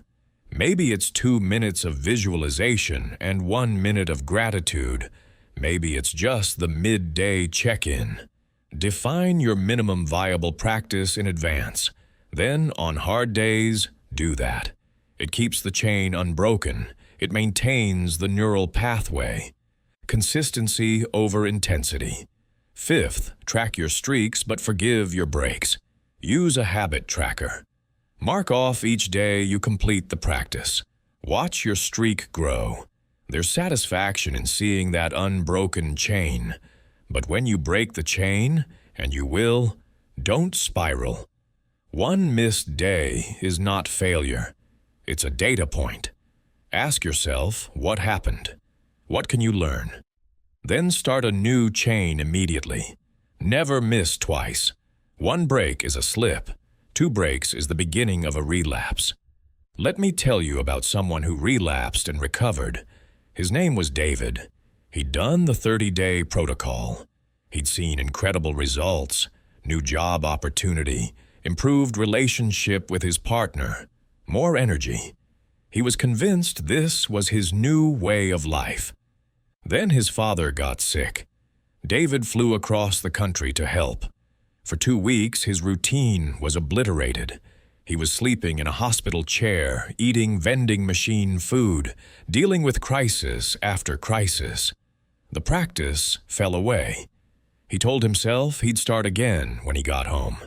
Maybe it's 2 minutes of visualization and 1 minute of gratitude. Maybe it's just the midday check-in. Define your minimum viable practice in advance. Then, on hard days, do that. It keeps the chain unbroken. It maintains the neural pathway. Consistency over intensity. Fifth, track your streaks but forgive your breaks. Use a habit tracker. Mark off each day you complete the practice. Watch your streak grow. There's satisfaction in seeing that unbroken chain. But when you break the chain, and you will, don't spiral. One missed day is not failure. It's a data point. Ask yourself, what happened? What can you learn? Then start a new chain immediately. Never miss twice. 1 break is a slip. 2 breaks is the beginning of a relapse. Let me tell you about someone who relapsed and recovered. His name was David. He'd done the 30-day protocol. He'd seen incredible results, new job opportunity, improved relationship with his partner, more energy. He was convinced this was his new way of life. Then his father got sick. David flew across the country to help. For 2 weeks, his routine was obliterated. He was sleeping in a hospital chair, eating vending machine food, dealing with crisis after crisis. The practice fell away. He told himself he'd start again when he got home.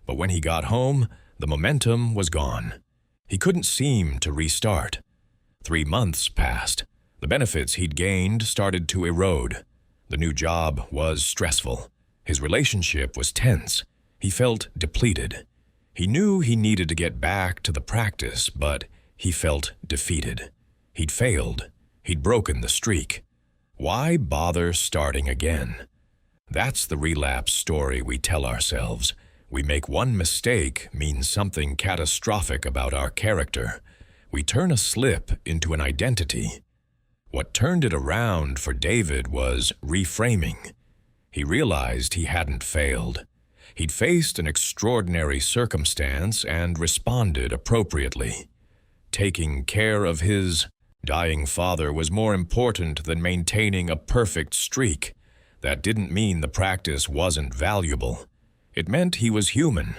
But when he got home, the momentum was gone. He couldn't seem to restart. 3 months passed. The benefits he'd gained started to erode. The new job was stressful. His relationship was tense. He felt depleted. He knew he needed to get back to the practice, but he felt defeated. He'd failed. He'd broken the streak. Why bother starting again? That's the relapse story we tell ourselves. We make one mistake mean something catastrophic about our character. We turn a slip into an identity. What turned it around for David was reframing. He realized he hadn't failed. He'd faced an extraordinary circumstance and responded appropriately. Taking care of his dying father was more important than maintaining a perfect streak. That didn't mean the practice wasn't valuable. It meant he was human.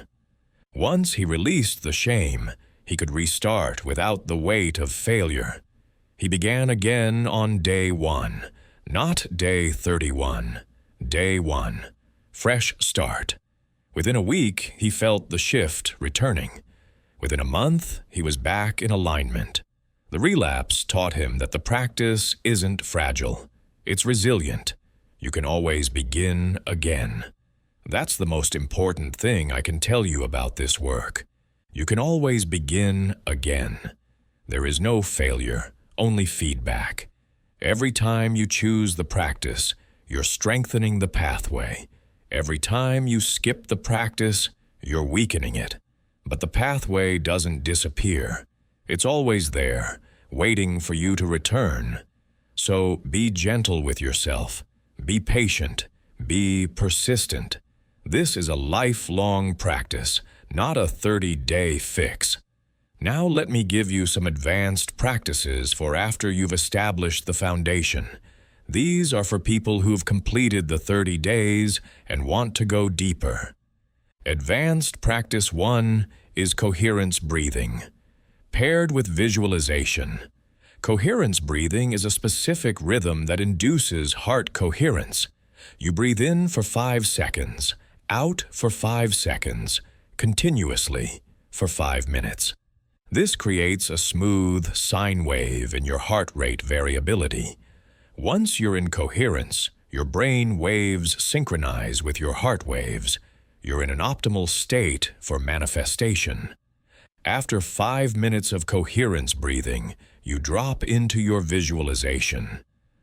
Once he released the shame, he could restart without the weight of failure. He began again on day 1, not day 31. Day 1. Fresh start. Within a week, he felt the shift returning. Within a month, he was back in alignment. The relapse taught him that the practice isn't fragile. It's resilient. You can always begin again. That's the most important thing I can tell you about this work. You can always begin again. There is no failure, only feedback. Every time you choose the practice, you're strengthening the pathway. Every time you skip the practice, you're weakening it. But the pathway doesn't disappear. It's always there, waiting for you to return. So be gentle with yourself. Be patient. Be persistent. This is a lifelong practice, not a 30-day fix. Now let me give you some advanced practices for after you've established the foundation. These are for people who've completed the 30 days and want to go deeper. Advanced Practice 1 is coherence breathing, paired with visualization. Coherence breathing is a specific rhythm that induces heart coherence. You breathe in for 5 seconds, out for 5 seconds, continuously for 5 minutes. This creates a smooth sine wave in your heart rate variability. Once you're in coherence, your brain waves synchronize with your heart waves. You're in an optimal state for manifestation. After 5 minutes of coherence breathing, you drop into your visualization.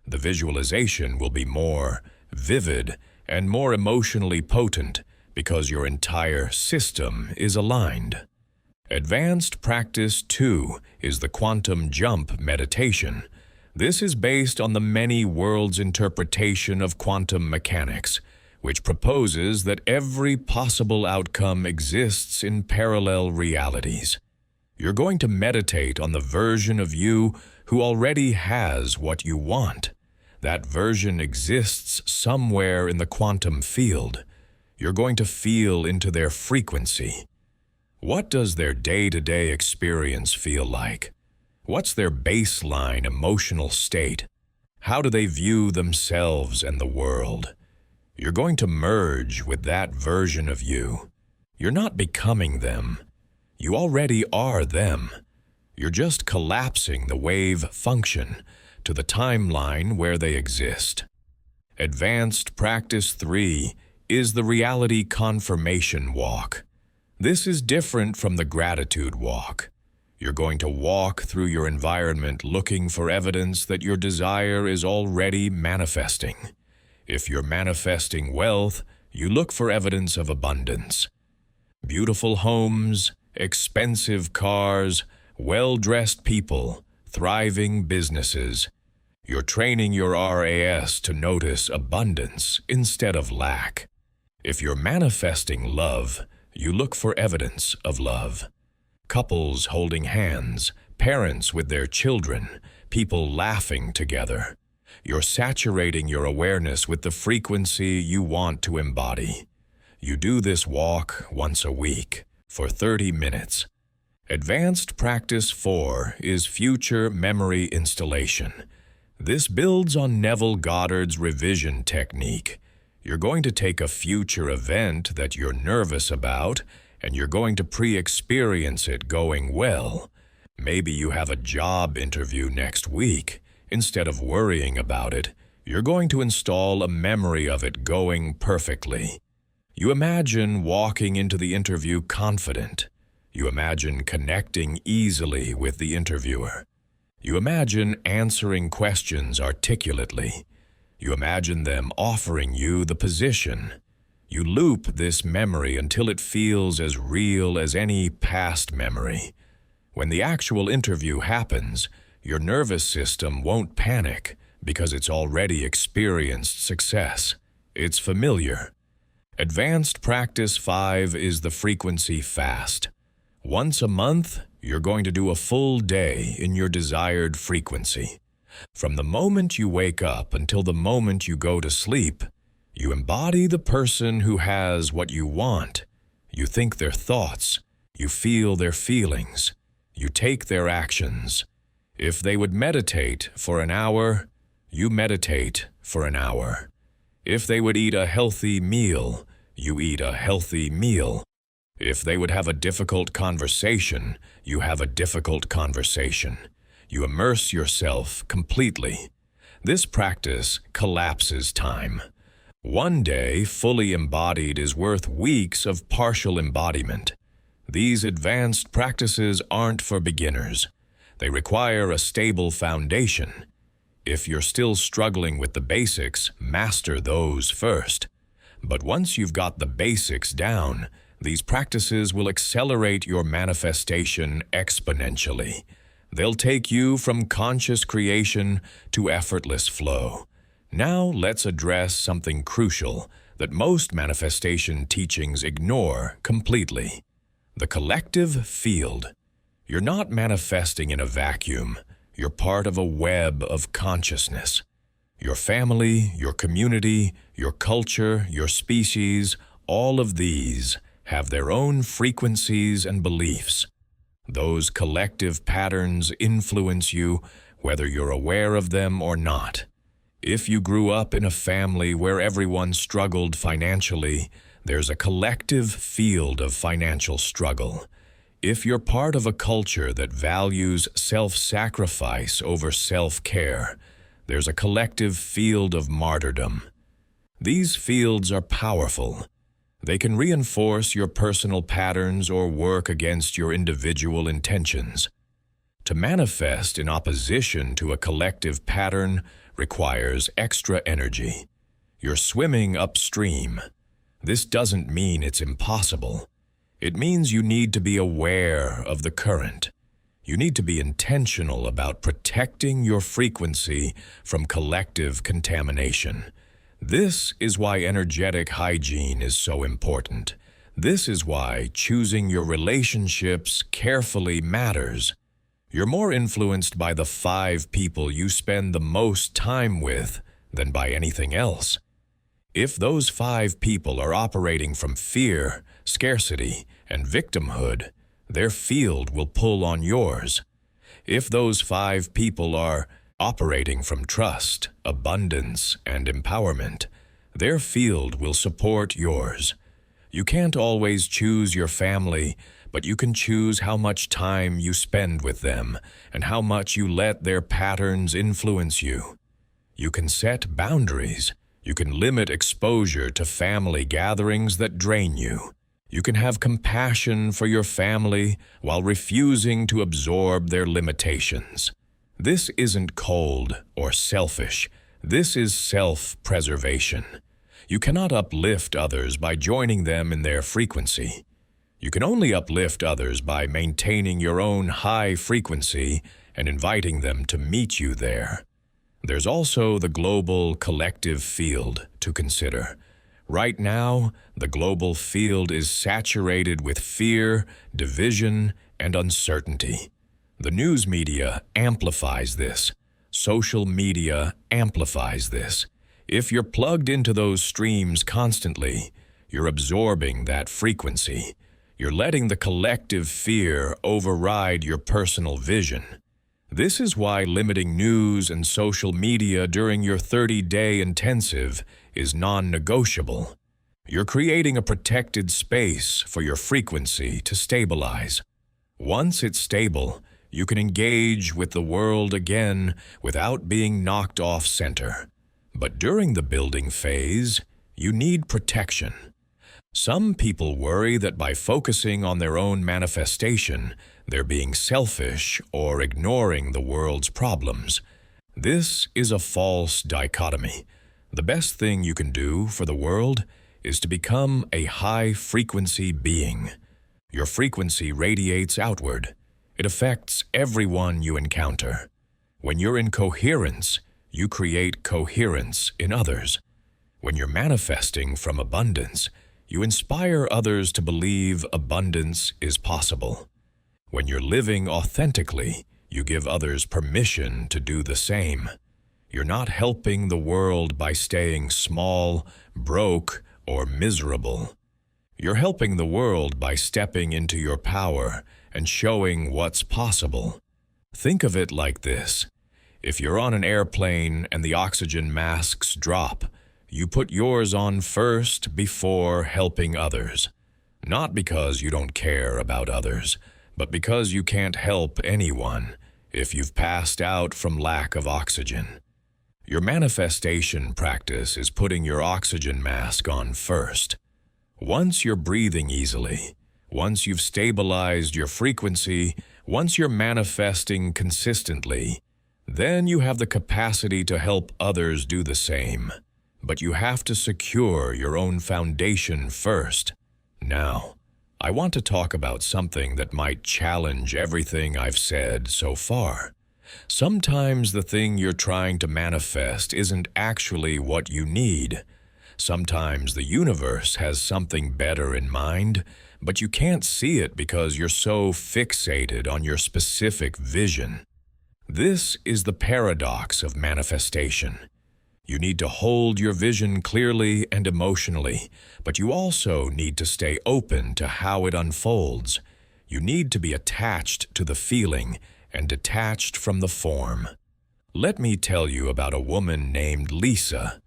The visualization will be more vivid and more emotionally potent because your entire system is aligned. Advanced Practice 2 is the quantum jump meditation. This is based on the many worlds interpretation of quantum mechanics, which proposes that every possible outcome exists in parallel realities. You're going to meditate on the version of you who already has what you want. That version exists somewhere in the quantum field. You're going to feel into their frequency. What does their day-to-day experience feel like? What's their baseline emotional state? How do they view themselves and the world? You're going to merge with that version of you. You're not becoming them. You already are them. You're just collapsing the wave function to the timeline where they exist. Advanced Practice 3 is the Reality Confirmation Walk. This is different from the Gratitude Walk. You're going to walk through your environment looking for evidence that your desire is already manifesting. If you're manifesting wealth, you look for evidence of abundance. Beautiful homes, expensive cars, well-dressed people, thriving businesses. You're training your RAS to notice abundance instead of lack. If you're manifesting love, you look for evidence of love. Couples holding hands, parents with their children, people laughing together. You're saturating your awareness with the frequency you want to embody. You do this walk once a week for 30 minutes. Advanced Practice 4 is Future Memory Installation. This builds on Neville Goddard's revision technique. You're going to take a future event that you're nervous about, and you're going to pre-experience it going well. Maybe you have a job interview next week. Instead of worrying about it, you're going to install a memory of it going perfectly. You imagine walking into the interview confident. You imagine connecting easily with the interviewer. You imagine answering questions articulately. You imagine them offering you the position. You loop this memory until it feels as real as any past memory. When the actual interview happens, your nervous system won't panic because it's already experienced success. It's familiar. Advanced Practice 5 is the frequency fast. Once a month, you're going to do a full day in your desired frequency. From the moment you wake up until the moment you go to sleep, you embody the person who has what you want. You think their thoughts. You feel their feelings. You take their actions. If they would meditate for an hour, you meditate for an hour. If they would eat a healthy meal, you eat a healthy meal. If they would have a difficult conversation, you have a difficult conversation. You immerse yourself completely. This practice collapses time. One day, fully embodied, is worth weeks of partial embodiment. These advanced practices aren't for beginners. They require a stable foundation. If you're still struggling with the basics, master those first. But once you've got the basics down, these practices will accelerate your manifestation exponentially. They'll take you from conscious creation to effortless flow. Now let's address something crucial that most manifestation teachings ignore completely: the collective field. You're not manifesting in a vacuum. You're part of a web of consciousness. Your family, your community, your culture, your species, all of these have their own frequencies and beliefs. Those collective patterns influence you whether you're aware of them or not. If you grew up in a family where everyone struggled financially, there's a collective field of financial struggle. If you're part of a culture that values self-sacrifice over self-care, there's a collective field of martyrdom. These fields are powerful. They can reinforce your personal patterns or work against your individual intentions. To manifest in opposition to a collective pattern requires extra energy. You're swimming upstream. This doesn't mean it's impossible. It means you need to be aware of the current. You need to be intentional about protecting your frequency from collective contamination. This is why energetic hygiene is so important. This is why choosing your relationships carefully matters. You're more influenced by the 5 people you spend the most time with than by anything else. If those 5 people are operating from fear, scarcity, and victimhood, their field will pull on yours. If those 5 people are operating from trust, abundance, and empowerment, their field will support yours. You can't always choose your family, but you can choose how much time you spend with them and how much you let their patterns influence you. You can set boundaries. You can limit exposure to family gatherings that drain you. You can have compassion for your family while refusing to absorb their limitations. This isn't cold or selfish. This is self-preservation. You cannot uplift others by joining them in their frequency. You can only uplift others by maintaining your own high frequency and inviting them to meet you there. There's also the global collective field to consider. Right now, the global field is saturated with fear, division, and uncertainty. The news media amplifies this. Social media amplifies this. If you're plugged into those streams constantly, you're absorbing that frequency. You're letting the collective fear override your personal vision. This is why limiting news and social media during your 30-day intensive is non-negotiable. You're creating a protected space for your frequency to stabilize. Once it's stable, you can engage with the world again without being knocked off center. But during the building phase, you need protection. Some people worry that by focusing on their own manifestation, they're being selfish or ignoring the world's problems. This is a false dichotomy. The best thing you can do for the world is to become a high-frequency being. Your frequency radiates outward. It affects everyone you encounter. When you're in coherence, you create coherence in others. When you're manifesting from abundance, you inspire others to believe abundance is possible. When you're living authentically, you give others permission to do the same. You're not helping the world by staying small, broke, or miserable. You're helping the world by stepping into your power and showing what's possible. Think of it like this. If you're on an airplane and the oxygen masks drop, you put yours on first before helping others. Not because you don't care about others, but because you can't help anyone if you've passed out from lack of oxygen. Your manifestation practice is putting your oxygen mask on first. Once you're breathing easily, once you've stabilized your frequency, once you're manifesting consistently, then you have the capacity to help others do the same. But you have to secure your own foundation first. Now, I want to talk about something that might challenge everything I've said so far. Sometimes the thing you're trying to manifest isn't actually what you need. Sometimes the universe has something better in mind, but you can't see it because you're so fixated on your specific vision. This is the paradox of manifestation. You need to hold your vision clearly and emotionally, but you also need to stay open to how it unfolds. You need to be attached to the feeling and detached from the form. Let me tell you about a woman named Lisa.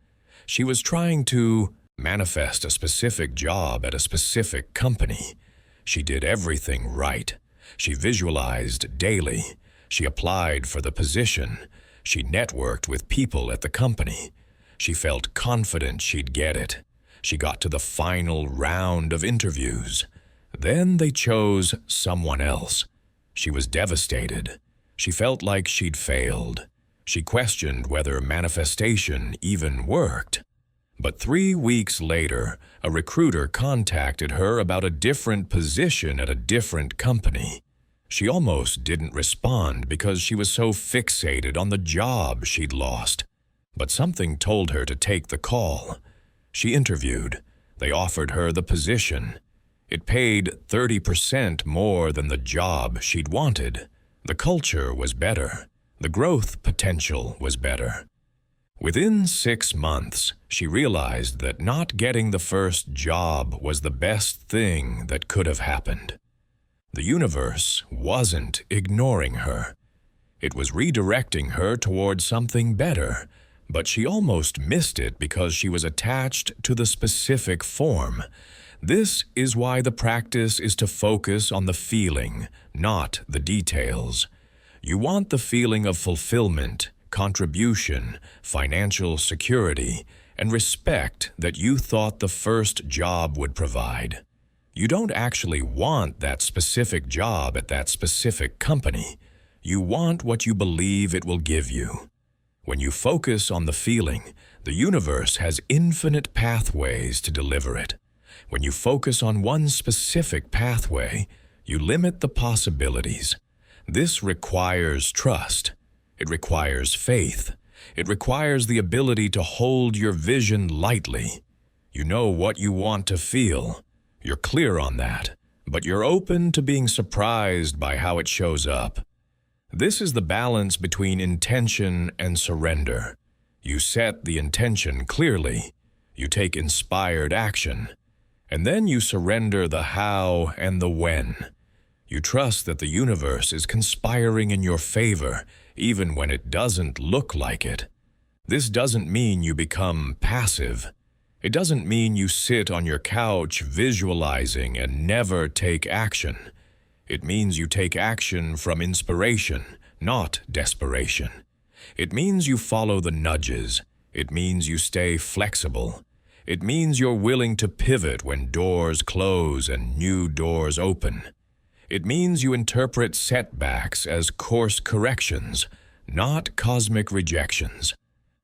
She was trying to manifest a specific job at a specific company. She did everything right. She visualized daily. She applied for the position. She networked with people at the company. She felt confident she'd get it. She got to the final round of interviews. Then they chose someone else. She was devastated. She felt like she'd failed. She questioned whether manifestation even worked. But 3 weeks later, a recruiter contacted her about a different position at a different company. She almost didn't respond because she was so fixated on the job she'd lost. But something told her to take the call. She interviewed. They offered her the position. It paid 30% more than the job she'd wanted. The culture was better. The growth potential was better. Within 6 months, she realized that not getting the first job was the best thing that could have happened. The universe wasn't ignoring her. It was redirecting her towards something better, but she almost missed it because she was attached to the specific form. This is why the practice is to focus on the feeling, not the details. You want the feeling of fulfillment, contribution, financial security, and respect that you thought the first job would provide. You don't actually want that specific job at that specific company. You want what you believe it will give you. When you focus on the feeling, the universe has infinite pathways to deliver it. When you focus on one specific pathway, you limit the possibilities. This requires trust. It requires faith. It requires the ability to hold your vision lightly. You know what you want to feel. You're clear on that, but you're open to being surprised by how it shows up. This is the balance between intention and surrender. You set the intention clearly. You take inspired action. And then you surrender the how and the when. You trust that the universe is conspiring in your favor, even when it doesn't look like it. This doesn't mean you become passive. It doesn't mean you sit on your couch visualizing and never take action. It means you take action from inspiration, not desperation. It means you follow the nudges. It means you stay flexible. It means you're willing to pivot when doors close and new doors open. It means you interpret setbacks as course corrections, not cosmic rejections.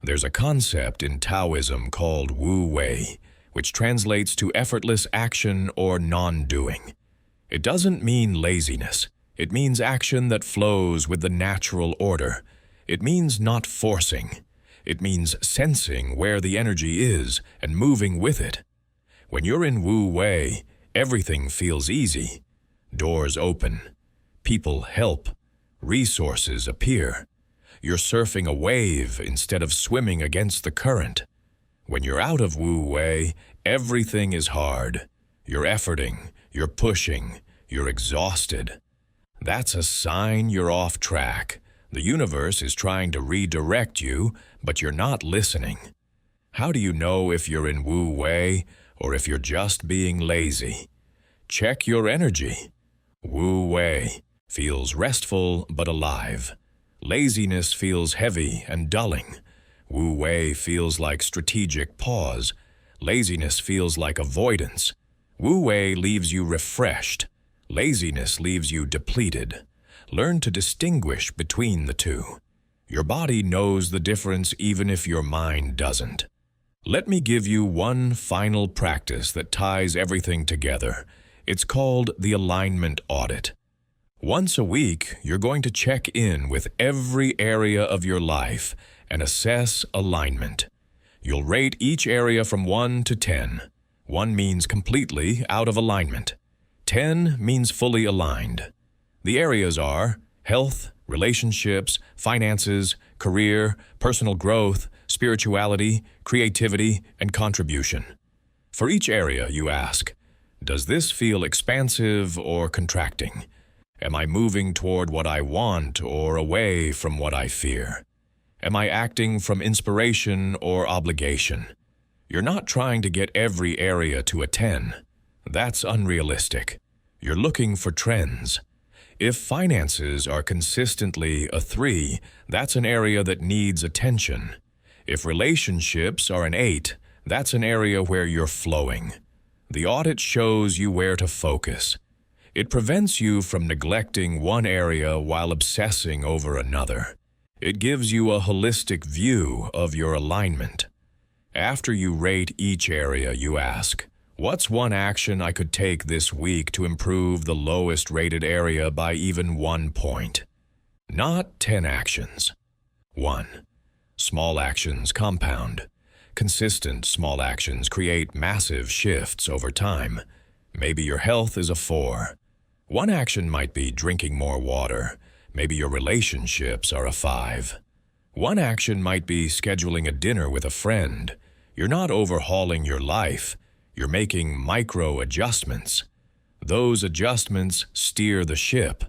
There's a concept in Taoism called Wu Wei, which translates to effortless action or non-doing. It doesn't mean laziness. It means action that flows with the natural order. It means not forcing. It means sensing where the energy is and moving with it. When you're in Wu Wei, everything feels easy. Doors open. People help. Resources appear. You're surfing a wave instead of swimming against the current. When you're out of Wu Wei, everything is hard. You're efforting, you're pushing, you're exhausted. That's a sign you're off track. The universe is trying to redirect you, but you're not listening. How do you know if you're in Wu Wei or if you're just being lazy? Check your energy. Wu Wei feels restful but alive. Laziness feels heavy and dulling. Wu Wei feels like strategic pause. Laziness feels like avoidance. Wu Wei leaves you refreshed. Laziness leaves you depleted. Learn to distinguish between the two. Your body knows the difference even if your mind doesn't. Let me give you one final practice that ties everything together. It's called the alignment audit. Once a week, you're going to check in with every area of your life and assess alignment. You'll rate each area from 1 to 10. 1 means completely out of alignment. 10 means fully aligned. The areas are health, relationships, finances, career, personal growth, spirituality, creativity, and contribution. For each area, you ask, does this feel expansive or contracting? Am I moving toward what I want or away from what I fear? Am I acting from inspiration or obligation? You're not trying to get every area to a 10. That's unrealistic. You're looking for trends. If finances are consistently a 3, that's an area that needs attention. If relationships are an 8, that's an area where you're flowing. The audit shows you where to focus. It prevents you from neglecting one area while obsessing over another. It gives you a holistic view of your alignment. After you rate each area, you ask, what's one action I could take this week to improve the lowest rated area by even 1 point? Not 10 actions. 1. Small actions compound. Consistent small actions create massive shifts over time. Maybe your health is a 4. One action might be drinking more water. Maybe your relationships are a 5. One action might be scheduling a dinner with a friend. You're not overhauling your life. You're making micro adjustments. Those adjustments steer the ship.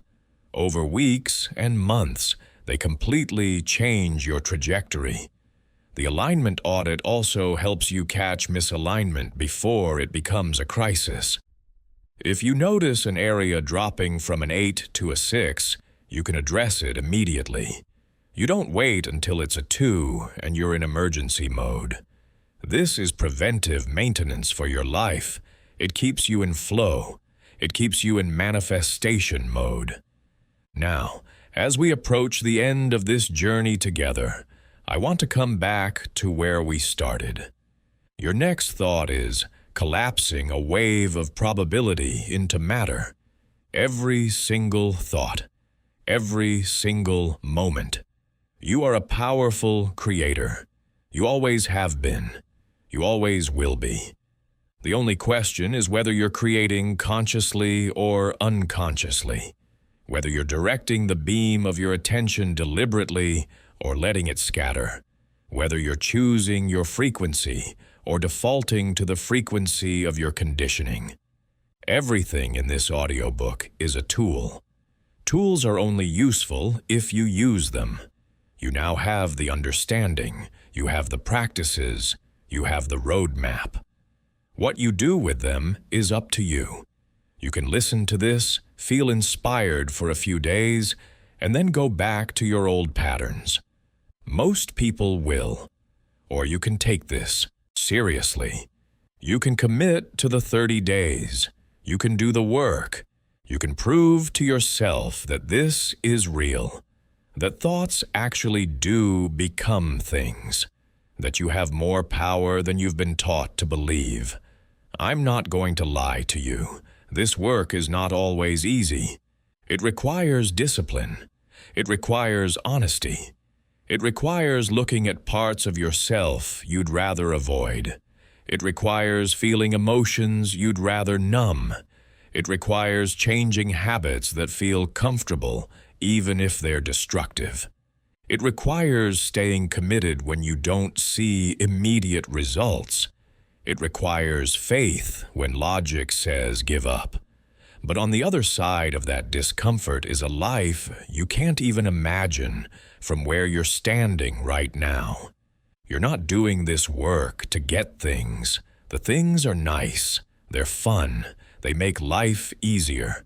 Over weeks and months, they completely change your trajectory. The alignment audit also helps you catch misalignment before it becomes a crisis. If you notice an area dropping from an 8 to a 6, you can address it immediately. You don't wait until it's a 2 and you're in emergency mode. This is preventive maintenance for your life. It keeps you in flow. It keeps you in manifestation mode. Now, as we approach the end of this journey together, I want to come back to where we started. Your next thought is collapsing a wave of probability into matter. Every single thought, every single moment. You are a powerful creator. You always have been. You always will be. The only question is whether you're creating consciously or unconsciously, whether you're directing the beam of your attention deliberately or letting it scatter, whether you're choosing your frequency or defaulting to the frequency of your conditioning. Everything in this audiobook is a tool. Tools are only useful if you use them. You now have the understanding, you have the practices, you have the roadmap. What you do with them is up to you. You can listen to this, feel inspired for a few days, and then go back to your old patterns. Most people will. Or you can take this seriously. You can commit to the 30 days. You can do the work. You can prove to yourself that this is real, that thoughts actually do become things, that you have more power than you've been taught to believe. I'm not going to lie to you. This work is not always easy. It requires discipline. It requires honesty. It requires looking at parts of yourself you'd rather avoid. It requires feeling emotions you'd rather numb. It requires changing habits that feel comfortable, even if they're destructive. It requires staying committed when you don't see immediate results. It requires faith when logic says give up. But on the other side of that discomfort is a life you can't even imagine from where you're standing right now. You're not doing this work to get things. The things are nice. They're fun. They make life easier.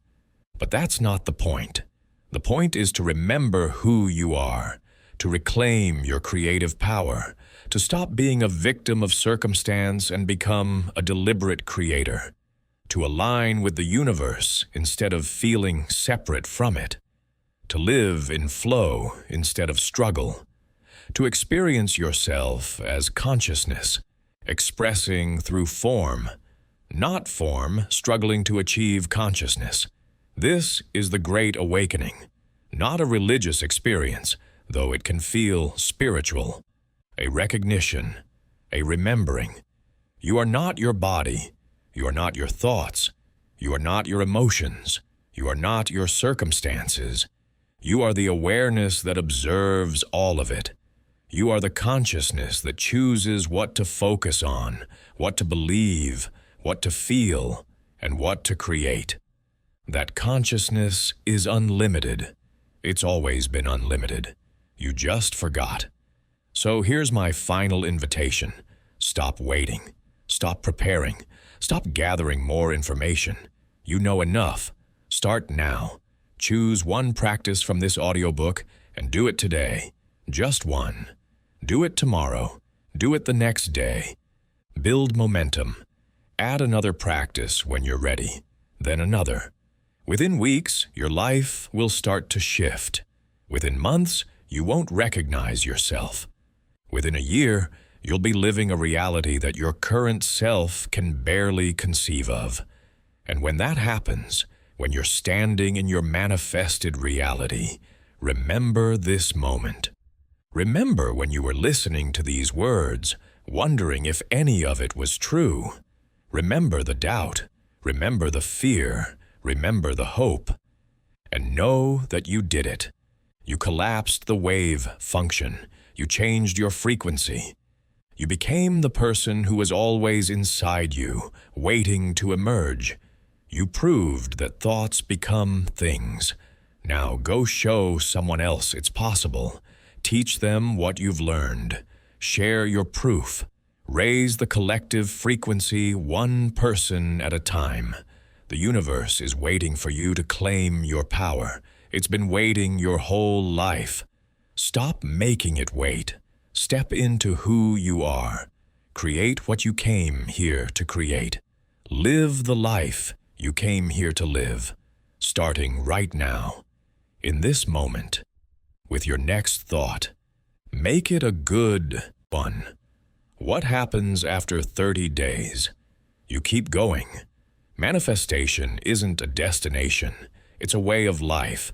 But that's not the point. The point is to remember who you are, to reclaim your creative power, to stop being a victim of circumstance and become a deliberate creator, to align with the universe instead of feeling separate from it, to live in flow instead of struggle, to experience yourself as consciousness, expressing through form, not form struggling to achieve consciousness. This is the Great Awakening, not a religious experience, though it can feel spiritual, a recognition, a remembering. You are not your body. You are not your thoughts. You are not your emotions. You are not your circumstances. You are the awareness that observes all of it. You are the consciousness that chooses what to focus on, what to believe, what to feel, and what to create. That consciousness is unlimited. It's always been unlimited. You just forgot. So here's my final invitation. Stop waiting. Stop preparing. Stop gathering more information. You know enough. Start now. Choose one practice from this audiobook and do it today. Just one. Do it tomorrow. Do it the next day. Build momentum. Add another practice when you're ready, then another. Within weeks, your life will start to shift. Within months, you won't recognize yourself. Within a year, you'll be living a reality that your current self can barely conceive of. And when that happens, when you're standing in your manifested reality, remember this moment. Remember when you were listening to these words, wondering if any of it was true. Remember the doubt. Remember the fear. Remember the hope. And know that you did it. You collapsed the wave function. You changed your frequency. You became the person who was always inside you, waiting to emerge. You proved that thoughts become things. Now go show someone else it's possible. Teach them what you've learned. Share your proof. Raise the collective frequency one person at a time. The universe is waiting for you to claim your power. It's been waiting your whole life. Stop making it wait. Step into who you are. Create what you came here to create. Live the life you came here to live, starting right now, in this moment, with your next thought. Make it a good one. What happens after 30 days? You keep going. Manifestation isn't a destination. It's a way of life.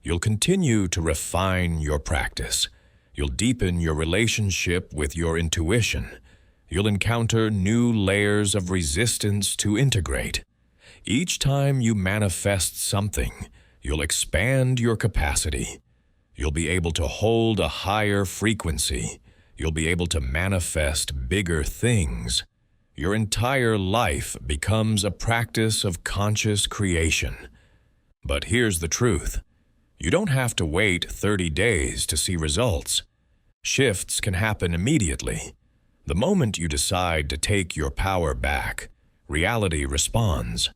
You'll continue to refine your practice. You'll deepen your relationship with your intuition. You'll encounter new layers of resistance to integrate. Each time you manifest something, you'll expand your capacity. You'll be able to hold a higher frequency. You'll be able to manifest bigger things. Your entire life becomes a practice of conscious creation. But here's the truth. You don't have to wait 30 days to see results. Shifts can happen immediately. The moment you decide to take your power back, reality responds.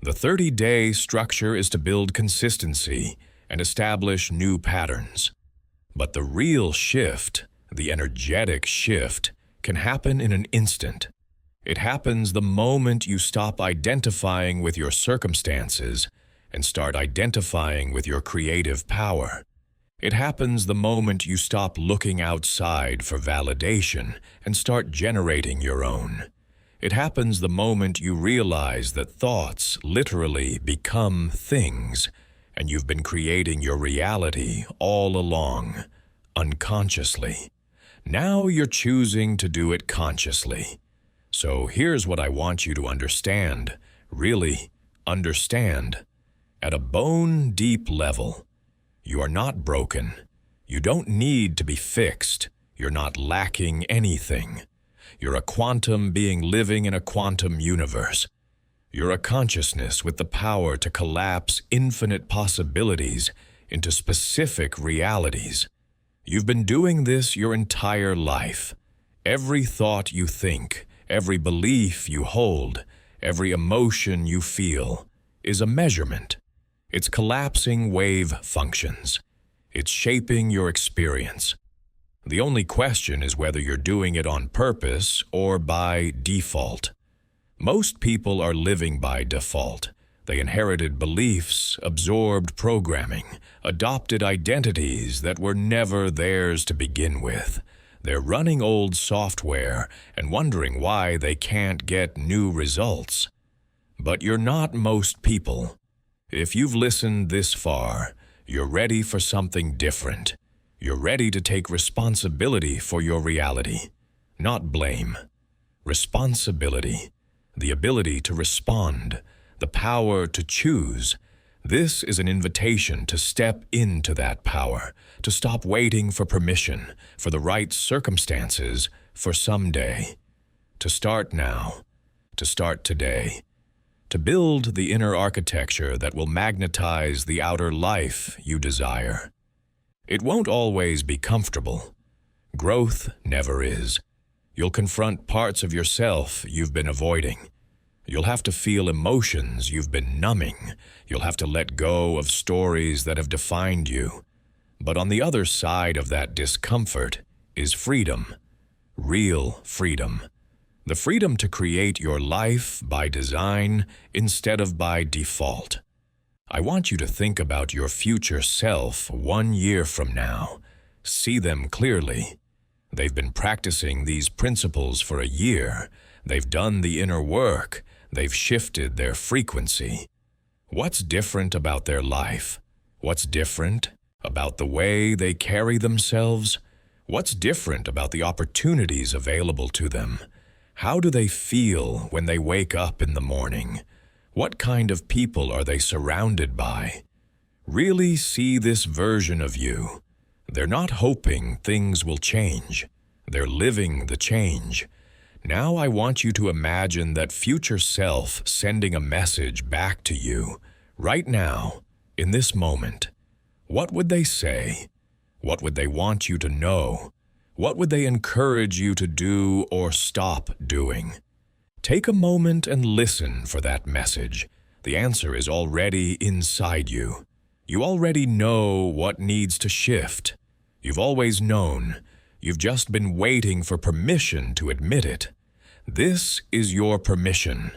The 30-day structure is to build consistency and establish new patterns. But the real shift, the energetic shift, can happen in an instant. It happens the moment you stop identifying with your circumstances and start identifying with your creative power. It happens the moment you stop looking outside for validation and start generating your own. It happens the moment you realize that thoughts literally become things, and you've been creating your reality all along, unconsciously. Now you're choosing to do it consciously. So here's what I want you to understand, really understand. At a bone-deep level, you are not broken. You don't need to be fixed. You're not lacking anything. You're a quantum being living in a quantum universe. You're a consciousness with the power to collapse infinite possibilities into specific realities. You've been doing this your entire life. Every thought you think, every belief you hold, every emotion you feel is a measurement. It's collapsing wave functions. It's shaping your experience. The only question is whether you're doing it on purpose or by default. Most people are living by default. They inherited beliefs, absorbed programming, adopted identities that were never theirs to begin with. They're running old software and wondering why they can't get new results. But you're not most people. If you've listened this far, you're ready for something different. You're ready to take responsibility for your reality, not blame. Responsibility, the ability to respond, the power to choose. This is an invitation to step into that power, to stop waiting for permission, for the right circumstances, for someday. To start now, to start today. To build the inner architecture that will magnetize the outer life you desire. It won't always be comfortable. Growth never is. You'll confront parts of yourself you've been avoiding. You'll have to feel emotions you've been numbing. You'll have to let go of stories that have defined you. But on the other side of that discomfort is freedom. Real freedom. The freedom to create your life by design instead of by default. I want you to think about your future self 1 year from now. See them clearly. They've been practicing these principles for a year. They've done the inner work. They've shifted their frequency. What's different about their life? What's different about the way they carry themselves? What's different about the opportunities available to them? How do they feel when they wake up in the morning? What kind of people are they surrounded by? Really see this version of you. They're not hoping things will change. They're living the change. Now I want you to imagine that future self sending a message back to you, right now, in this moment. What would they say? What would they want you to know? What would they encourage you to do or stop doing? Take a moment and listen for that message. The answer is already inside you. You already know what needs to shift. You've always known. You've just been waiting for permission to admit it. This is your permission.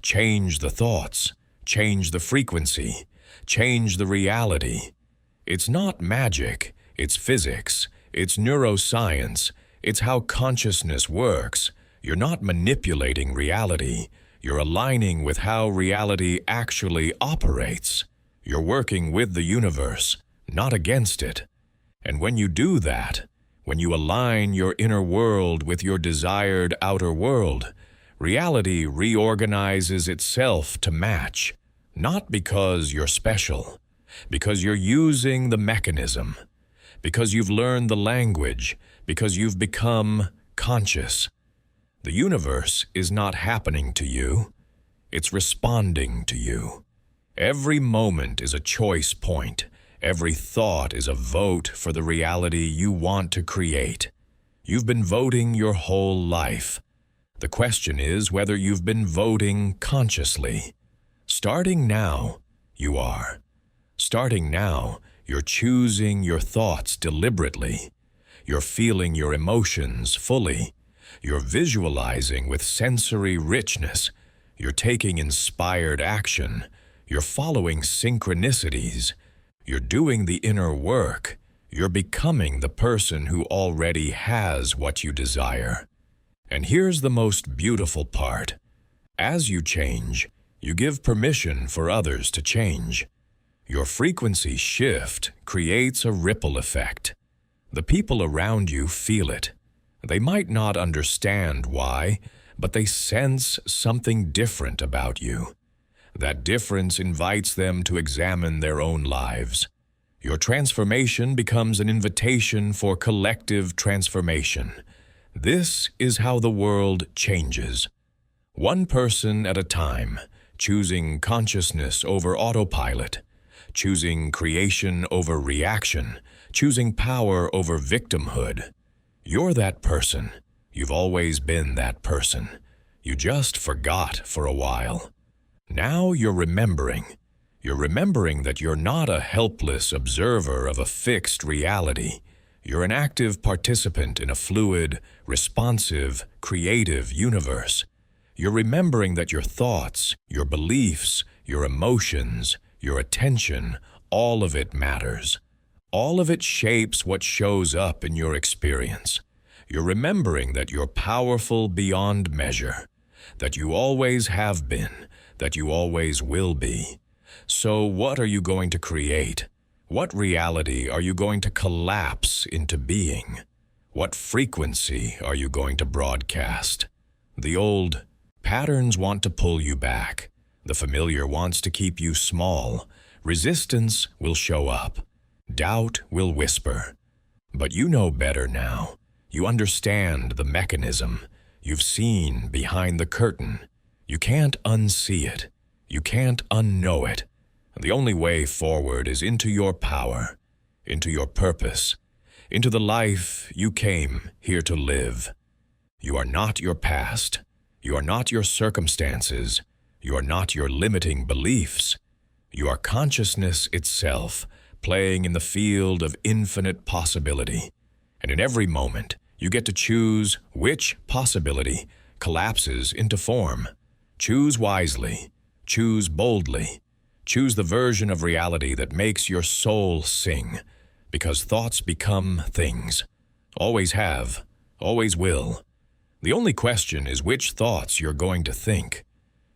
Change the thoughts. Change the frequency. Change the reality. It's not magic. It's physics. It's neuroscience. It's how consciousness works. You're not manipulating reality. You're aligning with how reality actually operates. You're working with the universe, not against it. And when you do that, when you align your inner world with your desired outer world, reality reorganizes itself to match, not because you're special, because you're using the mechanism, because you've learned the language, because you've become conscious. The universe is not happening to you. It's responding to you. Every moment is a choice point. Every thought is a vote for the reality you want to create. You've been voting your whole life. The question is whether you've been voting consciously. Starting now, you are. Starting now, you're choosing your thoughts deliberately. You're feeling your emotions fully. You're visualizing with sensory richness. You're taking inspired action. You're following synchronicities. You're doing the inner work. You're becoming the person who already has what you desire. And here's the most beautiful part. As you change, you give permission for others to change. Your frequency shift creates a ripple effect. The people around you feel it. They might not understand why, but they sense something different about you. That difference invites them to examine their own lives. Your transformation becomes an invitation for collective transformation. This is how the world changes. One person at a time, choosing consciousness over autopilot, choosing creation over reaction, choosing power over victimhood. You're that person. You've always been that person. You just forgot for a while. Now you're remembering. You're remembering that you're not a helpless observer of a fixed reality. You're an active participant in a fluid, responsive, creative universe. You're remembering that your thoughts, your beliefs, your emotions, your attention, all of it matters. All of it shapes what shows up in your experience. You're remembering that you're powerful beyond measure, that you always have been, that you always will be. So what are you going to create? What reality are you going to collapse into being? What frequency are you going to broadcast? The old patterns want to pull you back. The familiar wants to keep you small. Resistance will show up. Doubt will whisper. But you know better now. You understand the mechanism. You've seen behind the curtain. You can't unsee it. You can't unknow it. The only way forward is into your power, into your purpose, into the life you came here to live. You are not your past. You are not your circumstances. You are not your limiting beliefs. You are consciousness itself, playing in the field of infinite possibility. And in every moment, you get to choose which possibility collapses into form. Choose wisely. Choose boldly. Choose the version of reality that makes your soul sing, because thoughts become things. Always have, always will. The only question is which thoughts you're going to think.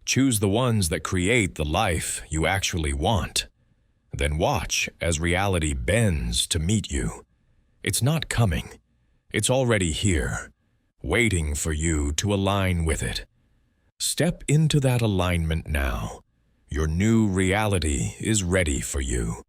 Choose the ones that create the life you actually want. Then watch as reality bends to meet you. It's not coming. It's already here, waiting for you to align with it. Step into that alignment now. Your new reality is ready for you.